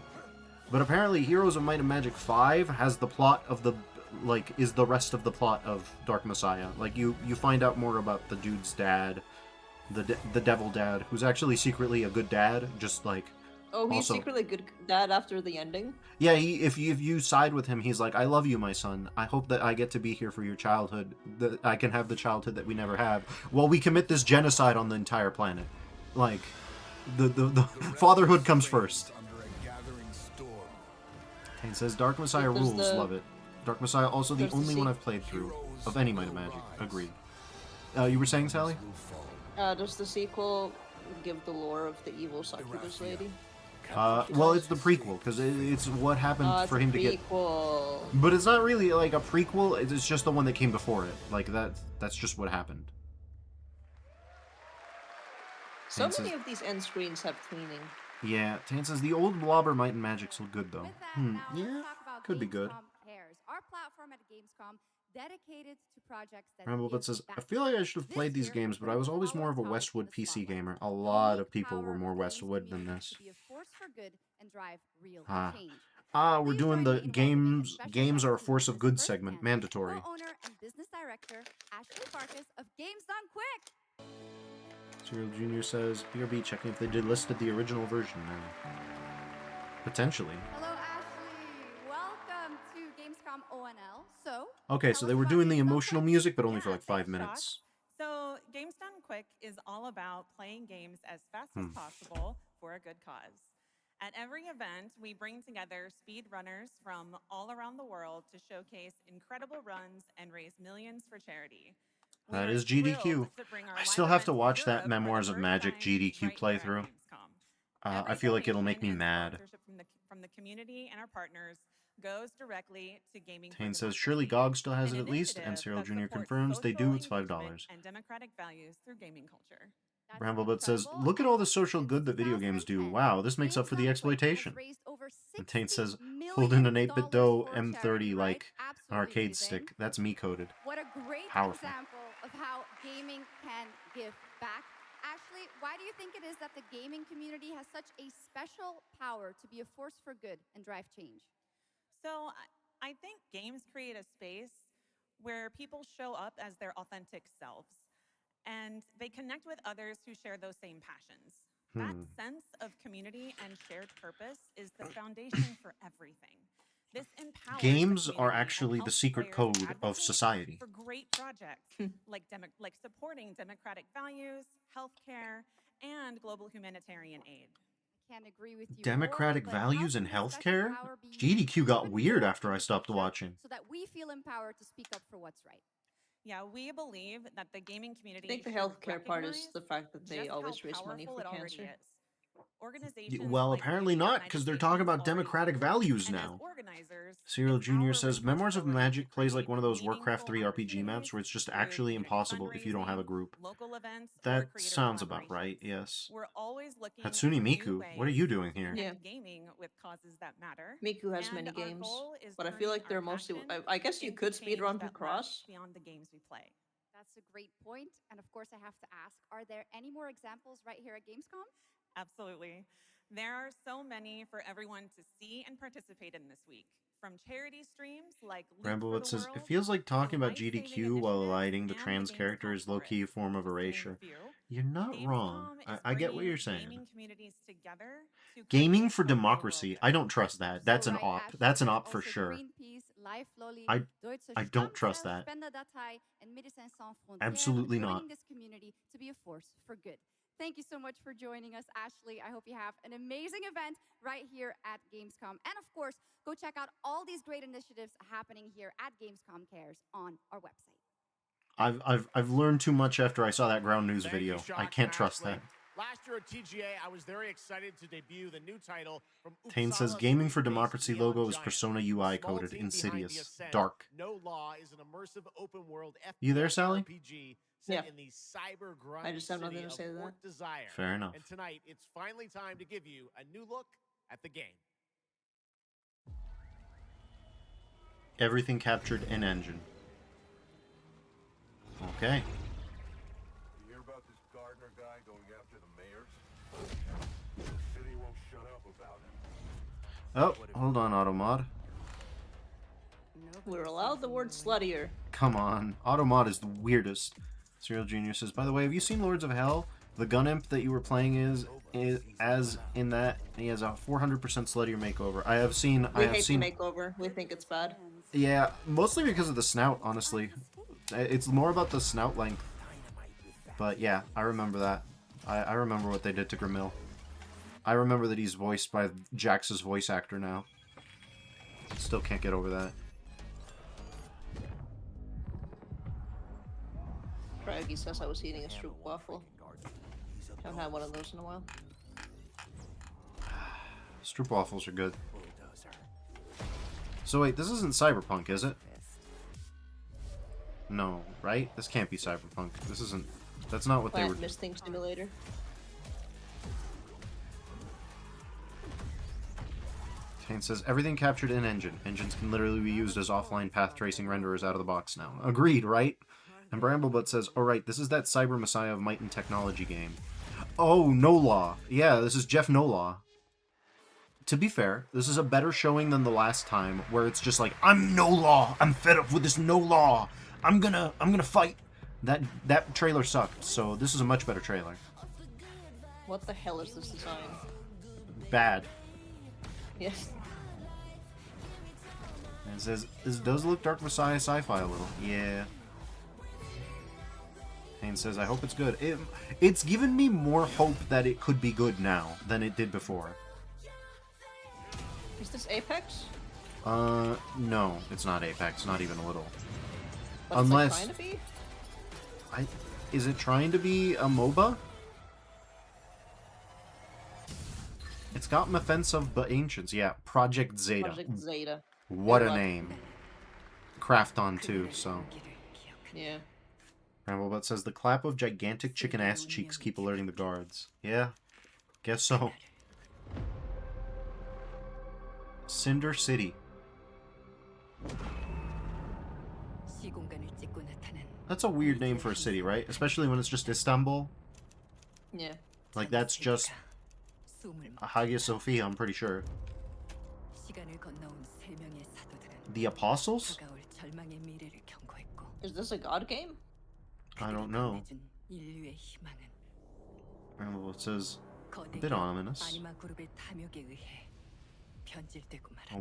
But apparently Heroes of Might and Magic 5 has the plot of the, like, is the rest of the plot of Dark Messiah. Like, you find out more about the dude's dad, the devil dad, who's actually secretly a good dad, just like...
Oh, he's
also,
secretly a good dad after the ending?
Yeah, if you side with him, he's like, I love you, my son. I hope that I get to be here for your childhood, that I can have the childhood that we never have, while we commit this genocide on the entire planet. Like, the fatherhood comes first. Kane says, Dark Messiah rules, love it. Dark Messiah also the only one I've played through, of any Might of Magic, agreed. You were saying, Sally?
Does the sequel give the lore of the evil succubus lady?
Well, it's the prequel, because it's what happened for him to get... But it's not really, like, a prequel, it's just the one that came before it. Like, that's just what happened.
So many of these end screens have tweening.
Yeah, Tan says, the old Blobber Might and Magic's look good, though. Yeah, could be good.
Gamescom, dedicated to projects that
Ramblebot
give
says, I
back.
feel like I should have
This
played these
year,
games, but
we're
I was
gonna
always
follow
more of a
Tom in
Westwood
the
PC
spotlight.
gamer. A
The
lot
unique
of people
power
were
of
more
the games
Westwood than
community
this.
to be a force for good and drive real
Ah.
change.
We're
Please
doing
join
the
me in welcoming a
games
special
games
guest
are a
who
force
knows
of
this
good segment.
firsthand.
Mandatory.
Co-owner and business director Ashley Farkas of Games Done Quick.
Serial Junior says, BRB checking if they did listed the original version now. Potentially.
Hello, Ashley. Welcome to Gamescom ONL. So,
Okay, so they were doing the emotional music, but only for like 5
thanks, Josh.
minutes.
So, Games Done Quick is all about playing games as fast as possible for a good cause. At every event, we bring together speedrunners from all around the world to showcase incredible runs and raise millions for charity. We
That
are
is
thrilled
GDQ.
to bring our
I
live
still have to
event
watch
Europe
that
for the
Memoirs of
first
Magic
time
GDQ
right here at
playthrough.
Gamescom.
I
Every
feel like it'll make me
donation and
mad.
sponsorship from the community and our partners goes directly to Gaming for
Tane says,
Democracy,
surely GOG still has
an
it at least, and
initiative
Serial
that
Junior
supports
confirms they
social
do. It's $5.
engagement and democratic values through gaming culture.
Ramblebot says, look at all the social good that video games do. Wow, this makes up for the exploitation. And Taint says, holding an 8-bit dough M30 like an arcade stick. That's me coded.
What a great
Powerful.
example of how gaming can give back. Ashley, why do you think it is that the gaming community has such a special power to be a force for good and drive change?
So I think games create a space where people show up as their authentic selves and they connect with others who share those same passions. That sense of community and shared purpose is the foundation for everything. This empowers the
Games are
community and
actually the
helps
secret
players
code of
advocate
society.
for great projects like supporting democratic values, healthcare, and global humanitarian aid.
I can't agree with you
Democratic
more, but
values
how
in
can this special
healthcare?
power be used
GDQ got
even
weird
more
after
in
I
the
stopped
future
watching.
so that we feel empowered to speak up for what's right?
Yeah, we believe that the gaming community
I think the
should
healthcare part is
recognize
the fact that they
just
always
how
raise money
powerful
for
it already
cancer.
is. Organizations
Well,
like
apparently
the
not,
United
because they're
Nations
talking about
all over the
democratic
world,
values
and as
now.
organizers,
Serial Junior
our
says,
responsibility
Memoirs of
to
Magic plays like
create
one of those Warcraft
meaningful
3 RPG maps where it's just actually
community
impossible if you don't have a
fundraising,
group.
local events, or
That
creator
sounds about right,
collaborations.
yes.
We're always looking
Hatsune
for new
Miku, what are
ways
you doing
to
here?
connect gaming with causes that matter.
Miku has
And
many
our
games,
goal is
but I feel
turning
like they're
our
mostly.
passion
I guess you
into
could
change
speedrun
that
Picross.
lasts beyond the games we play.
That's a great point. And of course, I have to ask, are there any more examples right here at Gamescom?
Absolutely. There are so many for everyone to see and participate in this week. From charity streams like Loot for
Ramblebot
the
says, it
World,
feels like talking about
life-saving
GDQ while
initiatives,
eliding the
and
trans
the
character
Gamescom
is low-key a
Forest,
form of
just to name a
erasure.
few.
You're not wrong.
Gamescom is
I get what
bringing
you're saying.
gaming communities together to
Gaming
create
for
a real
democracy.
world
I don't trust that. That's an
right,
op.
Ashley,
That's an
there's
op for
also
sure.
Greenpeace, Life Lolly,
I
Deutsche
don't trust
Stammzellen,
that.
Spenderdatei, and Médecins Sans Frontières
Absolutely
joining
not.
this community to be a force for good. Thank you so much for joining us, Ashley. I hope you have an amazing event right here at Gamescom. And of course, go check out all these great initiatives happening here at Gamescom Cares on our website.
I've learned too much after I saw that ground news
Thank you,
video.
Shock
I
and
can't trust
Ashley.
that.
Last year at TGA, I was very excited to debut the new title from
Tane says,
Uppsala
Gaming for
city-based
Democracy
Neon
logo is
Giant.
Persona
The
UI
small
coded,
team behind The
insidious,
Ascent,
dark.
No Law is an immersive open-world FPS
You there, Sally?
RPG set
Yeah.
in the cyber grunge
I just have nothing
city
to
of
say to
Fort
that.
Desire.
Fair enough.
And tonight, it's finally time to give you a new look at the game.
Everything captured in engine. Okay.
You hear about this Gardner guy going after the mayors? The city won't shut up about him.
Oh, hold on, Automod.
We're allowed the word sluttier.
Come on. Automod is the weirdest. Serial Junior says, by the way, have you seen Lords of Hell? The gun imp that you were playing is as in that he has a 400% sluttier makeover. I have seen
We hate the makeover. We think it's bad.
Yeah, mostly because of the snout, honestly. It's more about the snout length. But yeah, I remember that. I remember what they did to Gramil. I remember that he's voiced by Jax's voice actor now. Still can't get over that.
Craggy says I was eating a stroop waffle. Haven't had one of those in a while.
Stroop waffles are good. So wait, this isn't Cyberpunk, is it? No, right? This can't be Cyberpunk. This isn't... That's not what they were...
Misting Simulator.
Tane says, everything captured in engine. Engines can literally be used as offline path tracing renderers out of the box now. Agreed, right? And Bramblebutt says, oh right, this is that Cyber Messiah of Might and Technology game. Oh, No Law. Yeah, this is Jeff No Law. To be fair, this is a better showing than the last time, where it's just like, I'm No Law. I'm fed up with this No Law. I'm gonna fight. That trailer sucked, so this is a much better trailer.
What the hell is this design?
Bad.
Yes.
And it says, this does look Dark Messiah sci-fi a little. Yeah. And says, I hope it's good. It's given me more hope that it could be good now than it did before.
Is this Apex?
No, it's not Apex, not even a little.
But
Unless...
it's like trying to be?
Is it trying to be a MOBA? It's got Defense of the Ancients. Yeah, Project Zeta.
Project Zeta.
What a name. Krafton too, so...
Yeah.
Ramblebot says, the clap of gigantic chicken ass cheeks keep alerting the guards. Yeah, guess so. Cinder City. That's a weird name for a city, right? Especially when it's just Istanbul.
Yeah.
Like, that's just Hagia Sophia, I'm pretty sure. The Apostles?
Is this a god game?
I don't know. Well, it says a bit ominous. Well,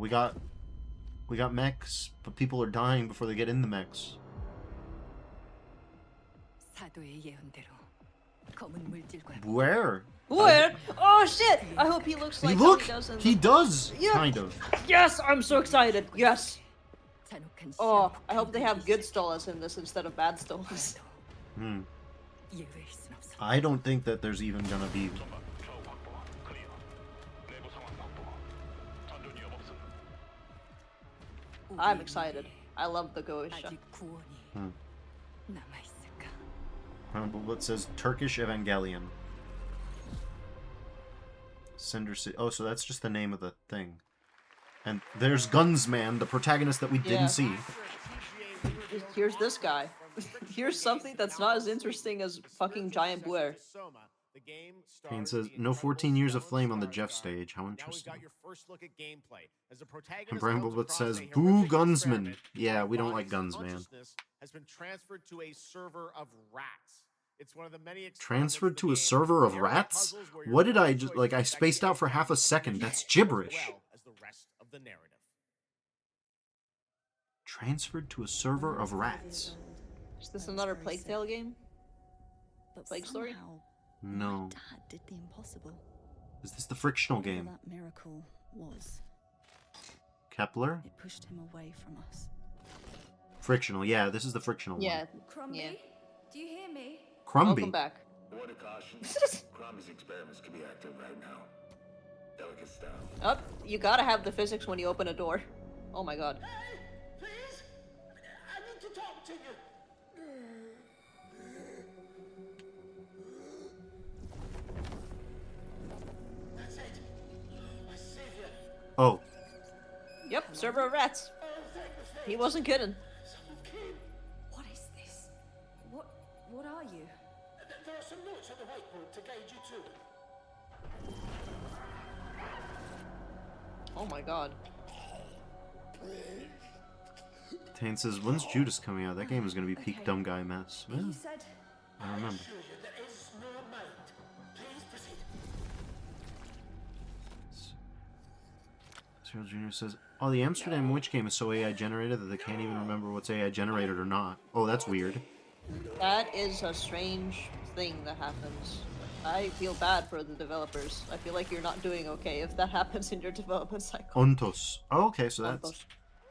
we got mechs, but people are dying before they get in the mechs. Where?
Where? Oh shit! I hope he looks like
Look!
how he does in
He
the...
does!
Yeah.
Kind of.
Yes! I'm so excited! Yes! Oh, I hope they have good stolas in this instead of bad stolas.
I don't think that there's even gonna be...
I'm excited. I love the Goisha.
What says Turkish Evangelion? Cinder City. Oh, so that's just the name of the thing. And there's Gunsman, the protagonist that we didn't see.
Here's this guy. Here's something that's not as interesting as fucking Giant Buer.
Kane says, no 14 years of flame on the Jeff stage. How interesting. And Bramblebot says, boo Gunsman. Yeah, we don't like Gunsman.
Has been transferred to a server of rats. It's one of the many
transferred to a server of rats? What did I just, like, I spaced out for half a second. That's gibberish. Transferred to a server of rats.
Is this another Plague Tale game? Plague Story?
No.
Dad did the impossible.
Is this the frictional game?
That miracle was.
Kepler?
It pushed him away from us.
Frictional, yeah, this is the frictional one.
Crumby,
yeah.
Do you hear me?
Crumby.
Welcome back.
Word of caution. Crumby's experiments can be active right now. Delicate style.
Oh, you gotta have the physics when you open a door. Oh my god.
Please? I need to talk to you. That's it. My savior.
Oh.
Yep, server of rats. He wasn't kidding.
What is this? What are you?
There are some notes on the whiteboard to guide you to.
Oh my god.
Tane says, when's Judas coming out? That game is going to be peak dumb guy mess. Yeah. I remember.
There is no mind. Please proceed.
Cyril Jr. says, oh, the Amsterdam Witch game is so AI generated that they can't even remember what's AI generated or not. Oh, that's weird.
That is a strange thing that happens. I feel bad for the developers. I feel like you're not doing okay if that happens in your development cycle.
Ontos. Oh, okay, so that's...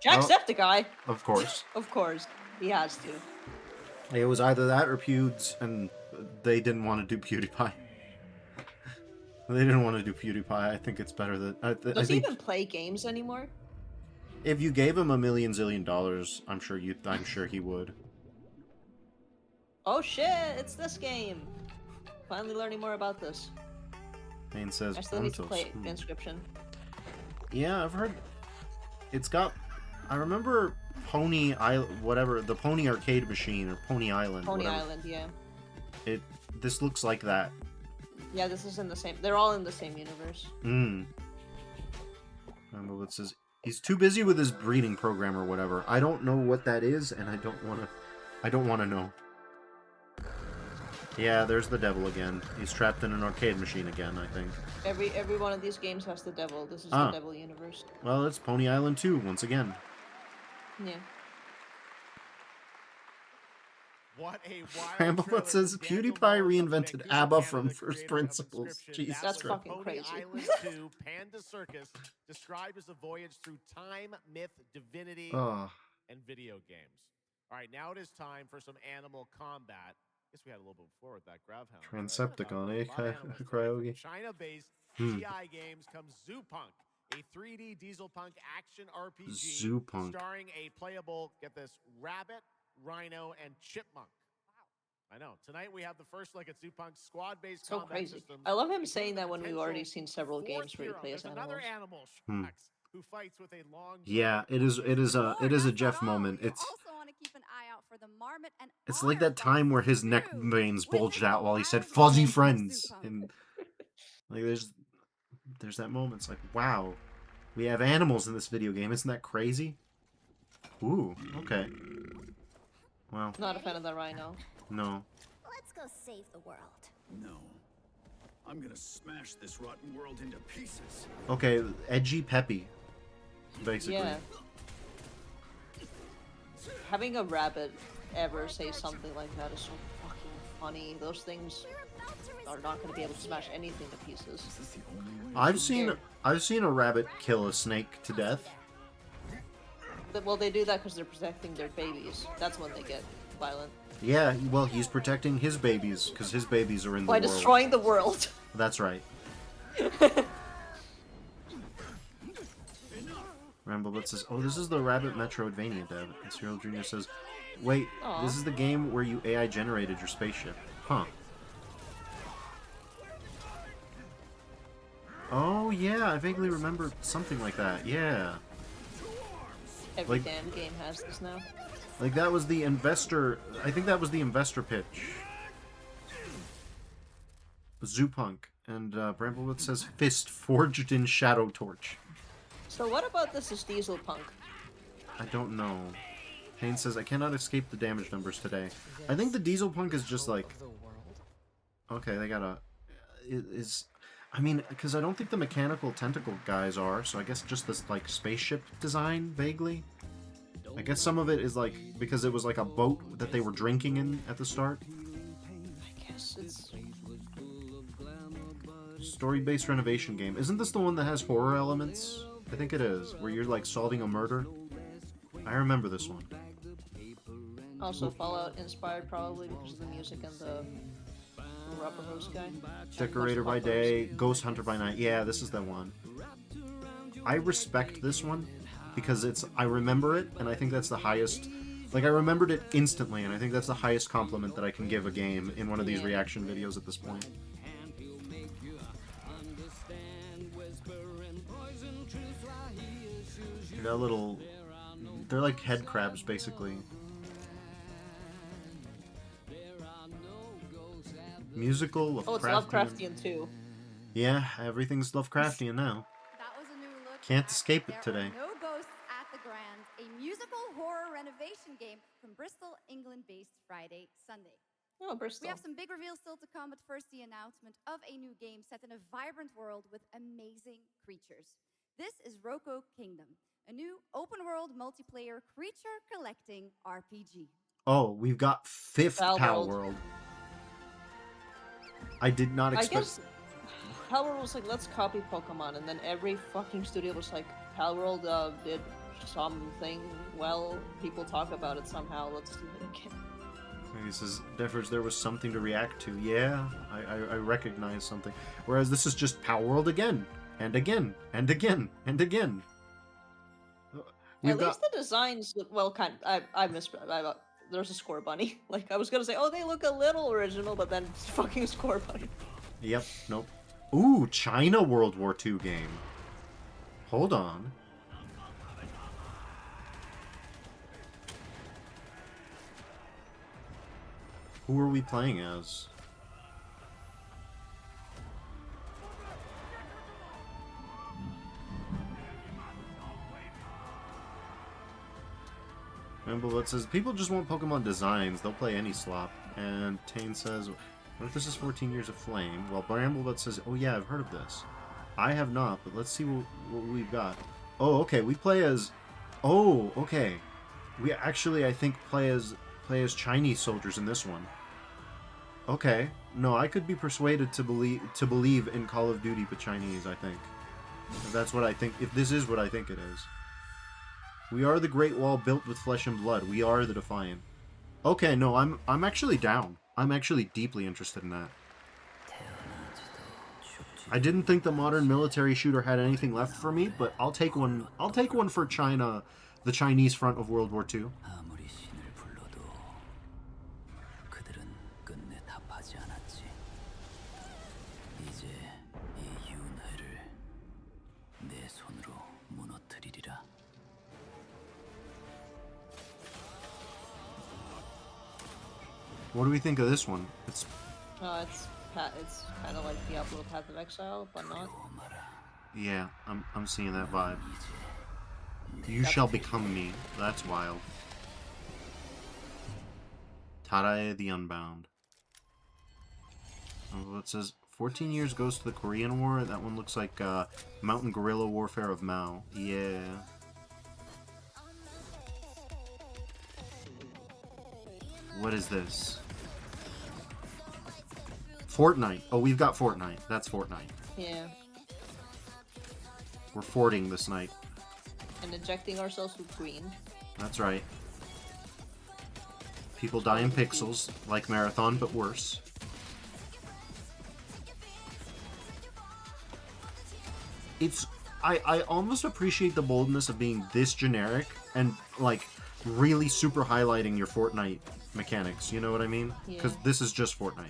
Jacksepticeye!
Of course.
Of course. He has to.
It was either that or Pewds, and they didn't want to do PewDiePie. They didn't want to do PewDiePie. I think it's better that...
Does he even play games anymore?
If you gave him $1 million zillion, I'm sure he would.
Oh shit, it's this game! Finally learning more about this.
Main says
I still need to
Ontos.
play Inscription.
Yeah, I've heard. It's got. I remember Pony Island, whatever, the Pony Arcade Machine or Pony Island.
Pony
whatever.
Island, yeah.
This looks like that.
Yeah, this is in the same. They're all in the same universe.
Remember what it says? He's too busy with his breeding program or whatever. I don't know what that is, and I don't want to know. Yeah, there's the devil again. He's trapped in an arcade machine again, I think.
Every one of these games has the devil. This is the devil universe.
Well, it's Pony Island 2 once again.
Yeah.
What a
Ramblebot says PewDiePie reinvented ABBA from First Principles. Jesus
That's
Christ.
fucking crazy.
Island 2 Panda Circus, described as a voyage through time, myth, divinity, and video games. All right, now it is time for some animal combat. I guess we had a little bit before with that Gravhound.
Transepticon, eh? Cryogi.
China-based GI games comes Zoopunk, a 3D diesel punk action RPG
Zoopunk.
starring a playable, get this, rabbit, rhino, and chipmunk. Wow. I know. Tonight we have the first look at Zoopunk's squad-based
So
combat
crazy.
systems.
I love him saying that when we've already seen several games where he plays animals.
Another animal, Shax, who fights with a long.
Yeah, it is a Jeff moment. It's It's like that time where his neck veins bulged out while he said fuzzy friends. And like there's that moment. It's like, wow. We have animals in this video game. Isn't that crazy? Ooh, okay. Well.
Not a fan of the rhino.
No.
Let's go save the world.
No. I'm gonna smash this rotten world into pieces.
Okay, edgy peppy. Basically.
Yeah. Having a rabbit ever say something like that is so fucking funny. Those things are not going to be able to smash anything to pieces.
I've seen a rabbit kill a snake to death.
Well, they do that because they're protecting their babies. That's when they get violent.
Yeah, well, he's protecting his babies because his babies are in the world.
By destroying the world.
That's right. Ramblebot says, oh, this is the Rabbit Metroidvania dev. And Cyril Jr. says, wait, this is the game where you AI generated your spaceship. Huh. Oh, yeah, I vaguely remember something like that. Yeah.
Every damn game has this now.
Like, that was the investor... I think that was the investor pitch. Zoopunk. And Bramblebot says, fist forged in Shadow Torch.
So what about this is Diesel Punk?
I don't know. Haynes says, I cannot escape the damage numbers today. I think the Diesel Punk is just like... Okay, they got a... I mean, because I don't think the mechanical tentacle guys are, so I guess just this, like, spaceship design, vaguely. I guess some of it is, like, because it was, like, a boat that they were drinking in at the start.
I guess it's...
Story-based renovation game. Isn't this the one that has horror elements? I think it is, where you're, like, solving a murder. I remember this one.
Also Fallout inspired, probably, because of the music and the rubber hose guy.
Decorator by day, Ghost Hunter by night. Yeah, this is the one. I respect this one because I remember it, and I think that's the highest. Like, I remembered it instantly, and I think that's the highest compliment that I can give a game in one of these reaction videos at this point. They're little. They're like head crabs, basically. Musical Lovecraftian.
Oh, it's Lovecraftian too.
Yeah, everything's Lovecraftian now.
That was a new look.
Can't escape it today.
No Ghosts at the Grand, a musical horror renovation game from Bristol, England-based Friday, Sunday.
Oh, Bristol.
We have some big reveals still to come, but first the announcement of a new game set in a vibrant world with amazing creatures. This is Roko Kingdom, a new open-world multiplayer creature-collecting RPG.
Oh, we've got 5th Palworld. I did not expect...
I guess Palworld was like, let's copy Pokemon, and then every fucking studio was like, Palworld did something well, people talk about it somehow, let's do it again.
He says, Defers, there was something to react to. Yeah, I recognize something. Whereas this is just Palworld again, and again, and again, and again.
At least the designs, well, kind of, I misread. There's a score bunny. Like, I was gonna say, oh, they look a little original, but then fucking score bunny.
Yep, nope. Ooh, China World War II game. Hold on. Who are we playing as? Ramblebot says, people just want Pokemon designs. They'll play any slop. And Tane says, what if this is 14 Years of Flame? Well, Ramblebot says, oh yeah, I've heard of this. I have not, but let's see what we've got. Oh, okay, we play as... Oh, okay. We actually, I think, play as Chinese soldiers in this one. Okay. No, I could be persuaded to believe in Call of Duty but Chinese, I think. If that's what I think, if this is what I think it is. We are the Great Wall built with flesh and blood. We are the Defiant. Okay, no, I'm actually down. I'm actually deeply interested in that. I didn't think the modern military shooter had anything left for me, but I'll take one. I'll take one for China, the Chinese front of World War II. What do we think of this one?
It's kind of like Diablo Path of Exile, but not.
Yeah, I'm seeing that vibe. You shall become me. That's wild. Tadae the Unbound. Oh, it says 14 years goes to the Korean War. That one looks like Mountain Guerrilla Warfare of Mao. Yeah. What is this? Fortnite. Oh, we've got Fortnite. That's Fortnite.
Yeah.
We're forting this night.
And injecting ourselves with green.
That's right. People die in pixels, like Marathon, but worse. It's... I almost appreciate the boldness of being this generic and, like, really super highlighting your Fortnite mechanics. You know what I mean? Because this is just Fortnite.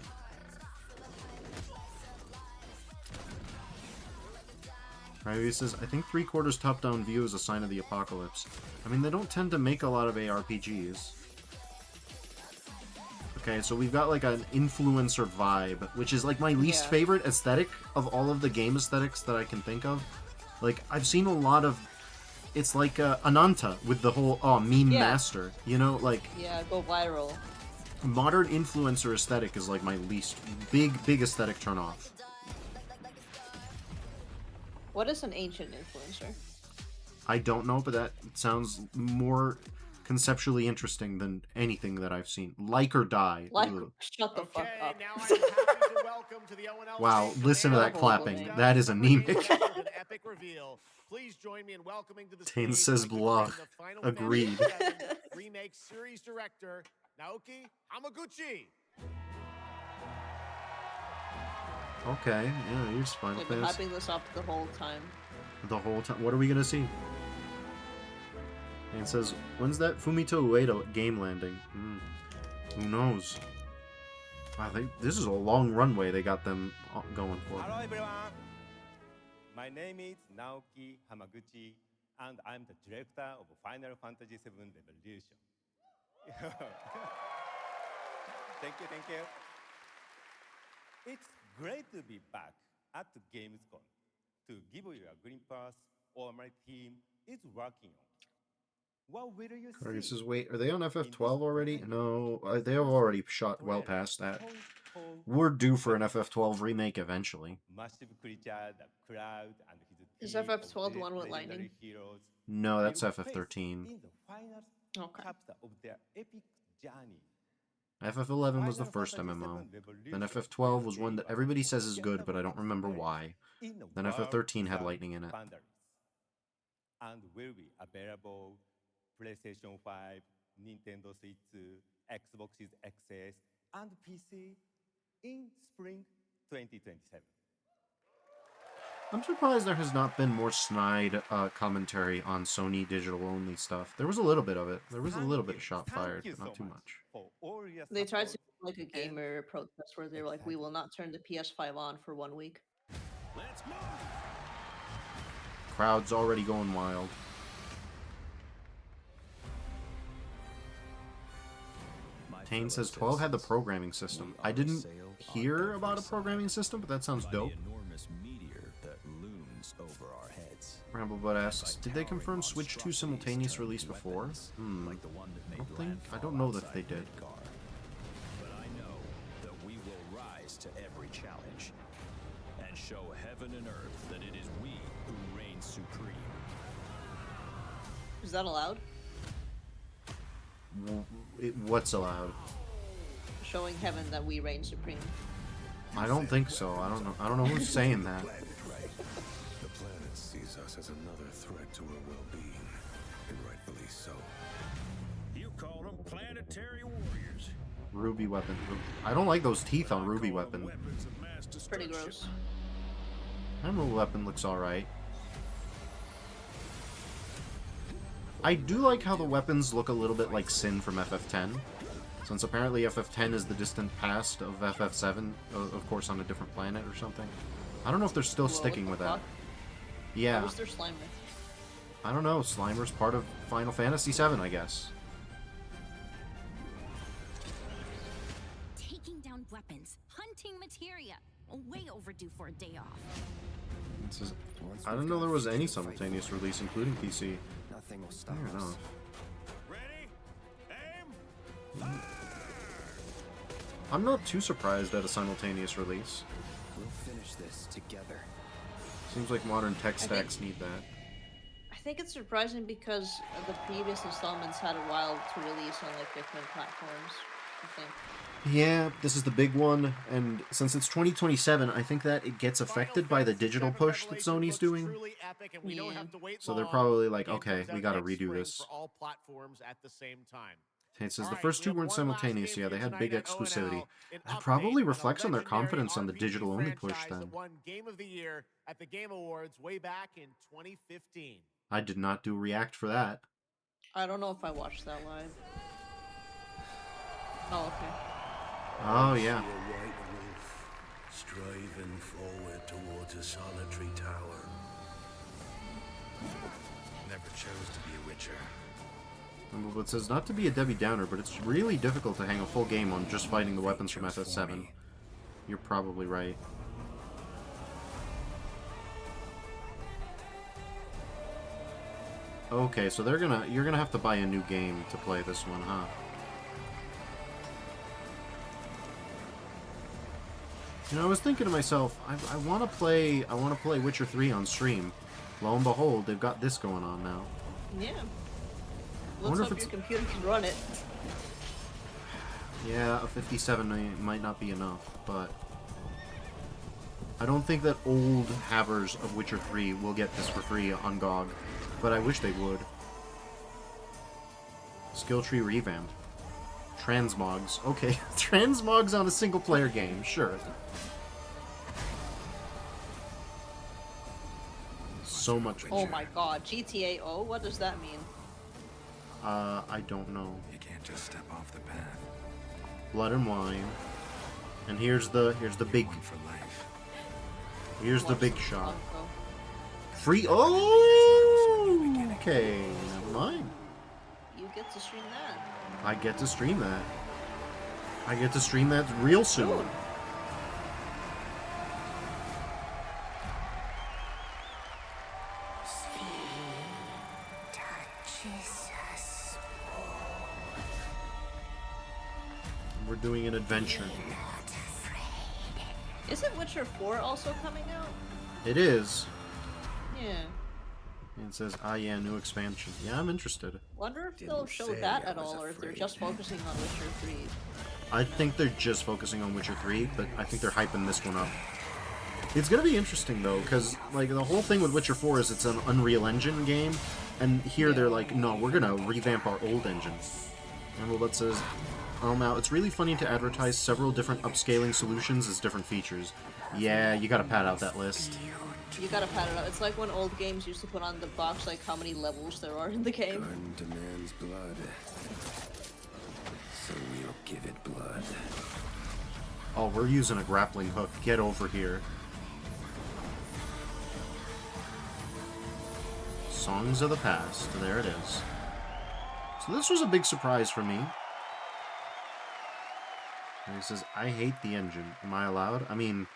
Right, says, I think 3/4 top-down view is a sign of the apocalypse. I mean, they don't tend to make a lot of ARPGs. Okay, so we've got like an influencer vibe, which is like my least favorite aesthetic of all of the game aesthetics that I can think of. Like, I've seen a lot of... It's like Ananta with the whole, meme master. You know, like...
Yeah, go viral.
Modern influencer aesthetic is like my least... Big aesthetic turn-off.
What is an ancient influencer?
I don't know, but that sounds more conceptually interesting than anything that I've seen. Like or die.
Like, shut the fuck up.
Wow, listen to that clapping. That is anemic.
Please join me in welcoming to the
Tane says blah. Agreed.
Remake series director Naoki Hamaguchi.
Okay, yeah, you're just fine.
I've been hyping this up the whole time.
The whole time. What are we gonna see? And it says, when's that Fumito Ueda game landing? Who knows? Wow, this is a long runway they got them going for.
Hello everyone. My name is Naoki Hamaguchi, and I'm the director of Final Fantasy VII Revolution. Thank you. It's great to be back at Gamescom to give you a green pass all my team is working on. What will you see?
This is wait, are they on FF12 already? No, they have already shot well past that. We're due for an FF12 remake eventually.
Massive creature, the crowd, and his
is FF12 the one with lightning?
No, that's FF13.
Okay.
Of their epic journey.
FF11 was the first MMO. Then FF12 was one that everybody says is good, but I don't remember why. Then FF13 had lightning in it.
And will be available PlayStation 5, Nintendo Switch, Xbox XS, and PC in spring 2027.
I'm surprised there has not been more snide commentary on Sony digital-only stuff. There was a little bit of it. There was a little bit of shot fired, but not too much.
They tried to do like a gamer protest where they were like, we will not turn the PS5 on for 1 week.
Crowd's already going wild. Tane says 12 had the programming system. I didn't hear about a programming system, but that sounds dope. Ramblebutt asks, did they confirm Switch 2 simultaneous release before? I don't know that they did.
But I know that we will rise to every challenge and show heaven and earth that it is we who reign supreme.
Is that allowed?
What's allowed?
Showing heaven that we reign supreme.
I don't think so. I don't know. I don't know who's saying that.
The planet sees us as another threat to her well-being, and rightfully so. You call them planetary warriors.
Ruby weapon. I don't like those teeth on Ruby weapon.
It's pretty gross.
Emerald weapon looks alright. I do like how the weapons look a little bit like Sin from FF10. Since apparently FF10 is the distant past of FF7, of course on a different planet or something. I don't know if they're still sticking with that. Yeah.
Why was there Slimer?
I don't know. Slimer's part of Final Fantasy VII, I guess.
Taking down weapons, hunting materia. Way overdue for a day off.
I didn't know there was any simultaneous release, including PC.
Nothing will stop
Fair enough. I'm not too surprised at a simultaneous release.
We'll finish this together.
Seems like modern tech stacks need that.
I think it's surprising because the previous installments had a while to release on like different platforms, I think.
Yeah, this is the big one, and since it's 2027, I think that it gets affected by the digital push that Sony's doing.
Yeah.
So they're probably like, okay, we gotta redo this.
All platforms at the same time.
It says the first two weren't simultaneous, yeah, they had big exclusivity. That probably reflects on their confidence on the digital-only push, then.
Won Game of the Year at the Game Awards way back in 2015.
I did not do React for that.
I don't know if I watched that live. Oh, okay.
Oh, yeah.
Striving forward towards a solitary tower. Never chose to be a witcher.
It says not to be a Debbie Downer, but it's really difficult to hang a full game on just fighting the weapons from FF7. You're probably right. Okay, so you're gonna have to buy a new game to play this one, huh? You know, I was thinking to myself, I want to play Witcher 3 on stream. Lo and behold, they've got this going on now.
Yeah. Let's hope your computer can run it.
Yeah, a 57 might not be enough, but I don't think that old havers of Witcher 3 will get this for free on GOG, but I wish they would. Skill tree revamped. Transmogs. Okay, transmogs on a single-player game, sure. So much.
Oh my god, GTA O? What does that mean?
I don't know.
You can't just step off the path.
Blood and Wine. And here's the big
for life.
Here's the big shot. Free. Oh, okay, never mind.
You get to stream that.
I get to stream that. I get to stream that real soon.
Ooh.
We're doing an adventure.
Isn't Witcher 4 also coming out?
It is.
Yeah.
It says, ah, yeah, new expansion. Yeah, I'm interested.
Wonder if they'll show that at all, or if they're just focusing on Witcher 3.
I think they're just focusing on Witcher 3, but I think they're hyping this one up. It's gonna be interesting, though, because, like, the whole thing with Witcher 4 is it's an Unreal Engine game, and here they're like, no, we're gonna revamp our old engine. And what says, now, it's really funny to advertise several different upscaling solutions as different features. Yeah, you gotta pad out that list.
You gotta pad it up. It's like when old games used to put on the box, like, how many levels there are in the game.
Garden demands blood, so we'll give it blood.
Oh, we're using a grappling hook. Get over here. Songs of the Past. There it is. So this was a big surprise for me. And he says, I hate the engine. Am I allowed? I mean,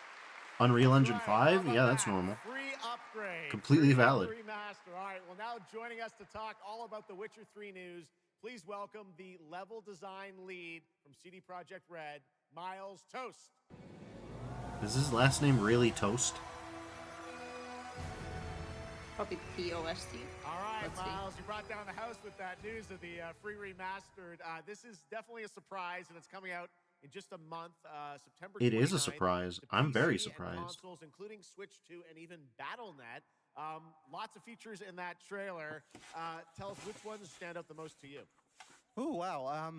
Unreal Engine 5? Yeah, that's normal.
Free upgrade.
Completely valid.
Remaster. All right, well, now joining us to talk all about the Witcher 3 news, please welcome the level design lead from CD Projekt Red, Miles Toast.
Is his last name really Toast?
Probably P-O-S-T.
All right,
Let's
Miles, you brought down the house with that news of the free remastered. This is definitely a surprise, and it's coming out in just a month, September 29th.
It is a surprise. I'm very surprised.
Consoles, including Switch 2 and even Battle.net. Lots of features in that trailer. Tell us which ones stand out the most to you.
Oh, wow.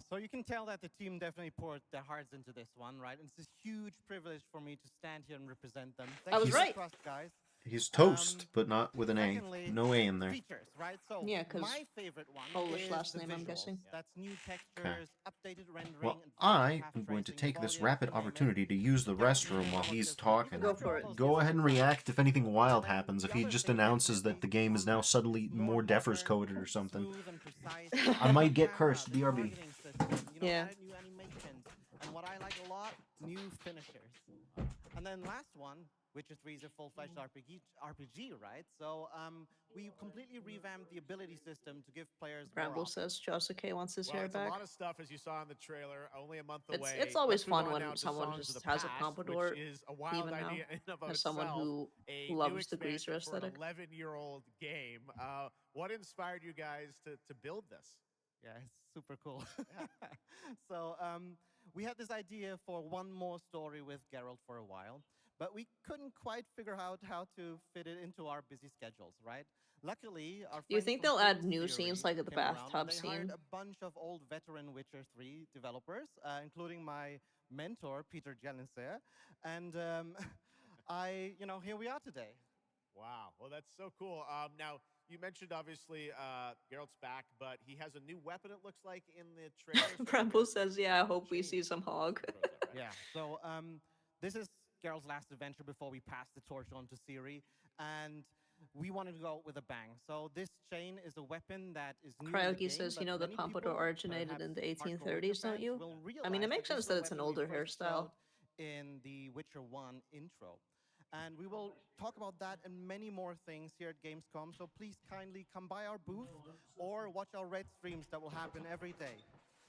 So you can tell that the team definitely poured their hearts into this one, right? And it's a huge privilege for me to stand here and represent them.
I was right.
Trust, guys.
He's Toast, but not with an A.
Secondly,
No A in there.
Features, right? So
yeah, because
my favorite one
Polish
is
last
the
name, I'm
visuals.
guessing.
That's new textures, updated rendering.
Well,
and
I am going to take this rapid opportunity to use the restroom while he's talking.
Go for it.
Go ahead and react if anything wild happens. If he just announces that the game is now suddenly more Defers coded or something. I might get cursed, BRB.
Yeah.
New animations. And what I like a lot, new finishers. And then last one, Witcher 3 is a full-fledged RPG, right? So we completely revamped the ability system to give players more
Bramble
options.
says Josuke wants his hair
It's
back.
a lot of stuff, as you saw in the trailer, only a month away.
It's always
Let's move
fun
on
when
now to
someone
Songs
just
of the
has a
Past,
pompadour,
which is a wild
even now,
idea in and of
as someone
itself.
who
A
loves
new
the greaser
expansion for
aesthetic.
an 11-year-old game. What inspired you guys to build this?
Yeah, it's super cool. So we had this idea for one more story with Geralt for a while, but we couldn't quite figure out how to fit it into our busy schedules, right? Luckily, our
Do you
friends
think
from
they'll add
Games
new
Theory
scenes like at the
came around, and
bathtub
they
scene?
hired a bunch of old veteran Witcher 3 developers, including my mentor, Peter Jelinek, and here we are today.
Wow. Well, that's so cool. Now, you mentioned, obviously, Geralt's back, but he has a new weapon, it looks like, in the trailer.
Bramble says, yeah, I hope we see some hog.
Yeah, so this is Geralt's last adventure before we pass the torch on to Ciri, and we wanted to go out with a bang. So this chain is a weapon that is new in the
Cryogi
game,
says,
but
you know, the
many
pompadour
people,
originated in the
perhaps hardcore
1830s,
Witcher
don't
fans,
you?
will
I mean, it
realize
makes
that
sense
this
that
is a
it's an
weapon we
older
first
hairstyle.
showed in the Witcher 1 intro. And we will talk about that and many more things here at Gamescom, so please kindly come by our booth or watch our Red streams that will happen every day.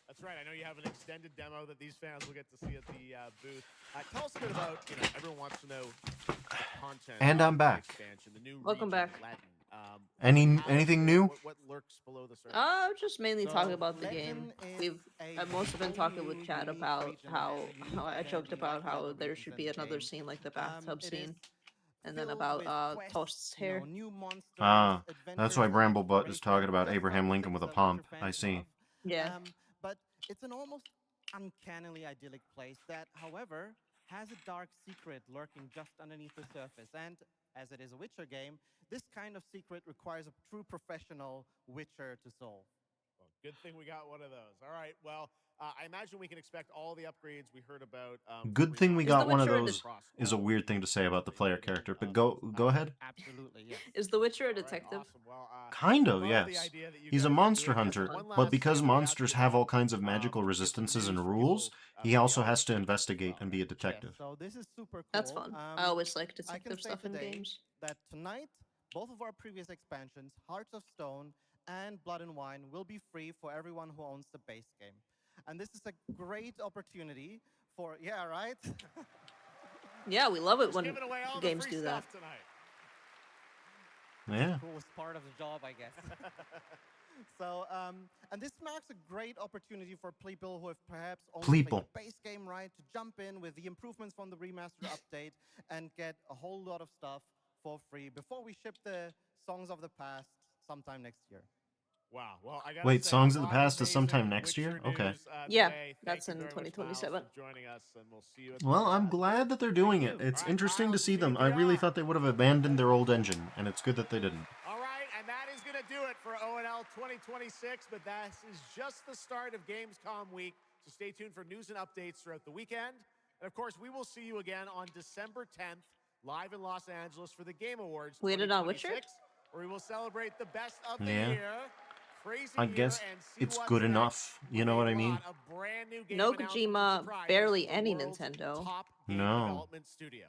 That's right. I know you have an extended demo that these fans will get to see at the booth. Tell us a bit about, everyone wants to know the content.
And I'm
of the
back.
Expansion, the new
Welcome
region,
back.
Latin.
Anything new?
What lurks below the surface?
Just mainly
So,
talking about the
Legend
game.
is
I've mostly been talking with
totally
Chad
unique
about
region
how
and unique
I
and
joked about
unlike the
how
other
there
regions
should
in
be
the
another
game.
scene like the bathtub
It is
scene, and then
filled
about
with quests,
Toast's hair.
new monsters,
That's
adventures
why
that
Bramblebutt is
break
talking about
just
Abraham
all the
Lincoln
things
with a
that Witcher
pump. I
fans
see.
love.
Yeah.
But it's an almost uncannily idyllic place that, however, has a dark secret lurking just underneath the surface. And as it is a Witcher game, this kind of secret requires a true professional Witcher to solve.
Well, good thing we got one of those. All right. Well, I imagine we can expect all the upgrades we heard about.
Good thing we got one of those
across
is a
all
weird thing to say about the player character, but go ahead.
Absolutely, yes.
Is the Witcher a detective?
Awesome. Well,
Kind of,
love the
yes.
idea that you
He's a
guys are
monster
doing this.
hunter,
One
but
last
because
thing we ask
monsters
you
have
about,
all kinds of magical
some
resistances and
news for
rules,
people,
he
from the
also has
audience
to
as
investigate
well.
and be a detective.
Yes, so this is super cool.
That's fun. I always like
I can
detective
say
stuff in
today
games.
that tonight, both of our previous expansions, Hearts of Stone and Blood and Wine, will be free for everyone who owns the base game. And this is a great opportunity for, yeah, right?
Yeah, we love it
Just
when
giving away all
games
the free
do that.
stuff tonight.
Yeah.
Coolest part of the job, I guess. So, and this marks a great opportunity for people who have perhaps only played
People.
the base game, right, to jump in with the improvements from the remaster update and get a whole lot of stuff for free before we ship the Songs of the Past sometime next year.
Wow. Well, I gotta
Wait,
say,
Songs of the
a lot
Past is
amazing
sometime next
Witcher
year? Okay.
news,
Yeah,
today.
that's
Thank you
in
very much, Miles,
2027.
for joining us, and we'll see you at the
Well, I'm glad that they're doing it. It's
All right,
interesting to
Miles,
see them.
leave
I
the
really
R.
thought they would have abandoned their old engine, and it's good that they didn't.
All right, and that is going to do it for ONL 2026, but this is just the start of Gamescom week, so stay tuned for news and updates throughout the weekend. And of course, we will see you again on December 10th, live in Los Angeles for the Game Awards
Waited on Witcher?
2026. where we will celebrate the best of the
Yeah.
year. Crazy
I
year
guess
and see
it's
what's
good
next
enough. You know what I mean?
lot of brand new game
No
announcements and
Kojima,
surprises
barely
from the
any
world's
Nintendo.
top game
No.
development studios.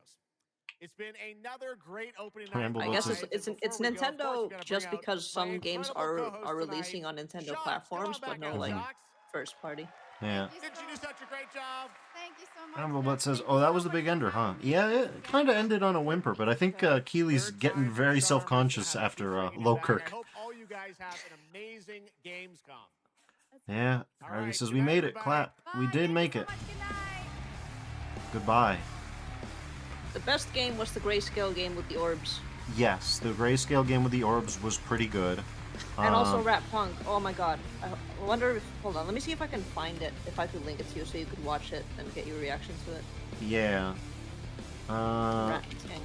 It's been another great opening night.
Ramble
I
Butts
guess
is-
it's
Before we go, of course,
Nintendo
we gotta
just
bring out
because
my
some games
incredible
are
co-host
releasing
tonight,
on Nintendo
Shocks.
platforms,
Come on
but
back
no
out,
like
Shocks.
first party.
Yeah.
Didn't you do such a great job?
Thank you so much.
Ramble Butt says, "Oh, that was the big ender, huh?" Yeah, it kind of ended on a whimper, but I think Keely's getting very self-conscious after Low
I
Kirk.
hope all you guys have an amazing Gamescom.
Yeah, Harvey says, "We made it. Clap. We did make it. Goodbye."
The best game was the grayscale game with the orbs.
Yes, the grayscale game with the orbs was pretty good.
And also Rat Punk. Oh my god. I wonder if... Hold on, let me see if I can find it. If I could link it to you so you could watch it and get your reaction to it.
Yeah.
Rat Tank.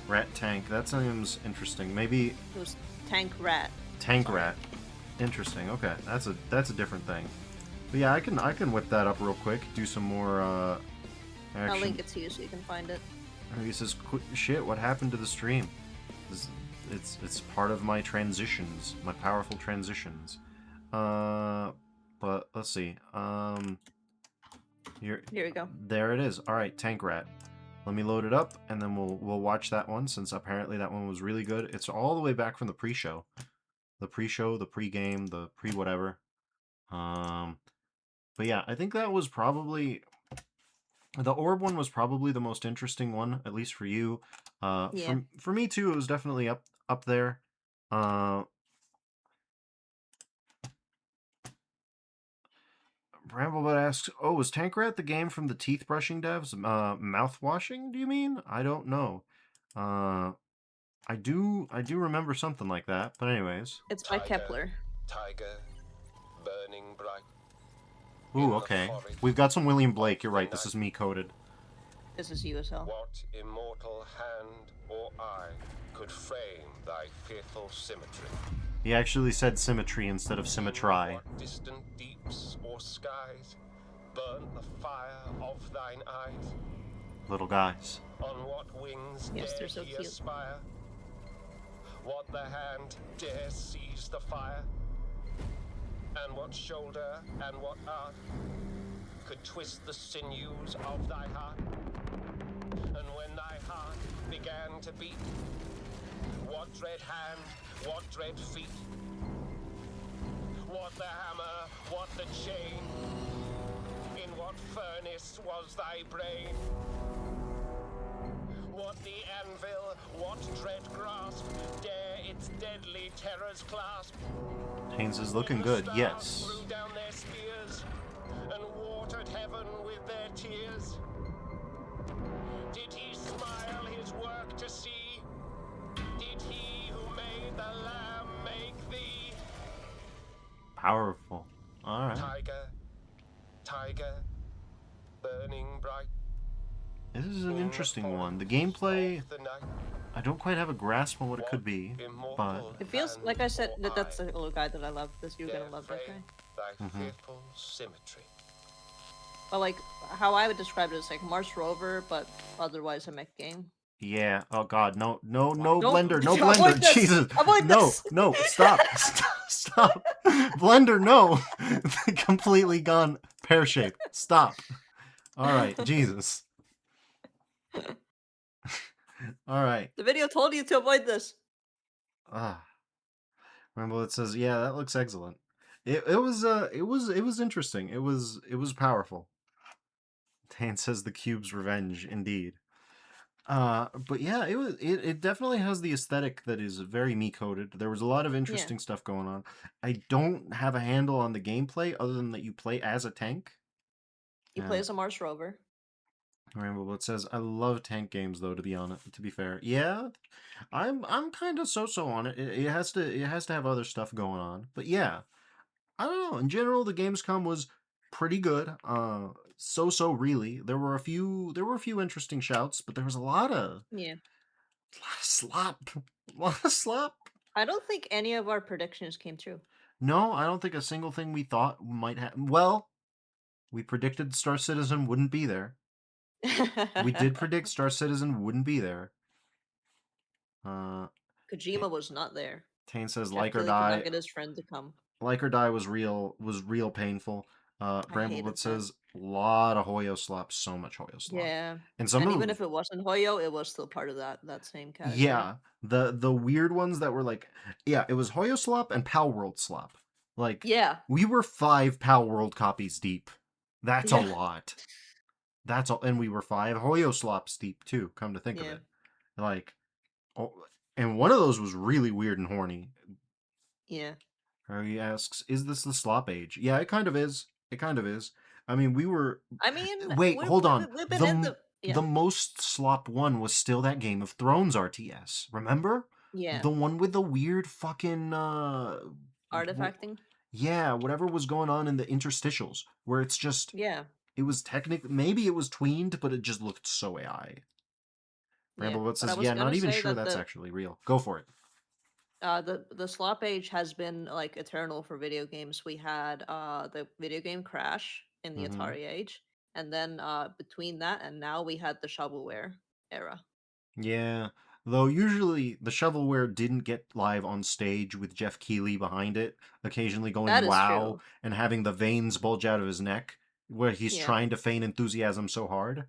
Rat Tank. That seems interesting. Maybe
It was Tank Rat.
Tank Rat. Interesting. Okay, that's a different thing. But yeah, I can whip that up real quick. Do some more action.
I'll link it to you so you can find it.
He says, "Shit, what happened to the stream?" It's part of my transitions, my powerful transitions. But let's see. Here
we go.
There it is. All right, Tank Rat. Let me load it up, and then we'll watch that one, since apparently that one was really good. It's all the way back from the pre-show, the pre-game, the pre-whatever. But yeah, I think that was probably the orb one was probably the most interesting one, at least for you.
Yeah.
For me too, it was definitely up there. Bramblebot asks, "Oh, was Tank Rat the game from the teeth brushing devs? Mouth washing? Do you mean? I don't know. I do remember something like that. But anyways,
It's by Kepler.
Tiger, burning bright.
Ooh, okay. We've got some William Blake. You're right. This is me coded.
This is USL.
What immortal hand or eye could frame thy fearful symmetry?
He actually said symmetry instead of symmetry.
What distant deeps or skies burn the fire of thine eyes?
Little guys.
On what wings
Yes,
dare
they're so
he
cute.
aspire? What the hand dare seize the fire? And what shoulder and what art could twist the sinews of thy heart? And when thy heart began to beat, what dread hand, what dread feet? What the hammer, what the chain? In what furnace was thy brain? What the anvil, what dread grasp, dare its deadly terrors clasp?
Haynes is looking good, yes.
Threw down their spears and watered heaven with their tears. Did he smile his work to see? Did he who made the lamb make thee?
Powerful. Alright.
Tiger, tiger, burning bright.
This is an interesting one. The gameplay, I don't quite have a grasp on what it could be, but
It feels like I said that's the little guy that I love. This you're gonna love that guy.
Thy fearful symmetry.
But like how I would describe it is like Mars Rover, but otherwise a mech game.
yeah. Oh god, no
Nope.
Blender, no
Avoid
Blender.
this.
Jesus.
Avoid
no,
this.
no, stop. Stop. Blender, no. Completely gone pear-shaped. Stop. Alright, Jesus. Alright.
The video told you to avoid this.
Remember it says, yeah, that looks excellent. It was interesting. It was powerful. Tan says the cube's revenge, indeed. But yeah, it definitely has the aesthetic that is very me coded. There was a lot of interesting stuff going on. I don't have a handle on the gameplay other than that you play as a tank.
You play as a Mars Rover.
Ramble it says, I love tank games though, to be fair. Yeah, I'm kind of so on it. It has to have other stuff going on. But yeah, I don't know. In general, the Gamescom was pretty good. So really. There were a few interesting shouts, but there was a lot of slop. A lot of slop.
I don't think any of our predictions came true.
No, I don't think a single thing we thought might happen. Well, we predicted Star Citizen wouldn't be there. We did predict Star Citizen wouldn't be there.
Kojima was not there.
Tane says,
Jeff
like or
Keighley could not
die.
get his friend to come.
Like or die was real painful.
I
Bramblebit
hated that.
says, lot of Hoyo slop, so much Hoyo slop.
Yeah.
And some
And
of
even if it wasn't Hoyo, it was still part of that same category.
yeah, the weird ones that were like, yeah, it was Hoyo slop and Palworld slop. Like,
yeah,
we were 5 Palworld copies deep. That's a
Yeah.
lot. That's all, and we were 5 Hoyo slops deep too. Come to think of
Yeah.
it, like, oh, and one of those was really weird and horny.
Yeah.
He asks, "Is this the slop age?" Yeah, it kind of is. It kind of is. I mean, we were.
I mean,
Wait, hold on.
we've been in the yeah.
The most slop one was still that Game of Thrones RTS. Remember?
Yeah.
The one with the weird fucking
artifacting.
Yeah, whatever was going on in the interstitials, where it's just
yeah.
It was maybe it was tweened, but it just looked so AI. Bramblebot says, "Yeah, not even sure that's actually real." Go for it.
The slop age has been like eternal for video games. We had the video game Crash in the Atari age, and then between that and now we had the shovelware era.
Yeah, though usually the shovelware didn't get live on stage with Jeff Keighley behind it, occasionally going wow
true.
and having the veins bulge out of his neck, where he's trying to feign enthusiasm so hard.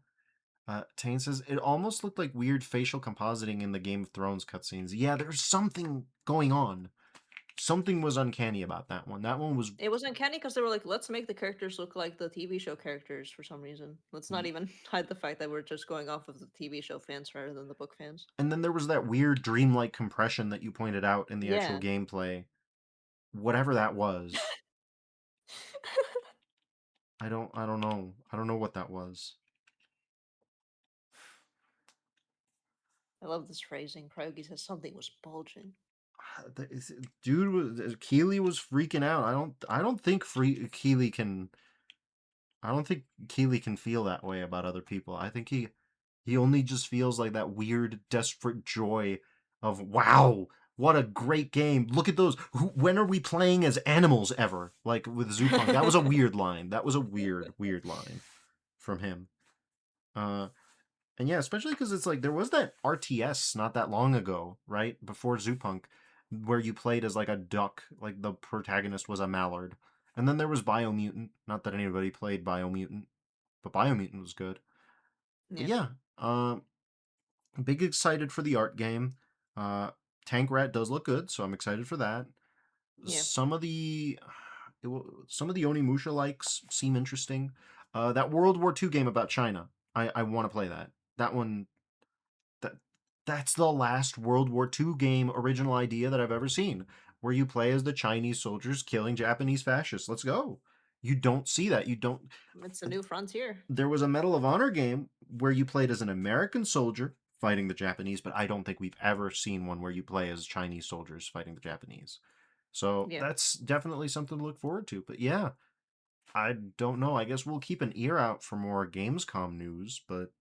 Tane says, it almost looked like weird facial compositing in the Game of Thrones cutscenes. Yeah, there's something going on. Something was uncanny about that one. That one was...
It was uncanny because they were like, let's make the characters look like the TV show characters for some reason. Let's not even hide the fact that we're just going off of the TV show fans rather than the book fans.
And then there was that weird dreamlike compression that you pointed out in the actual
Yeah.
gameplay. Whatever that was. I don't know. I don't know what that was.
I love this phrasing. Krogi says something was bulging.
Dude, Keighley was freaking out. I don't think Keighley can feel that way about other people. I think he only just feels like that weird desperate joy of, wow, what a great game. Look at those. When are we playing as animals ever? Like with Zupunk. That was a weird line. That was a weird line from him. And yeah, especially because it's like there was that RTS not that long ago, right? Before Zupunk, where you played as like a duck, like the protagonist was a mallard. And then there was Biomutant. Not that anybody played Biomutant, but Biomutant was good.
Yeah.
But yeah, big excited for the art game. Tank Rat does look good, so I'm excited for that.
Yeah.
Some of the Onimusha-likes seem interesting. That World War II game about China, I want to play that. That one, that's the last World War II game original idea that I've ever seen, where you play as the Chinese soldiers killing Japanese fascists. Let's go. You don't see that. You don't.
It's a new frontier.
There was a Medal of Honor game where you played as an American soldier fighting the Japanese, but I don't think we've ever seen one where you play as Chinese soldiers fighting the Japanese. So that's definitely something to look forward to. But yeah, I don't know. I guess we'll keep an ear out for more Gamescom news, but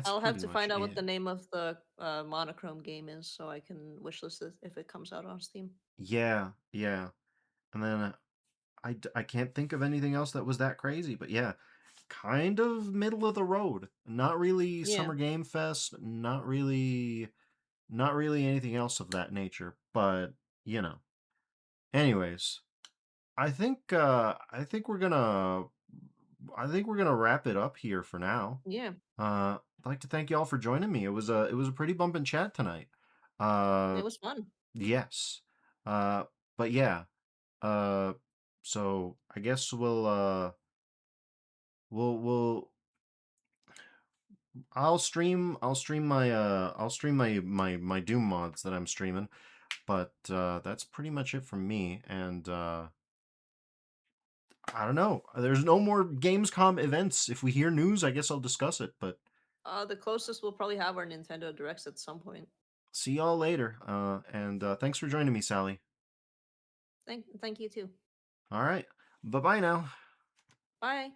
I'll have to find out what the name of the monochrome game is so I can wishlist it if it comes out on Steam.
Yeah. And then I can't think of anything else that was that crazy, but yeah, kind of middle of the road. Not really Summer Game Fest, not really anything else of that nature, but you know. Anyways, I think we're gonna wrap it up here for now.
Yeah.
I'd like to thank you all for joining me. It was a pretty bumpin' chat tonight.
It was fun.
Yes. But yeah. So I guess we'll I'll stream my Doom mods that I'm streaming. But that's pretty much it from me, and I don't know. There's no more Gamescom events. If we hear news, I guess I'll discuss it, but
the closest we'll probably have our Nintendo Directs at some point.
See y'all later. And thanks for joining me, Sally.
Thank you too.
All right. Bye-bye now.
Bye.